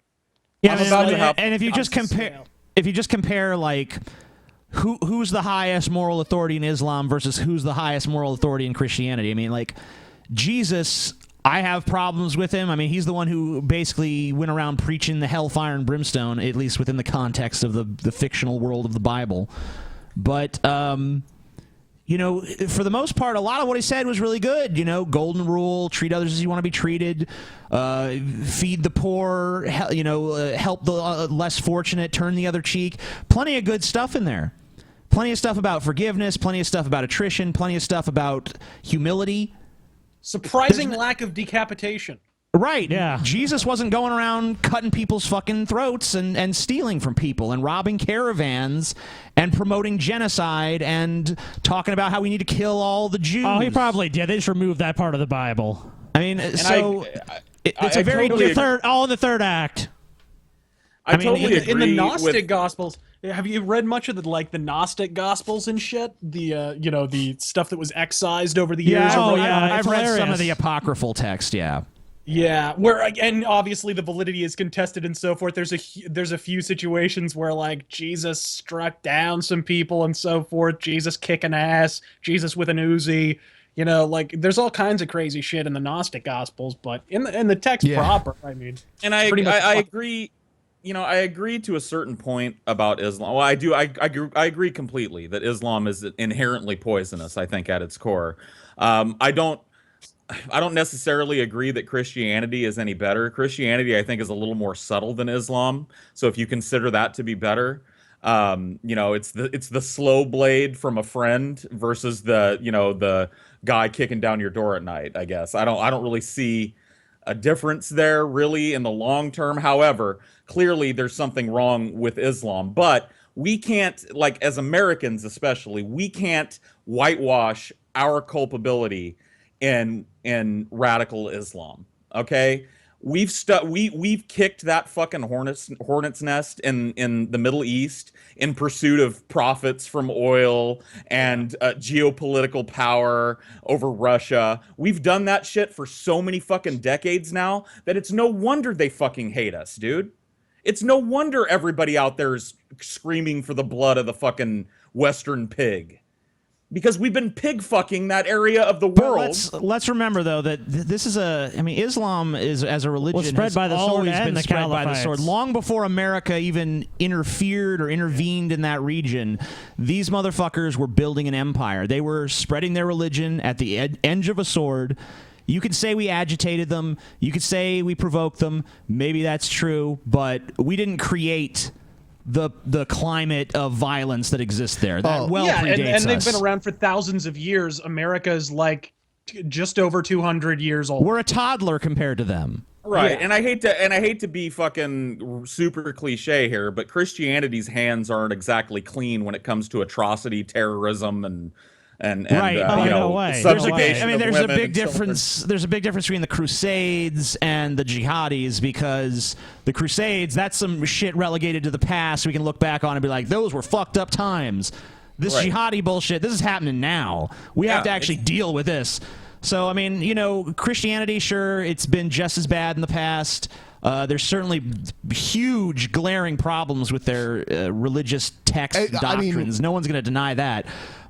Yeah, and if you just compare like who's the highest moral authority in Islam versus who's the highest moral authority in Christianity. I mean, like, Jesus, I have problems with him. I mean, he's the one who basically went around preaching the hellfire and brimstone, at least within the context of the fictional world of the Bible. But you know, for the most part, a lot of what he said was really good. You know, golden rule, treat others as you want to be treated, feed the poor, help the less fortunate, turn the other cheek. Plenty of good stuff in there. Plenty of stuff about forgiveness, plenty of stuff about attrition, plenty of stuff about humility. Surprising lack of decapitation. Right. Yeah. Jesus wasn't going around cutting people's fucking throats and stealing from people and robbing caravans and promoting genocide and talking about how we need to kill all the Jews. Oh, he probably did. They just removed that part of the Bible. I mean, it's a very totally all in the third act. I mean, totally agree in the Gnostic Gospels. Have you read much of the Gnostic Gospels and shit? The the stuff that was excised over the years. I've read some of the apocryphal text. Yeah. Yeah, and obviously the validity is contested and so forth. There's a few situations where like Jesus struck down some people and so forth. Jesus kicking ass. Jesus with an Uzi. You know, like there's all kinds of crazy shit in the Gnostic Gospels, but in the text proper, I mean, and I agree. You know, I agree to a certain point about Islam. Well, I do. I agree completely that Islam is inherently poisonous. I think at its core, I don't necessarily agree that Christianity is any better. Christianity, I think, is a little more subtle than Islam. So if you consider that to be better, it's the slow blade from a friend versus the guy kicking down your door at night. I guess I don't really see a difference there really in the long term. However, clearly there's something wrong with Islam, but we can't, like as Americans especially, we can't whitewash our culpability in radical Islam. Okay, we've kicked that fucking hornet's nest in the Middle East in pursuit of profits from oil and geopolitical power over Russia. We've done that shit for so many fucking decades now that it's no wonder they fucking hate us, dude. It's no wonder everybody out there is screaming for the blood of the fucking Western pig. Because we've been pig fucking that area of the world. Let's remember though that this is Islam is as a religion was spread by the sword and the spread by the sword long before America even interfered or intervened in that region. These motherfuckers were building an empire. They were spreading their religion at the edge of a sword. You could say we agitated them. You could say we provoked them. Maybe that's true, but we didn't create the climate of violence that exists there. That predates and they've us. been around for thousands of years. America is like just over 200 years old. We're a toddler compared to them. Right. Yeah. And I hate to be fucking super cliche here, but Christianity's hands aren't exactly clean when it comes to atrocity, terrorism, and right. No way. Subjugation there's a big difference. There's a big difference between the Crusades and the jihadis, because the Crusades, that's some shit relegated to the past. We can look back on and be like, those were fucked up times. This jihadi bullshit, this is happening now. We have to actually deal with this. So, I mean, Christianity, sure, it's been just as bad in the past. There's certainly huge, glaring problems with their religious text doctrines. No one's going to deny that.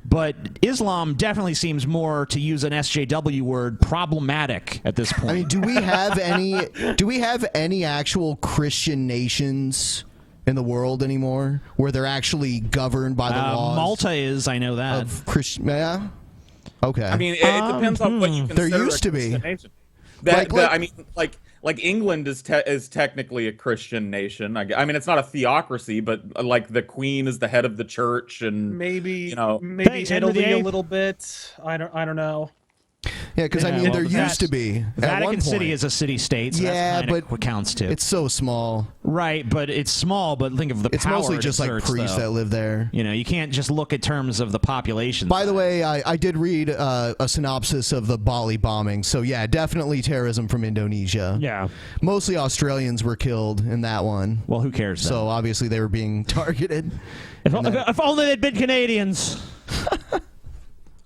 But Islam definitely seems more, to use an SJW word, problematic at this point. I mean, do we have any actual Christian nations in the world anymore where they're actually governed by the laws? Malta is, I know that. Of Christian, yeah. Okay. I mean, it depends on what you consider. There used to be. Like England is technically a Christian nation. I mean, it's not a theocracy, but like the Queen is the head of the church, and maybe Italy a little bit. I don't know. Yeah, because there used to be. Vatican City is a city-state, so that's kind of what counts too. It's so small. Right, but it's small, but think of the it's power mostly just like priests that live there. You can't just look at terms of the population. By the way, I did read a synopsis of the Bali bombing. So yeah, definitely terrorism from Indonesia. Yeah. Mostly Australians were killed in that one. Well, who cares then? So obviously they were being targeted. If only they'd been Canadians.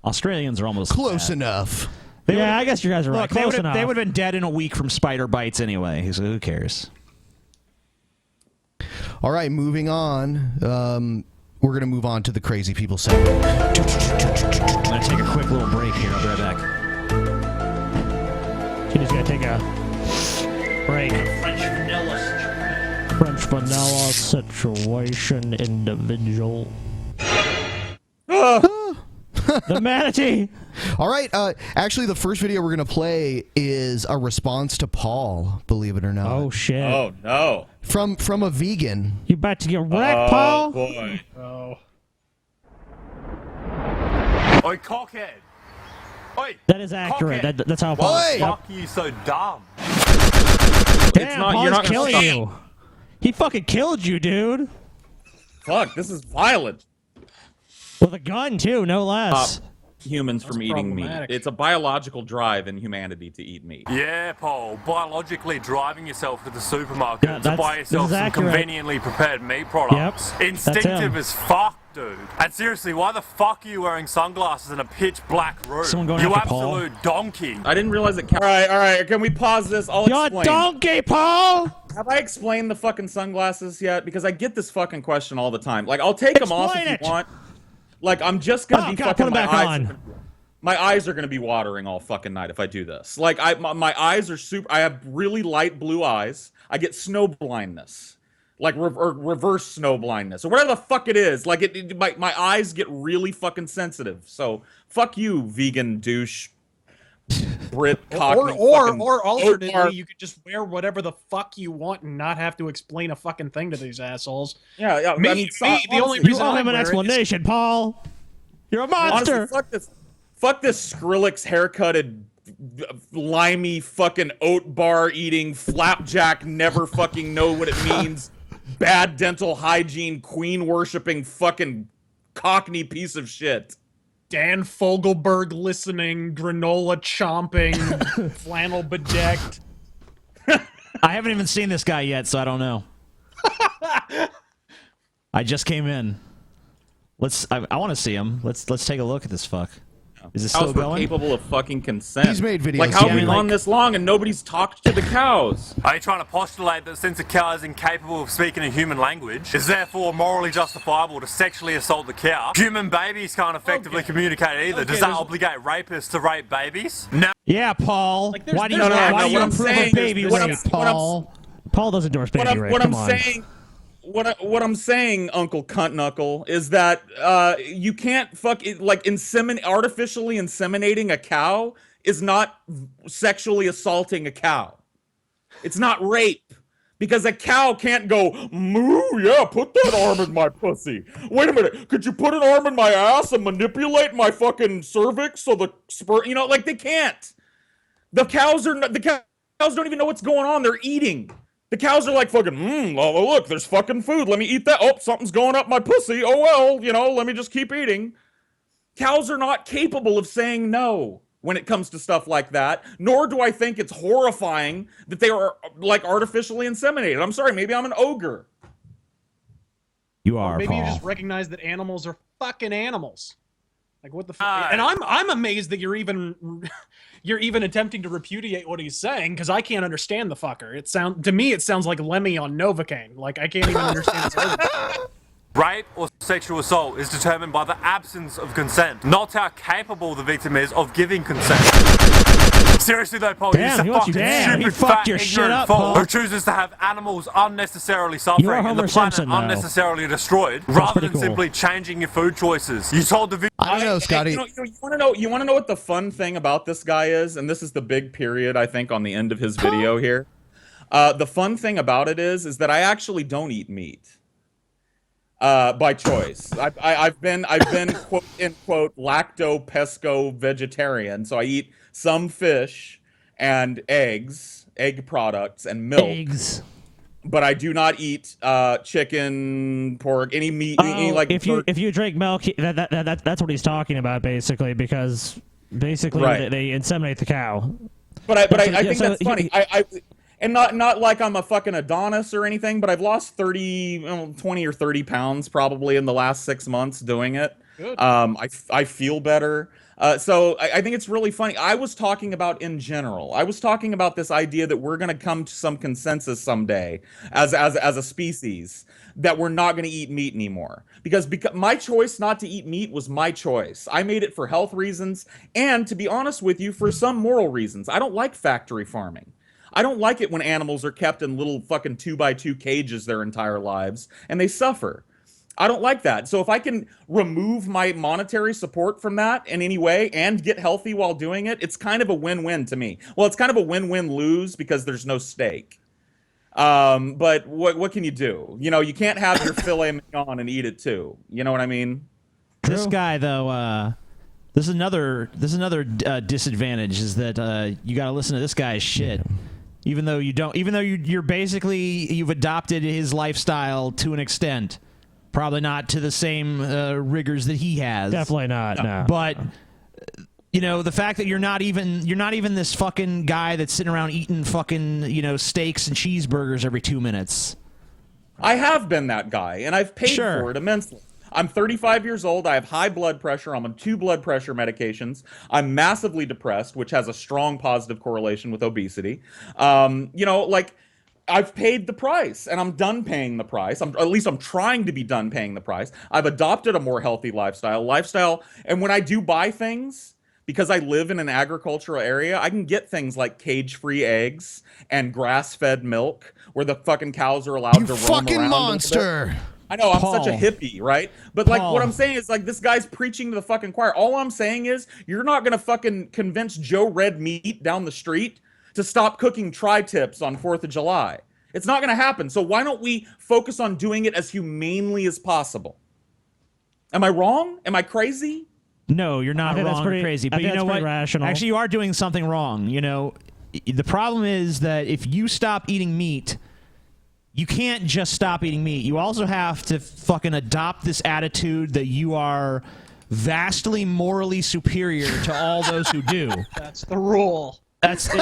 Australians are almost close enough. I guess you guys are right. Close enough. They would have been dead in a week from spider bites anyway, so who cares? All right, moving on. We're going to move on to the crazy people segment. I'm going to take a quick little break here. I'll be right back. She's just going to take a break. French vanilla situation individual. The manatee. All right. Actually, the first video we're going to play is a response to Paul, believe it or not. Oh, shit. Oh, no. From a vegan. You about to get wrecked, Paul? Oh, boy. Oh. Oi, cockhead. Oi, that is accurate. That's how Paul. Why the fuck are you so dumb? Damn, not- Paul's you're not gonna killing stop. you. He fucking killed you, dude. Fuck, this is violent. With a gun, too, no less. Humans from eating meat. problematic. It's a biological drive in humanity to eat meat. Yeah, Paul. Biologically driving yourself to the supermarket Yeah, to that's- buy this yourself is some accurate. conveniently prepared meat products. Yep, that's Instinctive him. as fuck, dude. And seriously, why the fuck are you wearing sunglasses in a pitch black room? Someone going You after Paul. absolute donkey. I didn't realize it. All right. Can we pause this? I'll You're explain. a donkey, Paul! Have I explained the fucking sunglasses yet? Because I get this fucking question all the time. Like, I'll take them off if Explain you it. want. Like, I'm just gonna Oh, be God, fucking. put 'em back on. My eyes are gonna be watering all fucking night if I do this. Like, my eyes are super. I have really light blue eyes. I get snow blindness, like reverse snow blindness, or whatever the fuck it is. Like, my eyes get really fucking sensitive. So fuck you, vegan douche. Brit cockney fucking or alternately, oat you could just wear whatever the fuck you want and not have to explain a fucking thing to these assholes. Yeah. Me, I mean, the only You reason owe I him an wear it is- explanation, Paul. You're a monster. Honestly, fuck this Skrillex haircutted, limey fucking oat bar eating flapjack. Never fucking know what it means. Bad dental hygiene, queen worshipping fucking cockney piece of shit. Dan Fogelberg listening, granola chomping, flannel bedecked. I haven't even seen this guy yet, so I don't know. I just came in. I want to see him. Let's take a look at this fuck. Is it still Cows were going? capable of fucking consent. He's made videos. Like, how have Yeah, we gone this long and nobody's talked to the cows? Are you trying to postulate that since a cow is incapable of speaking a human language, is therefore morally justifiable to sexually assault the cow? Human babies can't effectively communicate either. Does that obligate rapists to rape babies? No. Yeah, Paul. Why do you, no, why no, do you what I'm approve saying of baby is- what I'm- rape, what I'm- Paul? Paul doesn't endorse baby rape. What Come I'm on. saying, what I'm saying, Uncle Cunt Knuckle, is that you can't artificially inseminating a cow is not sexually assaulting a cow. It's not rape. Because a cow can't go, moo, yeah, put that arm in my pussy. Wait a minute, could you put an arm in my ass and manipulate my fucking cervix so the sperm, like they can't. The cows don't even know what's going on. They're eating. The cows are like fucking, oh, look, there's fucking food. Let me eat that. Oh, something's going up my pussy. Oh, well, let me just keep eating. Cows are not capable of saying no when it comes to stuff like that, nor do I think it's horrifying that they are, like, artificially inseminated. I'm sorry, maybe I'm an ogre. You are, Maybe Paul. you just recognize that animals are fucking animals. Like, what the fuck? And I'm amazed that you're even attempting to repudiate what he's saying, because I can't understand the fucker. To me it sounds like Lemmy on Novocaine. Like, I can't even understand his argument. Rape or sexual assault is determined by the absence of consent, not how capable the victim is of giving consent. Seriously though, Paul, Damn, he you're wants fucking you- damn, stupid, he fucked fat, your shit ignorant up, fool Paul. who chooses to have animals unnecessarily suffering and Homer the planet Simpson now. unnecessarily destroyed, rather pretty than cool. simply changing your food choices. You told the victim. I don't know, Scotty. You want to know what the fun thing about this guy is? And this is the big period, I think, on the end of his video here. The fun thing about it is that I actually don't eat meat. By choice. I've been quote unquote lacto pesco vegetarian, so I eat some fish and egg products and milk. Eggs. But I do not eat chicken, pork, any meat. Any, like if you drink milk, that's what he's talking about, basically, because basically Right. they inseminate the cow. But I Yeah, think so that's funny. And not like I'm a fucking Adonis or anything, but I've lost 20 or 30 pounds probably in the last 6 months doing it. Good. I feel better. So I think it's really funny. I was talking about in general. I was talking about this idea that we're going to come to some consensus someday as a species that we're not going to eat meat anymore. Because my choice not to eat meat was my choice. I made it for health reasons and, to be honest with you, for some moral reasons. I don't like factory farming. I don't like it when animals are kept in little fucking 2x2 cages their entire lives and they suffer. I don't like that. So if I can remove my monetary support from that in any way and get healthy while doing it, it's kind of a win-win to me. Well, it's kind of a win-win-lose because there's no stake. But what can you do? You know, you can't have your filet mignon and eat it too. You know what I mean? This guy, though, this is another disadvantage is that you got to listen to this guy's shit. Even though you're basically, you've adopted his lifestyle to an extent. Probably not to the same rigors that he has. Definitely not. No. But you know, the fact that you're not even this fucking guy that's sitting around eating fucking, you know, steaks and cheeseburgers every 2 minutes. I have been that guy, and I've paid for it immensely. I'm 35 years old. I have high blood pressure. I'm on 2 blood pressure medications. I'm massively depressed, which has a strong positive correlation with obesity. You know, like, I've paid the price, and I'm done paying the price. At least I'm trying to be done paying the price. I've adopted a more healthy lifestyle. And when I do buy things, because I live in an agricultural area, I can get things like cage-free eggs and grass-fed milk, where the fucking cows are allowed to roam around. You fucking monster! I know, I'm such a hippie, right? But like, what I'm saying is, like, this guy's preaching to the fucking choir. All I'm saying is, you're not gonna fucking convince Joe Red Meat down the street to stop cooking tri-tips on 4th of July. It's not gonna happen. So why don't we focus on doing it as humanely as possible? Am I wrong? Am I crazy? No, you're not wrong or crazy. But you know what? Rational. Actually, you are doing something wrong. You know, the problem is that if you stop eating meat, you can't just stop eating meat. You also have to fucking adopt this attitude that you are vastly morally superior to all those who do. That's the rule. That's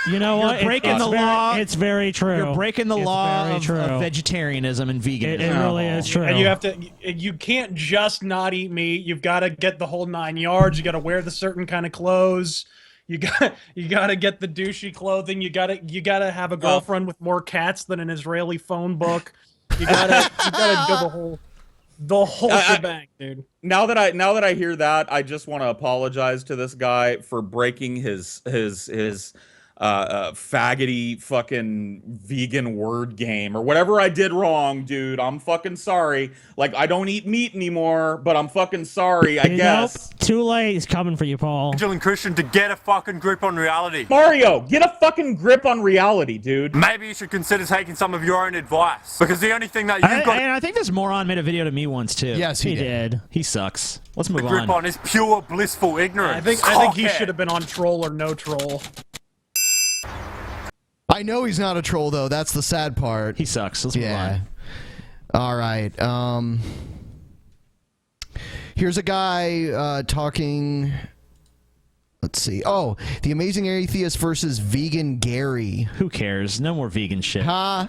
You know what? You're breaking the law. It's very true. You're breaking the law of vegetarianism and veganism. It really is true. And you have to. You can't just not eat meat. You've got to get the whole 9 yards. You got to wear the certain kind of clothes. You got to get the douchey clothing. You got to have a girlfriend with more cats than an Israeli phone book. You got to do the whole shebang, dude. Now that I hear that, I just want to apologize to this guy for breaking his faggoty fucking vegan word game or whatever I did wrong, dude. I'm fucking sorry. Like, I don't eat meat anymore, but I'm fucking sorry, I guess. Nope. Too late. He's coming for you, Paul. Angel and Christian, to get a fucking grip on reality. Mario, get a fucking grip on reality, dude. Maybe you should consider taking some of your own advice, because the only thing that you've got... And I think this moron made a video to me once, too. Yes, he did. He sucks. Let's move the grip on is pure blissful ignorance. I think he should have been on Troll or No Troll. I know he's not a troll, though. That's the sad part. He sucks. Let's move on. All right. Here's a guy talking... Let's see. Oh, The Amazing Atheist versus Vegan Gary. Who cares? No more vegan shit. Huh?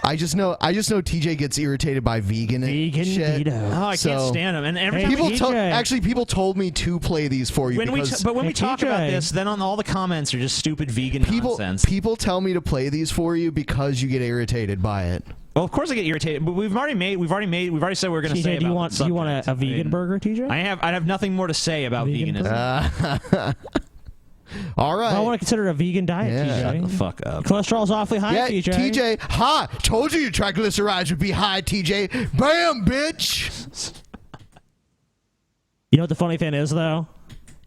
I just know TJ gets irritated by vegan shit. Oh, I can't stand him. And every time people told me to play these for you. When we talk about this, then on all the comments are just stupid vegan nonsense. People tell me to play these for you because you get irritated by it. Well, of course I get irritated, but we've already said we're going to say TJ, about do you want a vegan burger, TJ? I have nothing more to say about veganism. All right. I want to consider it a vegan diet, TJ. Shut the fuck up. Cholesterol's awfully high, TJ. TJ, ha! Told you your triglycerides would be high, TJ. Bam, bitch! You know what the funny thing is, though?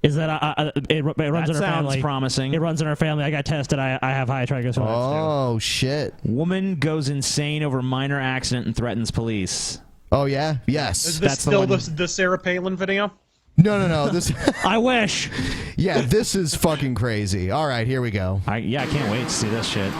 Is that it runs in our family. Sounds promising. It runs in our family. I got tested. I have high triglycerides. Oh, shit. Woman goes insane over minor accident and threatens police. Oh, yeah? Yes. Is this still the Sarah Palin video? No. This. I wish. Yeah, this is fucking crazy. All right, here we go. I can't wait to see this shit.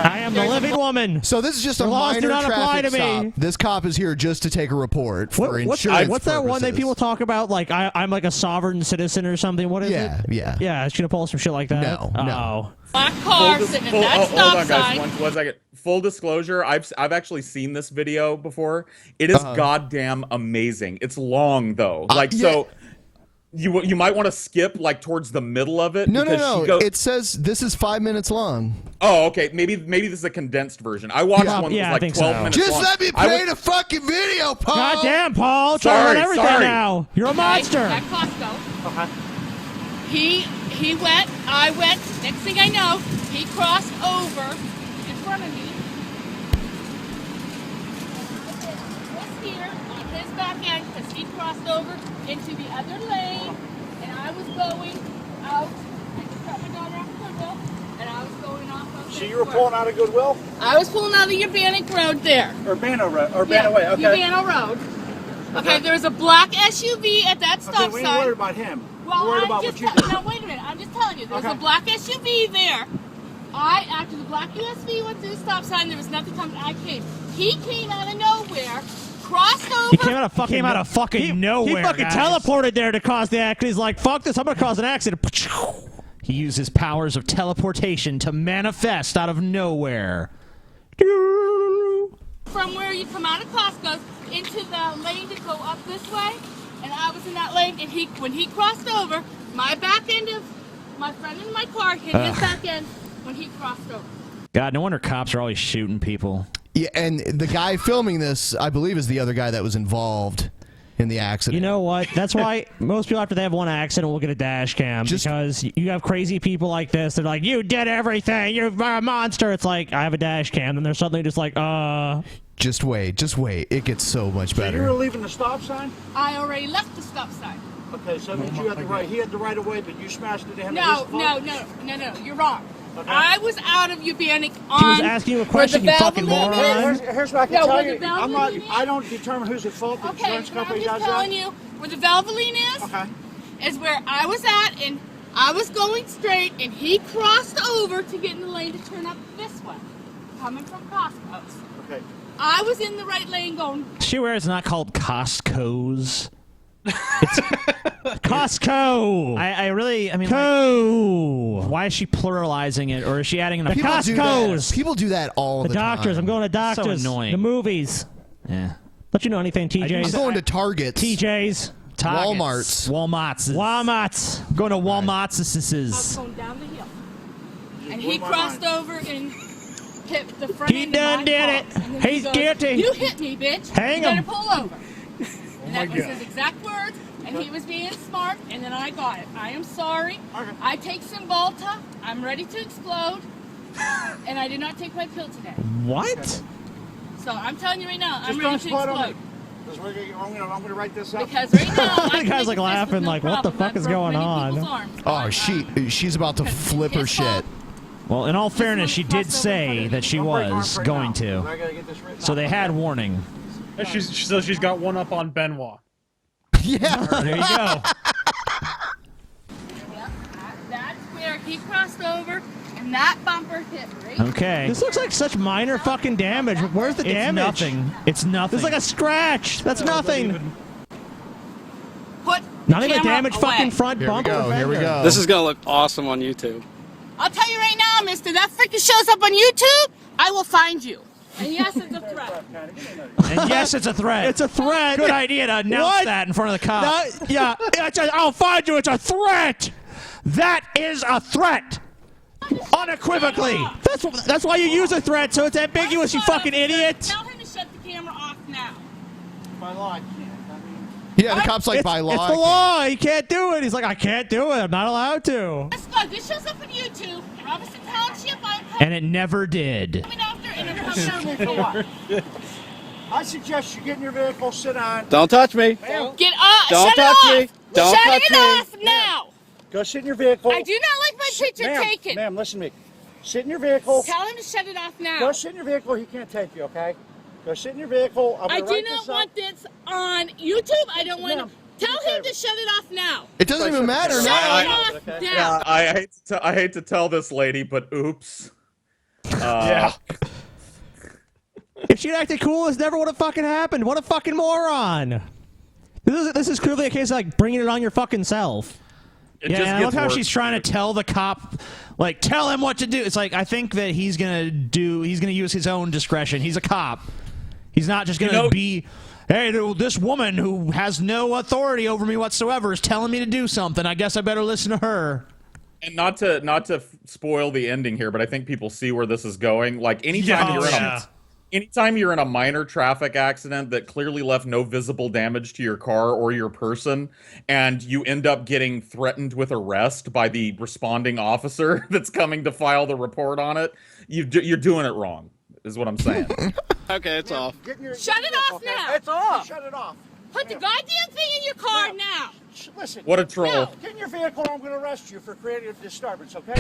I am the living woman. So this is just a laws minor do not apply traffic to me. stop. This cop is here just to take a report for insurance What's that one that purposes. people talk about? Like I'm like a sovereign citizen or something. What is it? Yeah. Should I pull some shit like that? No. Black car sitting at that stop hold on, sign. guys. One second. Full disclosure, I've actually seen this video before. It is goddamn amazing. It's long though. So you might want to skip like towards the middle of it. No. It says this is 5 minutes long. Oh, okay. Maybe this is a condensed version. I watched one that was like 12 minutes long. Just let me play the fucking video, Paul. God damn, Paul. Try to run everything now. You're a monster. At Costco. He went, I went. Next thing I know, he crossed over in front of me. back end because he crossed over into the other lane, and I was going out. I just cut my daughter off Goodwill, and I was going off of. So you were pulling out of Goodwill? I was pulling out of Urbanic Road there. Urbano Road, Urbano Way. Okay. Urbano Road. Okay, there was a black SUV at that stop okay, we sign. ain't worried about him. Well, we're worried I'm about just what you did. no, wait a minute. I'm just telling you. There was a black SUV there. After the black USV went through the stop sign, there was nothing coming. I came. He came out of nowhere, crossed over. He came out of fucking nowhere. He fucking guys. teleported there to cause the accident. He's like, fuck this, I'm gonna cause an accident. He used his powers of teleportation to manifest out of nowhere. From where you come out of Costco's into the lane to go up this way, and I was in that lane, and when he crossed over, my back end of my friend in my car hit his back end when he crossed over. God, no wonder cops are always shooting people. Yeah, and the guy filming this, I believe, is the other guy that was involved in the accident. You know what? That's why most people, after they have one accident, will get a dash cam, because you have crazy people like this. They're like, you did everything. You're a monster. It's like, I have a dash cam. And they're suddenly just like, Just wait. It gets so much better. So you were leaving the stop sign? I already left the stop sign. Okay, so that you had the right. He had the right of way, but you smashed into him. No, you're wrong. Okay. I was out of Urbanic on. She was asking you a question, you fucking moron. Here's what I can tell you. I don't determine who's at fault. The insurance company does that. I'm just telling you where the Valvoline is. Is where I was at, and I was going straight, and he crossed over to get in the lane to turn up this way, coming from Costco's. Okay. I was in the right lane going. Sure, it's not called Costco's. Costco. I mean, Co. Why is she pluralizing it, or is she adding an? The Costco's. People do that all the time. doctors. I'm going to doctors. So annoying. The movies. Yeah. Don't you know anything, TJ's? I'm going to Targets. TJ's. Walmart's. Walmart's. Going to Walmart's. I was going down the hill, and he crossed over and hit the front He end of done my did car. it. And then He's he goes, guilty. You hit me, bitch. Hang you him. better pull over. And that was his exact words, and he was being smart, and then I got it. I am sorry. I take Cymbalta. I'm ready to explode, and I did not take my pill today. What? So I'm telling you right now, I'm Just ready don't to spot on explode. me. I'm going to write this up. Because right now, The guy's like laughing, like, what the fuck is going on? Oh, she's about to flip her shit. Well, in all fairness, she did say that she was going to. So they had warning. So she's got one up on Benoit. Yeah. There you go. That's where he crossed over, and that bumper hit right. Okay. This looks like such minor fucking damage. Where's the damage? Nothing. It's nothing. It's like a scratch. That's nothing. Put Not even a camera damaged away. fucking front bumper. Here we go. This is gonna look awesome on YouTube. I'll tell you right now, mister, that freaking shows up on YouTube, I will find you. And yes, it's a threat. And yes, it's a threat. It's a threat. Good idea to announce that in front of the cops. Yeah, I'll find you. It's a threat. That is a threat. Unequivocally. That's why you use a threat, so it's ambiguous, you fucking idiot. Tell him to shut the camera off now. By law, I can't. Yeah, the cop's like, by law. It's the law. He can't do it. He's like, I can't do it. I'm not allowed to. This shows up on YouTube, and Robinson Township, And it never did. I suggest you get in your vehicle, sit on. Don't touch me. Get off. Don't Shut touch it me. off. Don't Shut touch it me. off now. Go sit in your vehicle. I do not like my picture taken. Ma'am, listen to me. Sit in your vehicle. Tell him to shut it off now. Go sit in your vehicle. He can't take you, okay? Go sit in your vehicle. I do not want this on YouTube. I don't want to. Tell him to shut it off now. It doesn't even matter Shut now. it off now. I hate to tell this lady, but oops. Yeah. If she'd acted cool, this never would have fucking happened. What a fucking moron. This is clearly a case of, like, bringing it on your fucking self. I love how she's trying to tell the cop, like, tell him what to do. It's like, I think that he's gonna use his own discretion. He's a cop. He's not just gonna be, hey, this woman who has no authority over me whatsoever is telling me to do something. I guess I better listen to her. And not to spoil the ending here, but I think people see where this is going. Like anytime you're in a minor traffic accident that clearly left no visible damage to your car or your person, and you end up getting threatened with arrest by the responding officer that's coming to file the report on it, you're doing it wrong, is what I'm saying. Okay, it's off. Shut it off now. It's off. Shut it off. Put the goddamn thing in your car now. Listen. What a troll. Now, get in your vehicle or I'm going to arrest you for creative disturbance, okay?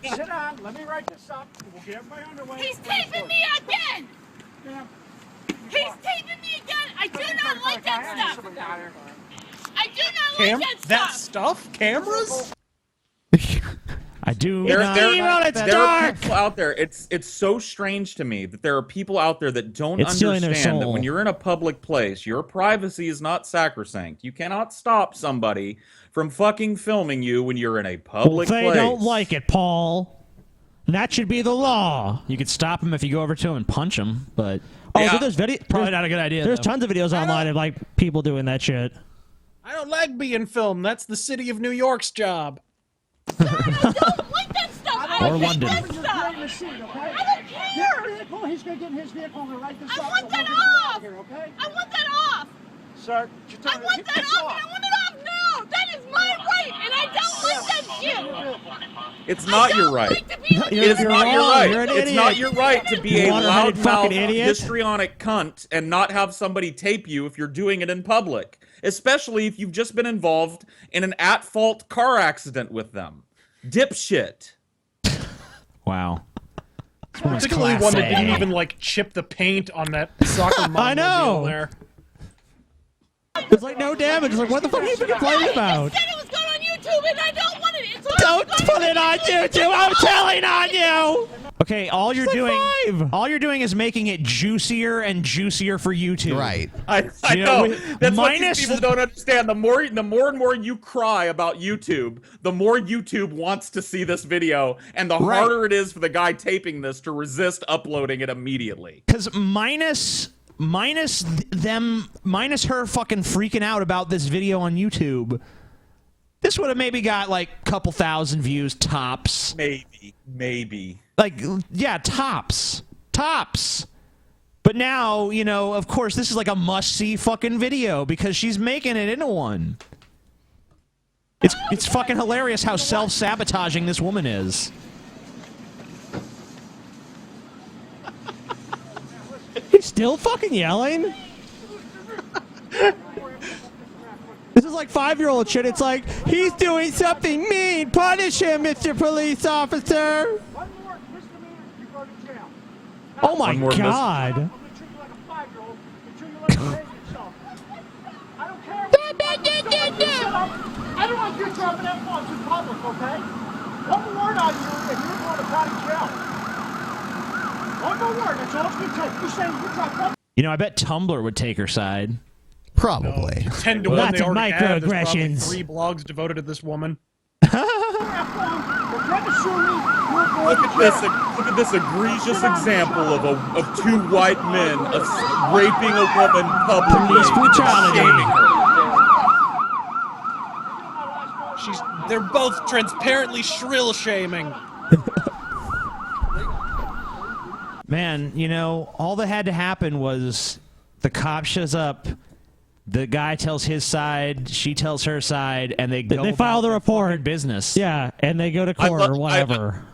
Sit down. Let me write this up. We'll get everybody underway. He's taping me again. He's taping me again. I do not like that stuff. I do not like that stuff. Cameras? I do. There not. are people out there. It's so strange to me that there are people out there that don't understand that when you're in a public place, your privacy is not sacrosanct. You cannot stop somebody from fucking filming you when you're in a public place. They don't like it, Paul. That should be the law. You could stop him if you go over to him and punch him, but there's probably not a good idea. There's though. tons of videos online of like people doing that shit. I don't like being filmed. That's the city of New York's job. I don't like that stuff. Or London. I don't care. He's going to get in his vehicle and write this up. I want that off. Okay? I want that off. Sir, I want that off, and I want it off now. That is my right, and I don't like that shit. It's not your right. It's not your right. It's not your right to be a loudmouth, histrionic cunt and not have somebody tape you if you're doing it in public. Especially if you've just been involved in an at-fault car accident with them. Dipshit. Wow. Particularly one that didn't even, like, chip the paint on that soccer mom. I know. There. There's like no damage. It's like, what the fuck are you complaining about? I said it was going on YouTube, and I don't want it. It's Don't put it on YouTube. I'm telling on you. Okay, all you're doing is making it juicier and juicier for YouTube. Right. I know. That's what these people don't understand. The more and more you cry about YouTube, the more YouTube wants to see this video, and the harder it is for the guy taping this to resist uploading it immediately. Because minus her fucking freaking out about this video on YouTube, this would have maybe got like a couple thousand views tops. Maybe. Like, yeah, tops. But now, you know, of course, this is like a must-see fucking video because she's making it into one. It's fucking hilarious how self-sabotaging this woman is. He's still fucking yelling? This is like 5-year-old shit. It's like, he's doing something mean. Punish him, Mr. Police Officer. Oh my God. I don't want you dropping F-bombs in public, okay? One more word on you and you're going to county jail. One more word, that's all it's going to take. You're saying you dropped one. You know, I bet Tumblr would take her side. Probably. 10 to 1. Lots they of already have. There's probably microaggressions. 3 blogs devoted to this woman. Look at this egregious example of 2 white men raping a woman publicly, shaming her. They're both transparently shrill shaming. Man, you know, all that had to happen was the cop shows up, the guy tells his side, she tells her side, and they go. They file the report. Business. Yeah, and they go to court or whatever.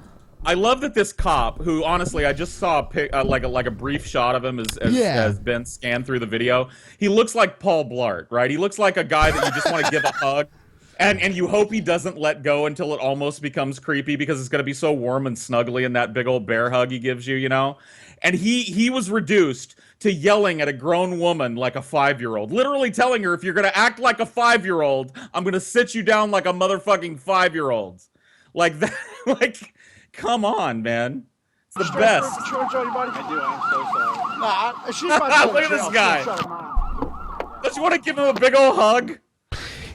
I love that this cop, who honestly I just saw like a brief shot of him as Ben scanned through the video. He looks like Paul Blart, right? He looks like a guy that you just want to give a hug. And you hope he doesn't let go until it almost becomes creepy because it's going to be so warm and snuggly in that big old bear hug he gives you, you know? And he was reduced to yelling at a grown woman like a 5-year-old. Literally telling her, if you're going to act like a 5-year-old, I'm going to sit you down like a motherfucking 5-year-old. Like that, like, come on, man. It's the best. Insurance on you, buddy? I do, I'm so sorry. She's about to Look at this guy. Don't you want to give him a big old hug?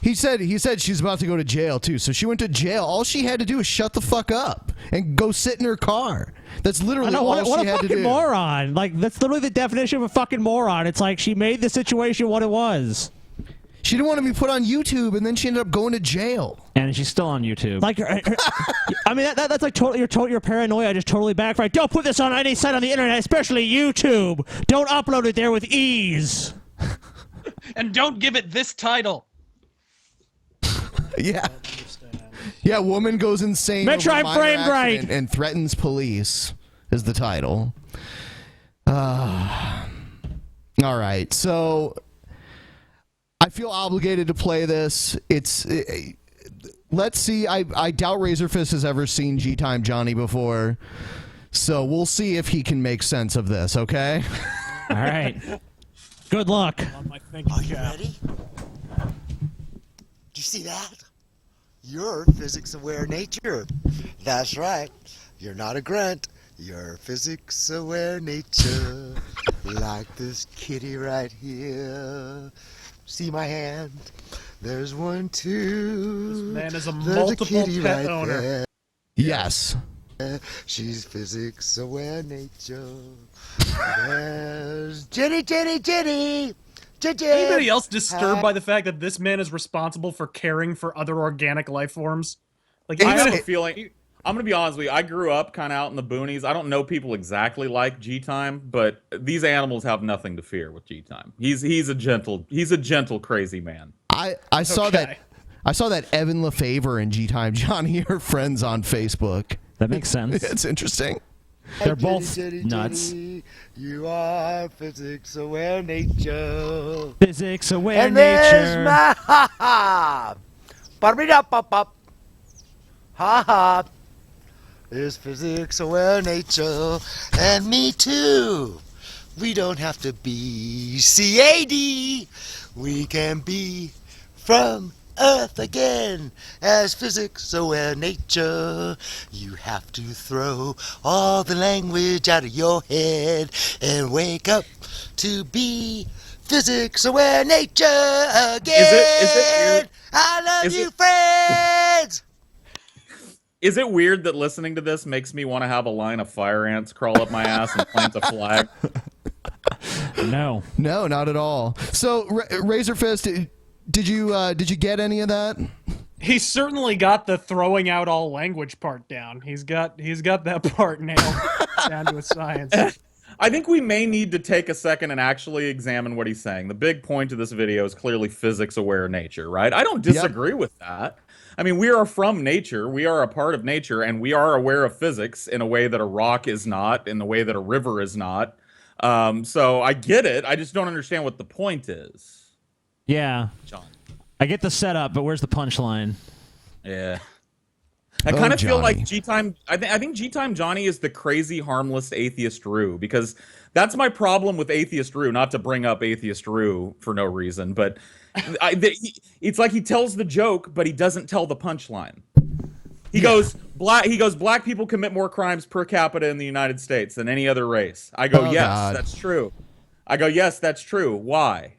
He said she's about to go to jail too, so she went to jail. All she had to do was shut the fuck up and go sit in her car. That's literally all she had to do. What a fucking moron! Like, that's literally the definition of a fucking moron. It's like she made the situation what it was. She didn't want to be put on YouTube, and then she ended up going to jail. And she's still on YouTube. Like, I mean, that's like totally your paranoia just totally backfired. Don't put this on any site on the internet, especially YouTube. Don't upload it there with ease. And don't give it this title. Yeah. Yeah, woman goes insane Make sure over I'm minor framed right. accident and threatens police is the title. All right, so I feel obligated to play this. Let's see. I doubt RazörFist has ever seen G-Time Johnny before, so we'll see if he can make sense of this. Okay. All right. Good luck. Are you ready? Do you see that? You're physics-aware nature. That's right. You're not a grunt. You're physics-aware nature. Like this kitty right here. See my hand? There's one, two. This man is a There's multiple kitty pet right owner. there. Yes. She's physics-aware nature. There's Jenny, Jenny, Jenny. Anybody else disturbed by the fact that this man is responsible for caring for other organic life forms? Like, I have a feeling. I'm gonna be honest with you. I grew up kind of out in the boonies. I don't know people exactly like G-Time, but these animals have nothing to fear with G-Time. He's a gentle crazy man. I saw that Evan LaFavor and G-Time Johnny are friends on Facebook. That makes sense. It's interesting. They're both Jenny, nuts. Jenny, you are physics-aware nature. Physics-aware and nature. There's my ha-ha. Ba-da-ba-da-ba-ba. Ha-ha. There's physics-aware nature. And me too. We don't have to be CAD. We can be from Earth again as physics-aware nature. You have to throw all the language out of your head and wake up to be physics-aware nature again. Is it weird? I love you, friends. Is it weird that listening to this makes me want to have a line of fire ants crawl up my ass and plant a flag? No, not at all. So, RazörFist, did you get any of that? He certainly got the throwing out all language part down. He's got that part nailed down to a science. I think we may need to take a second and actually examine what he's saying. The big point of this video is clearly physics-aware nature, right? I don't disagree with that. I mean, we are from nature, we are a part of nature, and we are aware of physics in a way that a rock is not, in the way that a river is not. So I get it, I just don't understand what the point is. Yeah. John. I get the setup, but where's the punchline? Yeah. I kind of feel like G-Time, I think G-Time Johnny is the crazy, harmless Atheist Roo, because that's my problem with Atheist Roo, not to bring up Atheist Roo for no reason, but it's like he tells the joke, but he doesn't tell the punchline. He goes, black people commit more crimes per capita in the United States than any other race. I go, yes, that's true. I go, yes, that's true. Why?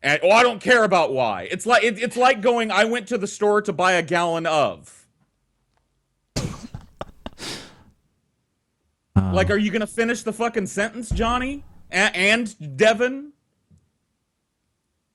And I don't care about why. It's like going, I went to the store to buy a gallon of. Like, are you gonna finish the fucking sentence, Johnny? And Devin?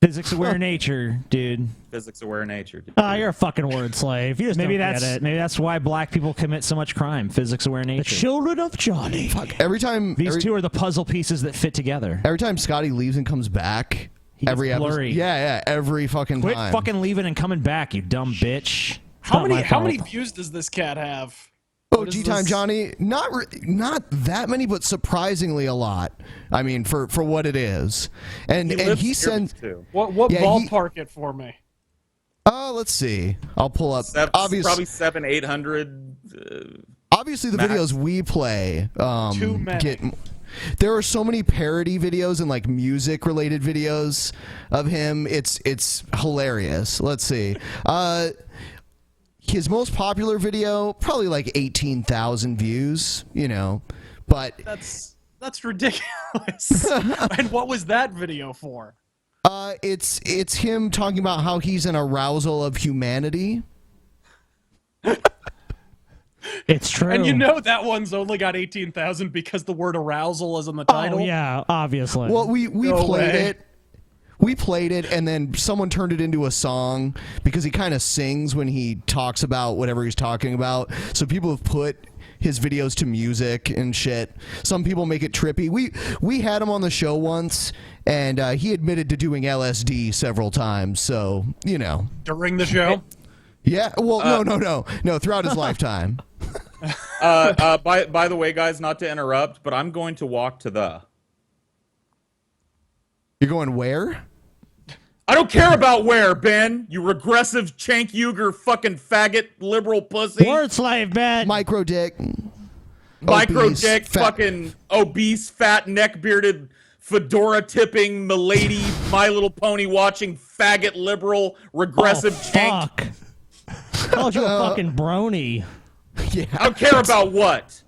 Physics-aware nature, dude. Physics-aware nature, dude. You're a fucking word slave. You just maybe don't get it. Maybe that's why black people commit so much crime. Physics-aware nature. The children of Johnny. Fuck. Every time these two are the puzzle pieces that fit together. Every time Scotty leaves and comes back, every blurry. episode, yeah, every fucking Quit time. fucking leaving and coming back, you dumb bitch. How many views does this cat have? Oh, G-Time Johnny, not that many, but surprisingly a lot. I mean, for what it is, and he sends what ballpark it for me? Let's see. I'll pull up. Probably 700-800. Obviously, the videos we play Too many. There are so many parody videos and like music related videos of him. It's hilarious. Let's see. His most popular video, probably like 18,000 views, but that's ridiculous. And what was that video for? It's him talking about how he's an arousal of humanity. It's true. And that one's only got 18,000 because the word arousal is in the title. Oh yeah, obviously. Well, we played it. We played it, and then someone turned it into a song because he kind of sings when he talks about whatever he's talking about. So people have put his videos to music and shit. Some people make it trippy. We had him on the show once, and he admitted to doing LSD several times. So during the show. Yeah. Well, no. Throughout his lifetime. By the way, guys, not to interrupt, but I'm going to walk to the. You're going where? I don't care about where, Ben. You regressive Chank Uger fucking faggot liberal pussy. Word slave, Ben. Micro dick. Micro Obese, dick, fat. fucking obese, fat, neck bearded, fedora tipping, milady, My Little Pony watching, faggot liberal, regressive Chank. Fuck. Called you a fucking brony. Yeah. I don't care about what.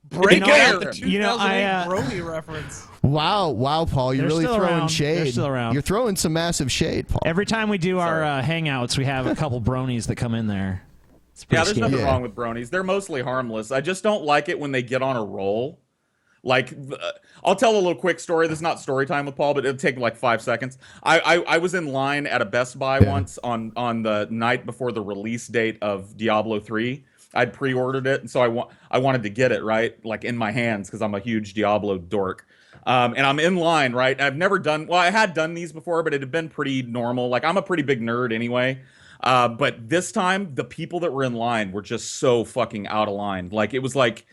Break out the care. 2008 Brony reference. Wow, Paul, you're They're really still throwing around. shade. They're still around. You're throwing some massive shade, Paul. Every time we do our hangouts, we have a couple bronies that come in there. It's pretty Yeah, there's scary. nothing wrong with bronies. They're mostly harmless. I just don't like it when they get on a roll. Like, I'll tell a little quick story. This is not story time with Paul, but it'll take like 5 seconds. I was in line at a Best Buy once on the night before the release date of Diablo 3. I'd pre-ordered it, and so I wanted to get it, right? Like, in my hands, because I'm a huge Diablo dork. And I'm in line, right? I've never done... Well, I had done these before, but it had been pretty normal. Like, I'm a pretty big nerd anyway. But this time, the people that were in line were just so fucking out of line. Like, it was like...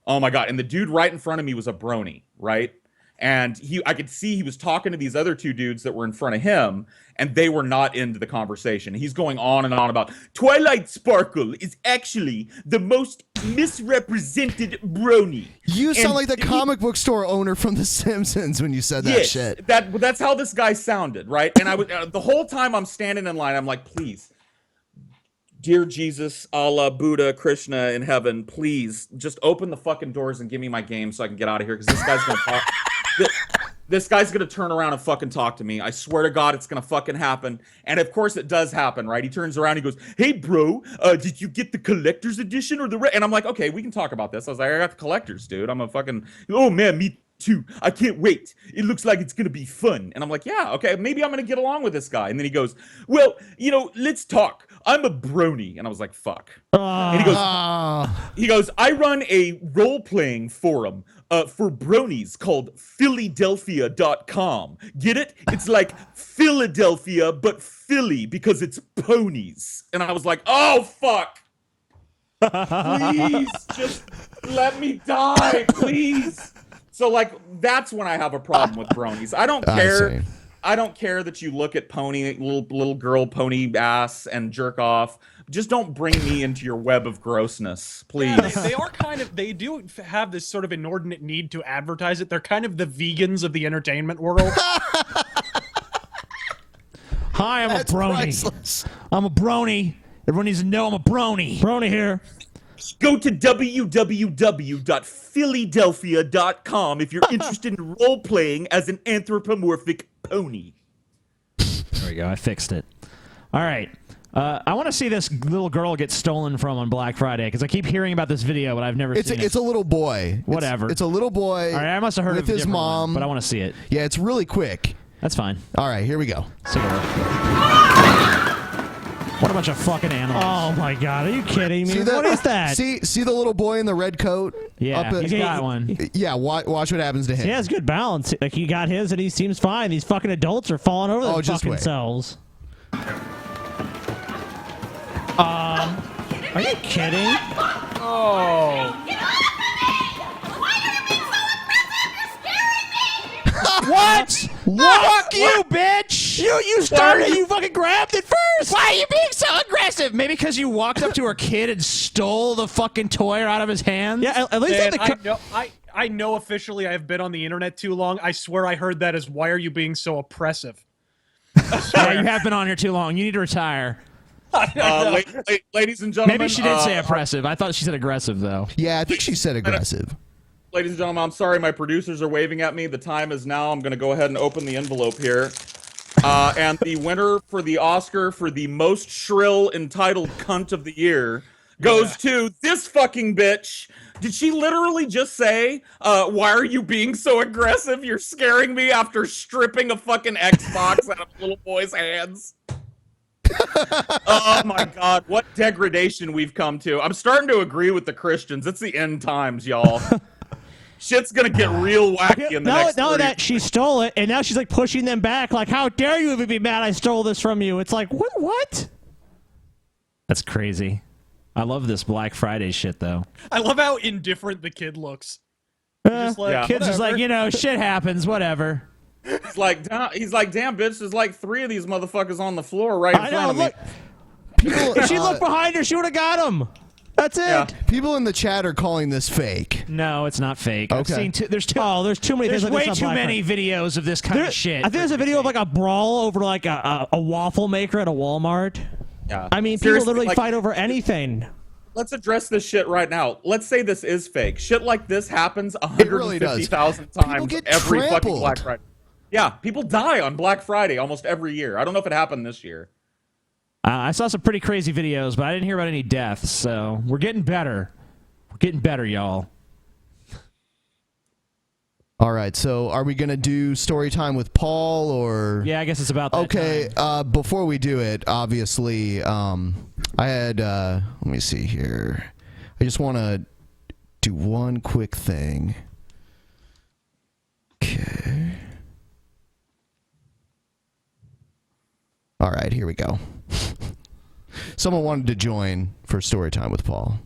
Oh my God. And the dude right in front of me was a brony, right? And I could see he was talking to these other two dudes that were in front of him, and they were not into the conversation. He's going on and on about Twilight Sparkle is actually the most misrepresented brony. You sound like the comic book store owner from The Simpsons when you said that shit. That's how this guy sounded, right? And I was the whole time I'm standing in line, I'm like, please. Dear Jesus, Allah, Buddha, Krishna in heaven, please just open the fucking doors and give me my game so I can get out of here, because this guy's gonna talk. This guy's gonna turn around and fucking talk to me. I swear to God, it's gonna fucking happen. And of course, it does happen, right? He turns around, he goes, "Hey, bro, did you get the collector's edition or the?" And I'm like, "Okay, we can talk about this." I was like, "I got the collector's, dude. I'm a fucking." Oh man, me too. I can't wait. It looks like it's gonna be fun. And I'm like, "Yeah, okay, maybe I'm gonna get along with this guy." And then he goes, "Well, let's talk. I'm a brony." And I was like, fuck. And he goes, "I run a role-playing forum for bronies called Philadelphia.com. Get it? It's like Philadelphia, but Philly, because it's ponies." And I was like, oh, fuck. Please, just let me die, please. So, like, that's when I have a problem with bronies. I don't care. I don't care that you look at little girl pony ass and jerk off. Just don't bring me into your web of grossness, please. Yeah, they are they do have this sort of inordinate need to advertise it. They're kind of the vegans of the entertainment world. Hi, I'm a brony. Priceless. I'm a brony. Everyone needs to know I'm a brony. Brony here. Go to www.philadelphia.com if you're interested in role-playing as an anthropomorphic pony. There we go. I fixed it. All right. I want to see this little girl get stolen from on Black Friday, because I keep hearing about this video, but I've never seen it. It's a little boy. Whatever. It's a little boy. All right, I must have heard with of a his different mom, one, but I want to see it. Yeah, it's really quick. That's fine. All right, here we go. What a bunch of fucking animals. Oh my God, are you kidding me? See What is that? See the little boy in the red coat? Yeah, he's got one. Yeah, watch what happens to him. He has good balance. Like, he got his and he seems fine. These fucking adults are falling over their just fucking wait. selves. Are you kidding? Oh. What? Fuck you, bitch! You started it. You fucking grabbed it first. Why are you being so aggressive? Maybe because you walked up to her kid and stole the fucking toy out of his hands? Yeah, at least I know officially I've been on the internet too long. I swear I heard that as, "Why are you being so oppressive?" Yeah, you have been on here too long. You need to retire. Ladies and gentlemen. Maybe she did say oppressive. I thought she said aggressive, though. Yeah, I think she said aggressive. Ladies and gentlemen, I'm sorry, my producers are waving at me. The time is now. I'm going to go ahead and open the envelope here. And the winner for the Oscar for the most shrill entitled cunt of the year goes to this fucking bitch. Did she literally just say, "Why are you being so aggressive? You're scaring me," after stripping a fucking Xbox out of a little boy's hands? Oh my God, what degradation we've come to. I'm starting to agree with the Christians. It's the end times, y'all. Shit's gonna get real wacky in the next 30 that she stole it, and now she's like pushing them back, like, "How dare you even be mad I stole this from you?" It's like, what? That's crazy. I love this Black Friday shit, though. I love how indifferent the kid looks. Kid's just like, shit happens, whatever. He's like, damn, bitch, there's like 3 of these motherfuckers on the floor right in front of me. If she looked behind her, she would have got him. That's it. Yeah. People in the chat are calling this fake. No, it's not fake. I've Okay. seen there's too many. There's things like way this too on Black many Friday. videos of this kind of shit. I think there's a video of like a brawl over like a waffle maker at a Walmart. Yeah. I mean, Seriously, people literally like- fight over anything. Let's address this shit right now. Let's say this is fake. Shit like this happens really does. 150,000 People times get every fucking trampled. Black Friday. Yeah, people die on Black Friday almost every year. I don't know if it happened this year. I saw some pretty crazy videos, but I didn't hear about any deaths. So we're getting better. We're getting better, y'all. All right, so are we going to do story time with Paul or? Yeah, I guess it's about that Okay, before we do it, obviously, I had, let me see here. I just want to do one quick thing. Okay. All right, here we go. Someone wanted to join for story time with Paul.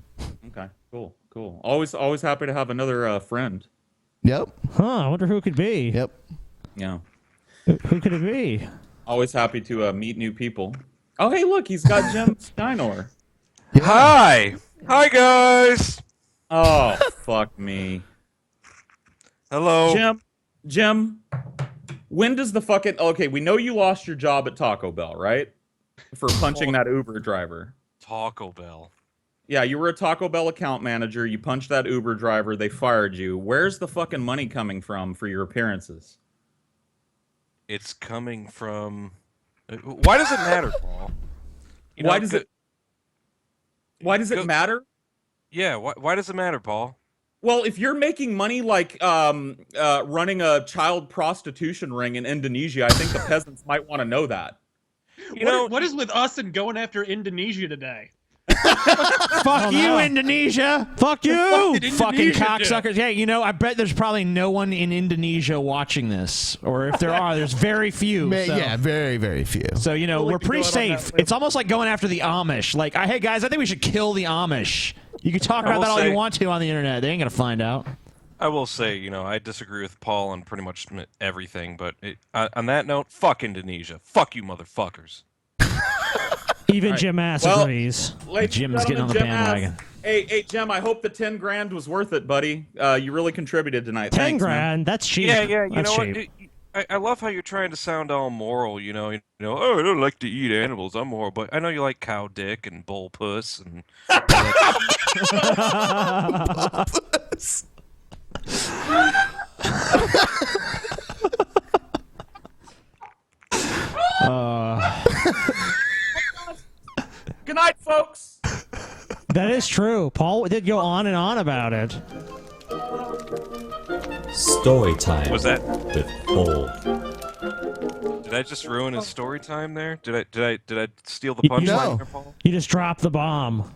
Okay, cool. Always happy to have another friend. Yep. Huh, I wonder who it could be. Yep. Yeah. Who could it be? Always happy to meet new people. Oh, hey, look, he's got Jim Steinor. Hi, guys. Oh, fuck me. Hello, Jim. When does the fucking we know you lost your job at Taco Bell, right? For punching that Uber driver. Taco Bell. Yeah, you were a Taco Bell account manager. You punched that Uber driver. They fired you. Where's the fucking money coming from for your appearances? It's coming from. Why does it matter, Paul? Why does it matter? Yeah. Why does it matter, Paul? Well, if you're making money like running a child prostitution ring in Indonesia, I think the peasants might want to know that. What is with us and going after Indonesia today? Fuck you, Indonesia. Fuck you. What did Fucking Indonesia cocksuckers. Yeah, I bet there's probably no one in Indonesia watching this. Or if there are, there's very few. Yeah, very, very few. So, we're pretty safe. It's almost like going after the Amish. Like, hey, guys, I think we should kill the Amish. You can talk about that all you want to on the internet. They ain't going to find out. I will say, I disagree with Paul on pretty much everything, but on that note, fuck Indonesia. Fuck you, motherfuckers. Even Jim Ass agrees. Jim's getting on the bandwagon. Hey, Jim, I hope the 10 grand was worth it, buddy. You really contributed tonight. 10 Thanks, grand? Man. That's cheap. Yeah, That's know cheap. what? I love how you're trying to sound all moral, oh, I don't like to eat animals, I'm moral, but I know you like cow dick and bull puss and... Good night, folks. That is true. Paul did go on and on about it. Story time. Was that with Paul? Did I just ruin his story time there? Did I steal the punchline there, Paul? You just dropped the bomb.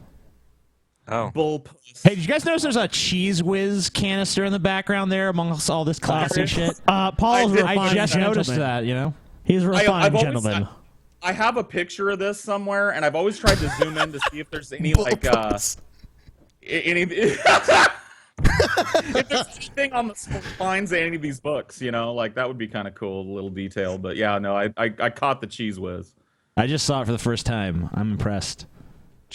Oh. Bull. Hey, did you guys notice there's a Cheese Whiz canister in the background there amongst all this classy shit? Paul's a I refined just gentleman. noticed that, He's a refined gentleman. I have a picture of this somewhere, and I've always tried to zoom in to see if there's any if there's anything on the spines of any of these books, that would be kind of cool, a little detail. But yeah, no, I caught the Cheese Whiz. I just saw it for the first time. I'm impressed.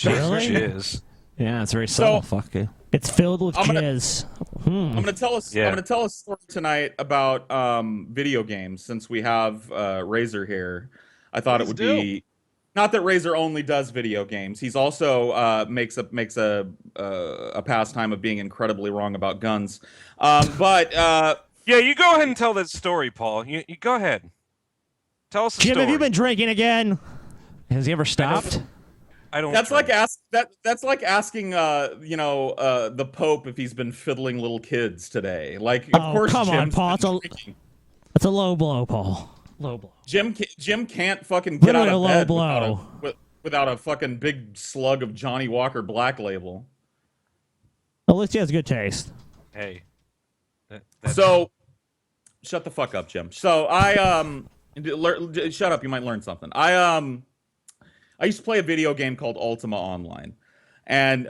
Really? Jizz. Yeah, it's very subtle. Fuck you. It's filled with jizz. I'm gonna tell us. I'm gonna tell a story tonight about video games. Since we have Razor here, I thought it would be not that Razor only does video games. He's also makes a pastime of being incredibly wrong about guns. Yeah, you go ahead and tell that story, Paul. You go ahead. Tell us the Jim, story. have you been drinking again? Has he ever stopped? I don't. That's like asking the Pope if he's been fiddling little kids today. Like, of course, come on, Jim's Paul. been It's a low blow, Paul. Low blow. Jim can't fucking get Literally out of a low bed blow. without a fucking big slug of Johnny Walker Black Label. At least he has good taste. Hey. So, shut the fuck up, Jim. So shut up. You might learn something. I used to play a video game called Ultima Online, And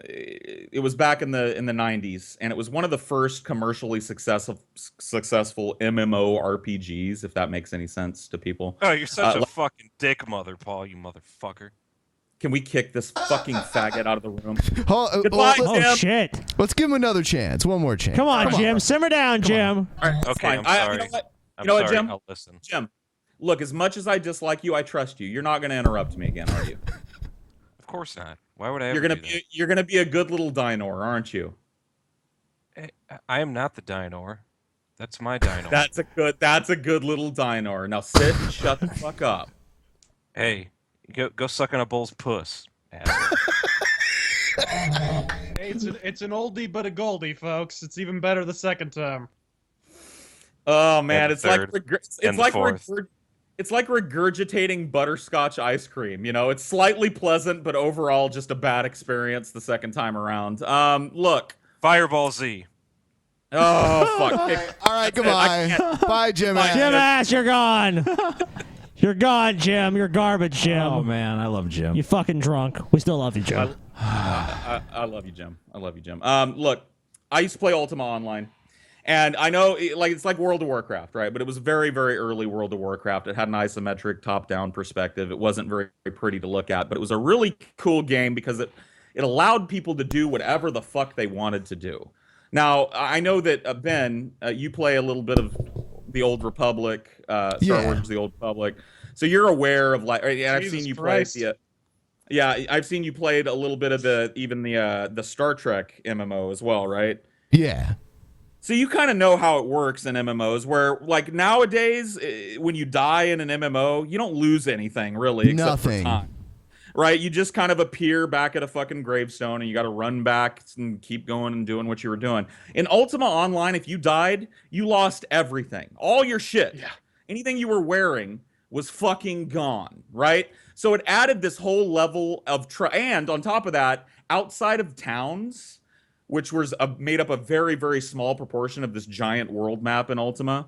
it was back in the 90s, and it was one of the first commercially successful MMORPGs, if that makes any sense to people. Oh, you're such a fucking dick mother, Paul, you motherfucker. Can we kick this fucking faggot out of the room? Goodbye, Jim. Oh shit! Let's give him another chance. One more chance. Come on, Jim. Simmer down, Jim. All right, Okay, fine. I'm sorry. You know what, Jim? I'll listen. Jim, look, as much as I dislike you, I trust you. You're not going to interrupt me again, are you? Of course not. Why would I ever You're gonna be a good little dinosaur, aren't you? I am not the dinosaur. That's my dinosaur. That's a good little dinosaur. Now sit and shut the fuck up. Hey, go suck on a bull's puss. Asshole. Hey, it's an oldie but a goldie, folks. It's even better the second time. Oh man, it's like it's like regurgitating butterscotch ice cream. You know, it's slightly pleasant, but overall just a bad experience the second time around. Look, Fireball Z. Oh fuck! All right, goodbye. Bye, Jim. Jim Ass, you're gone. You're gone, Jim. You're garbage, Jim. Oh man, I love Jim. You fucking drunk. We still love you, Jim. I love you, Jim. I love you, Jim. Look, I used to play Ultima Online, and I know it's like World of Warcraft, right? But it was very, very early World of Warcraft. It had an isometric top-down perspective. It wasn't very, very pretty to look at, but it was a really cool game because it allowed people to do whatever the fuck they wanted to do. Now, I know that, Ben, you play a little bit of the Old Republic, Star Wars, the Old Republic. So you're aware of, like, and I've seen you play I've seen you played a little bit of the Star Trek MMO as well, right? Yeah. So you kind of know how it works in MMOs, where, like, nowadays, when you die in an MMO, you don't lose anything, really, except for time. Right? You just kind of appear back at a fucking gravestone, and you got to run back and keep going and doing what you were doing. In Ultima Online, if you died, you lost everything. All your shit. Yeah. Anything you were wearing was fucking gone, right? So it added this whole level of... and on top of that, outside of towns, which was made up a very, very small proportion of this giant world map in Ultima,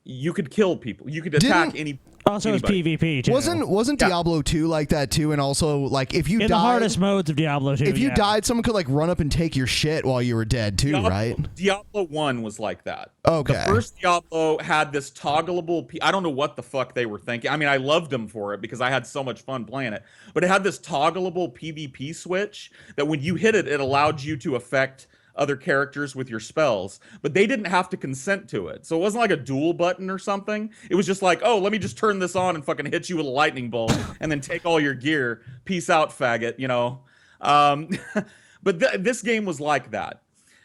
you could kill people. You could attack any... Also, it's PvP too. Wasn't Diablo 2 like that too? And also, like, if you died, the hardest modes of Diablo 2, if you died, someone could like run up and take your shit while you were dead too, right? Diablo 1 was like that. Okay. The first Diablo had this toggleable. I don't know what the fuck they were thinking. I mean, I loved them for it because I had so much fun playing it. But it had this toggleable PvP switch that when you hit it, it allowed you to affect other characters with your spells, but they didn't have to consent to it. So it wasn't like a dual button or something. It was just like, oh, let me just turn this on and fucking hit you with a lightning bolt and then take all your gear. Peace out, faggot, you know? But this game was like that.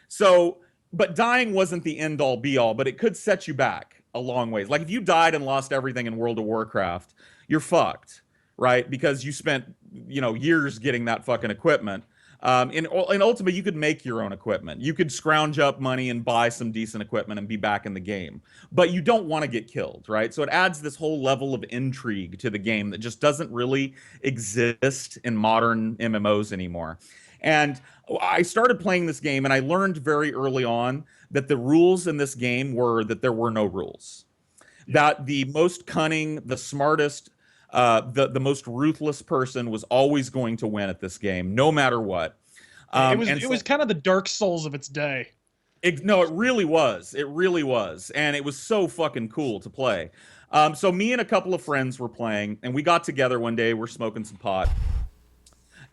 So, but dying wasn't the end all be all, but it could set you back a long ways. Like if you died and lost everything in World of Warcraft, you're fucked, right? Because you spent, years getting that fucking equipment. In Ultima, you could make your own equipment. You could scrounge up money and buy some decent equipment and be back in the game. But you don't want to get killed, right? So it adds this whole level of intrigue to the game that just doesn't really exist in modern MMOs anymore. And I started playing this game, and I learned very early on that the rules in this game were that there were no rules. That the most cunning, the smartest, the most ruthless person was always going to win at this game, no matter what. It was kind of the Dark Souls of its day. No, it really was. It really was. And it was so fucking cool to play. So me and a couple of friends were playing, and we got together one day, we're smoking some pot.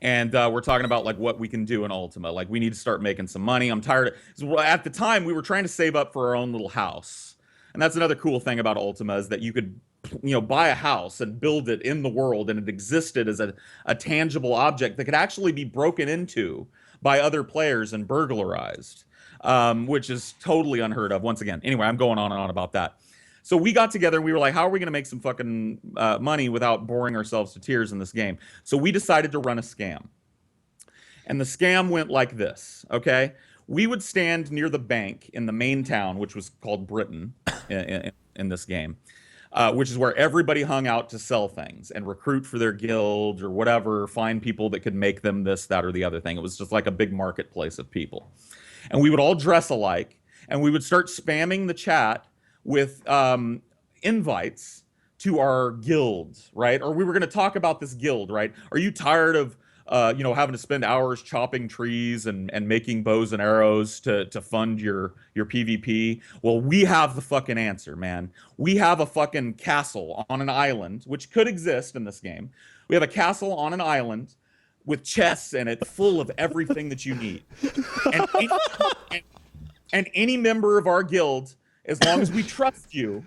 And we're talking about like what we can do in Ultima. Like we need to start making some money. I'm tired of... At the time, we were trying to save up for our own little house. And that's another cool thing about Ultima is that you could buy a house and build it in the world, and it existed as a tangible object that could actually be broken into by other players and burglarized, which is totally unheard of. Once again, anyway, I'm going on and on about that. So we got together and we were like, how are we going to make some fucking money without boring ourselves to tears in this game? So we decided to run a scam. And the scam went like this, okay? We would stand near the bank in the main town, which was called Britain in this game. Which is where everybody hung out to sell things and recruit for their guild or whatever, find people that could make them this, that, or the other thing. It was just like a big marketplace of people. And we would all dress alike, and we would start spamming the chat with invites to our guilds, right? Or we were going to talk about this guild, right? Are you tired of having to spend hours chopping trees and making bows and arrows to fund your PvP. Well, we have the fucking answer, man. We have a fucking castle on an island, which could exist in this game. We have a castle on an island with chests in it full of everything that you need. And any member of our guild, as long as we trust you,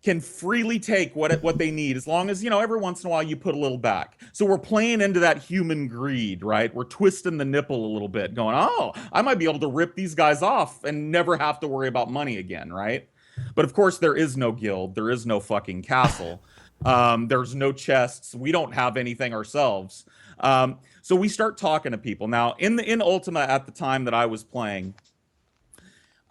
can freely take what they need, as long as, every once in a while you put a little back. So we're playing into that human greed, right? We're twisting the nipple a little bit, going, oh, I might be able to rip these guys off and never have to worry about money again, right? But of course, there is no guild. There is no fucking castle. There's no chests. We don't have anything ourselves. So we start talking to people. Now, in Ultima at the time that I was playing,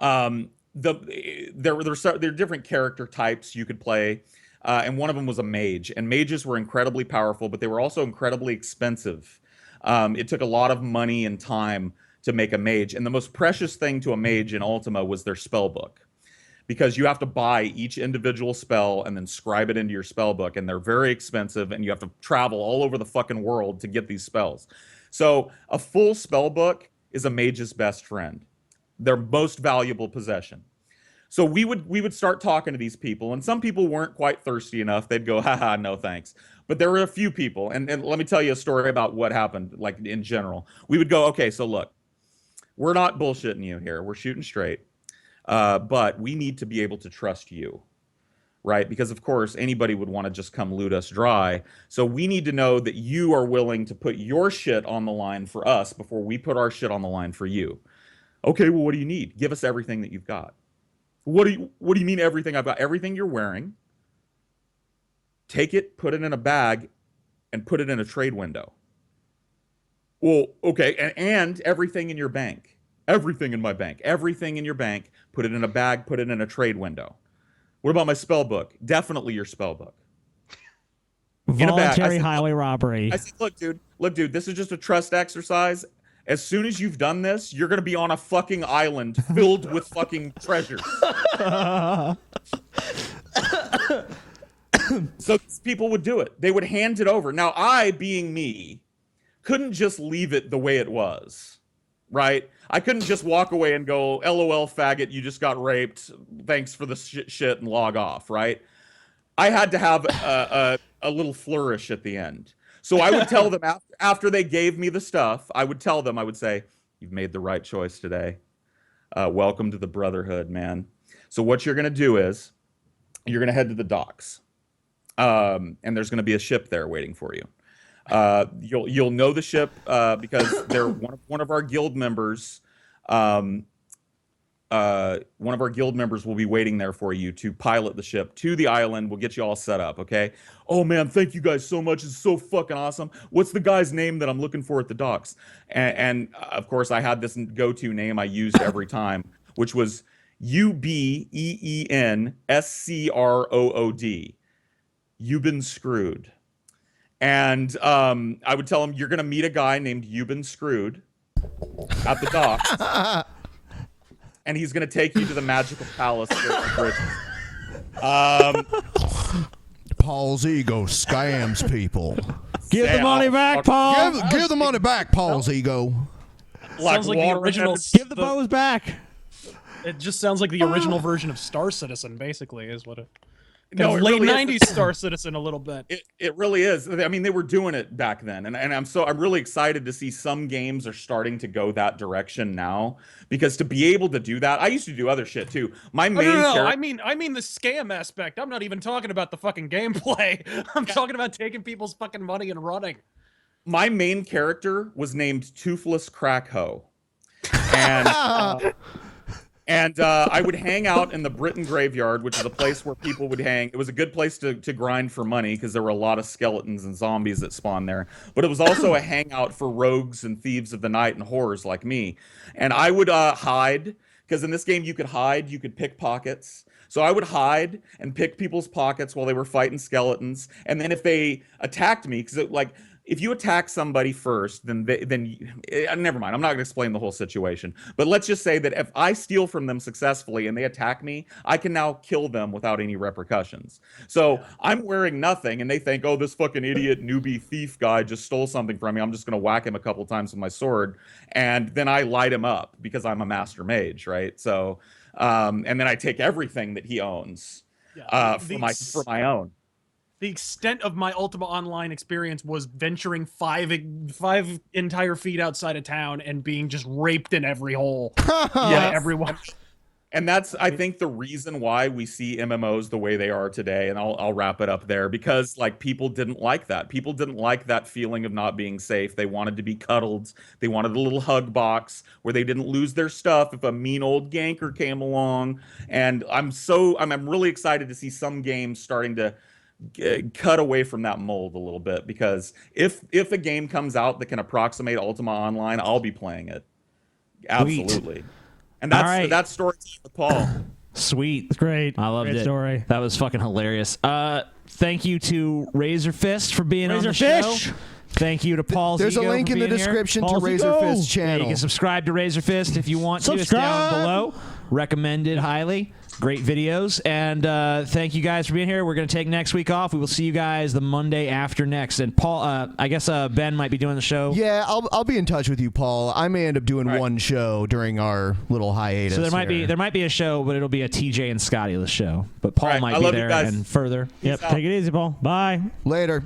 there are different character types you could play, and one of them was a mage. And mages were incredibly powerful, but they were also incredibly expensive. It took a lot of money and time to make a mage, and the most precious thing to a mage in Ultima was their spell book, because you have to buy each individual spell and then scribe it into your spell book, and they're very expensive, and you have to travel all over the fucking world to get these spells. So a full spell book is a mage's best friend, their most valuable possession. So we would start talking to these people, and some people weren't quite thirsty enough. They'd go, haha, no thanks. But there were a few people, and let me tell you a story about what happened, like in general. We would go, okay, so look, we're not bullshitting you here. We're shooting straight. But we need to be able to trust you, right? Because of course, anybody would want to just come loot us dry. So we need to know that you are willing to put your shit on the line for us before we put our shit on the line for you. Okay, well, what do you need? Give us everything that you've got. What do you mean everything I've got? Everything you're wearing. Take it, put it in a bag, and put it in a trade window. Well, okay, and everything in your bank. Everything in my bank. Everything in your bank. Put it in a bag, put it in a trade window. What about my spell book? Definitely your spell book. Voluntary highway robbery. I said, look, dude, this is just a trust exercise. As soon as you've done this, you're going to be on a fucking island filled with fucking treasures. So people would do it. They would hand it over. Now, I, being me, couldn't just leave it the way it was, right? I couldn't just walk away and go, LOL, faggot, you just got raped. Thanks for the shit and log off, right? I had to have a little flourish at the end. So I would tell them after they gave me the stuff, I would say, you've made the right choice today. Welcome to the Brotherhood, man. So what you're going to do is you're going to head to the docks. And there's going to be a ship there waiting for you. You'll know the ship because they're one of our guild members. One of our guild members will be waiting there for you to pilot the ship to the island. We'll get you all set up, okay? Oh man, thank you guys so much. It's so fucking awesome. What's the guy's name that I'm looking for at the docks? And of course, I had this go-to name I used every time, which was UBEENSCROOD. You've been screwed. And I would tell him, you're going to meet a guy named You've been screwed at the docks. And he's going to take you to the magical palace for Paul's ego scams people. Give the money back, Paul. Give the money back, Paul's ego. Sounds like the original. Give the bows back. It just sounds like the original version of Star Citizen, basically, is what it. No, late really 90s Star Citizen a little bit. It really is. I mean, they were doing it back then, and I'm really excited to see some games are starting to go that direction now, because to be able to do that, I used to do other shit too. My main no, I mean the scam aspect. I'm not even talking about the fucking gameplay. I'm talking about taking people's fucking money and running. My main character was named Toothless Crackho, and I would hang out in the Britain Graveyard, which is a place where people would hang. It was a good place to grind for money because there were a lot of skeletons and zombies that spawned there. But it was also a hangout for rogues and thieves of the night and whores like me. And I would hide, because in this game you could hide, you could pick pockets. So I would hide and pick people's pockets while they were fighting skeletons. And then if they attacked me, because if you attack somebody first, then never mind. I'm not going to explain the whole situation. But let's just say that if I steal from them successfully and they attack me, I can now kill them without any repercussions. So I'm wearing nothing, and they think, oh, this fucking idiot newbie thief guy just stole something from me. I'm just going to whack him a couple times with my sword, and then I light him up because I'm a master mage, right? So, and then I take everything that he owns for my own. The extent of my Ultima Online experience was venturing five entire feet outside of town and being just raped in every hole by everyone. And that's, I think, the reason why we see MMOs the way they are today. And I'll wrap it up there, because like people didn't like that. People didn't like that feeling of not being safe. They wanted to be cuddled. They wanted a little hug box where they didn't lose their stuff if a mean old ganker came along. And I'm really excited to see some games starting to cut away from that mold a little bit, because if a game comes out that can approximate Ultima Online, I'll be playing it. Absolutely. Sweet. And that's story time with Paul. Sweet. It's great. I loved Great it. Story. That was fucking hilarious. Thank you to RazörFist for being on the RazörFist. show. Thank you to Paul. There's a link in the description to RazörFist channel. Yeah, you can subscribe to RazörFist if you want to. It's down below. Recommended highly. Great videos. And thank you guys for being here. We're going to take next week off. We will see you guys the Monday after next. And Paul, I guess Ben might be doing the show. Yeah, I'll be in touch with you, Paul. I may end up doing one show during our little hiatus. So there might be a show, but it'll be a TJ and Scotty-less show. But Paul might be there and further. Yep. Take it easy, Paul. Bye. Later.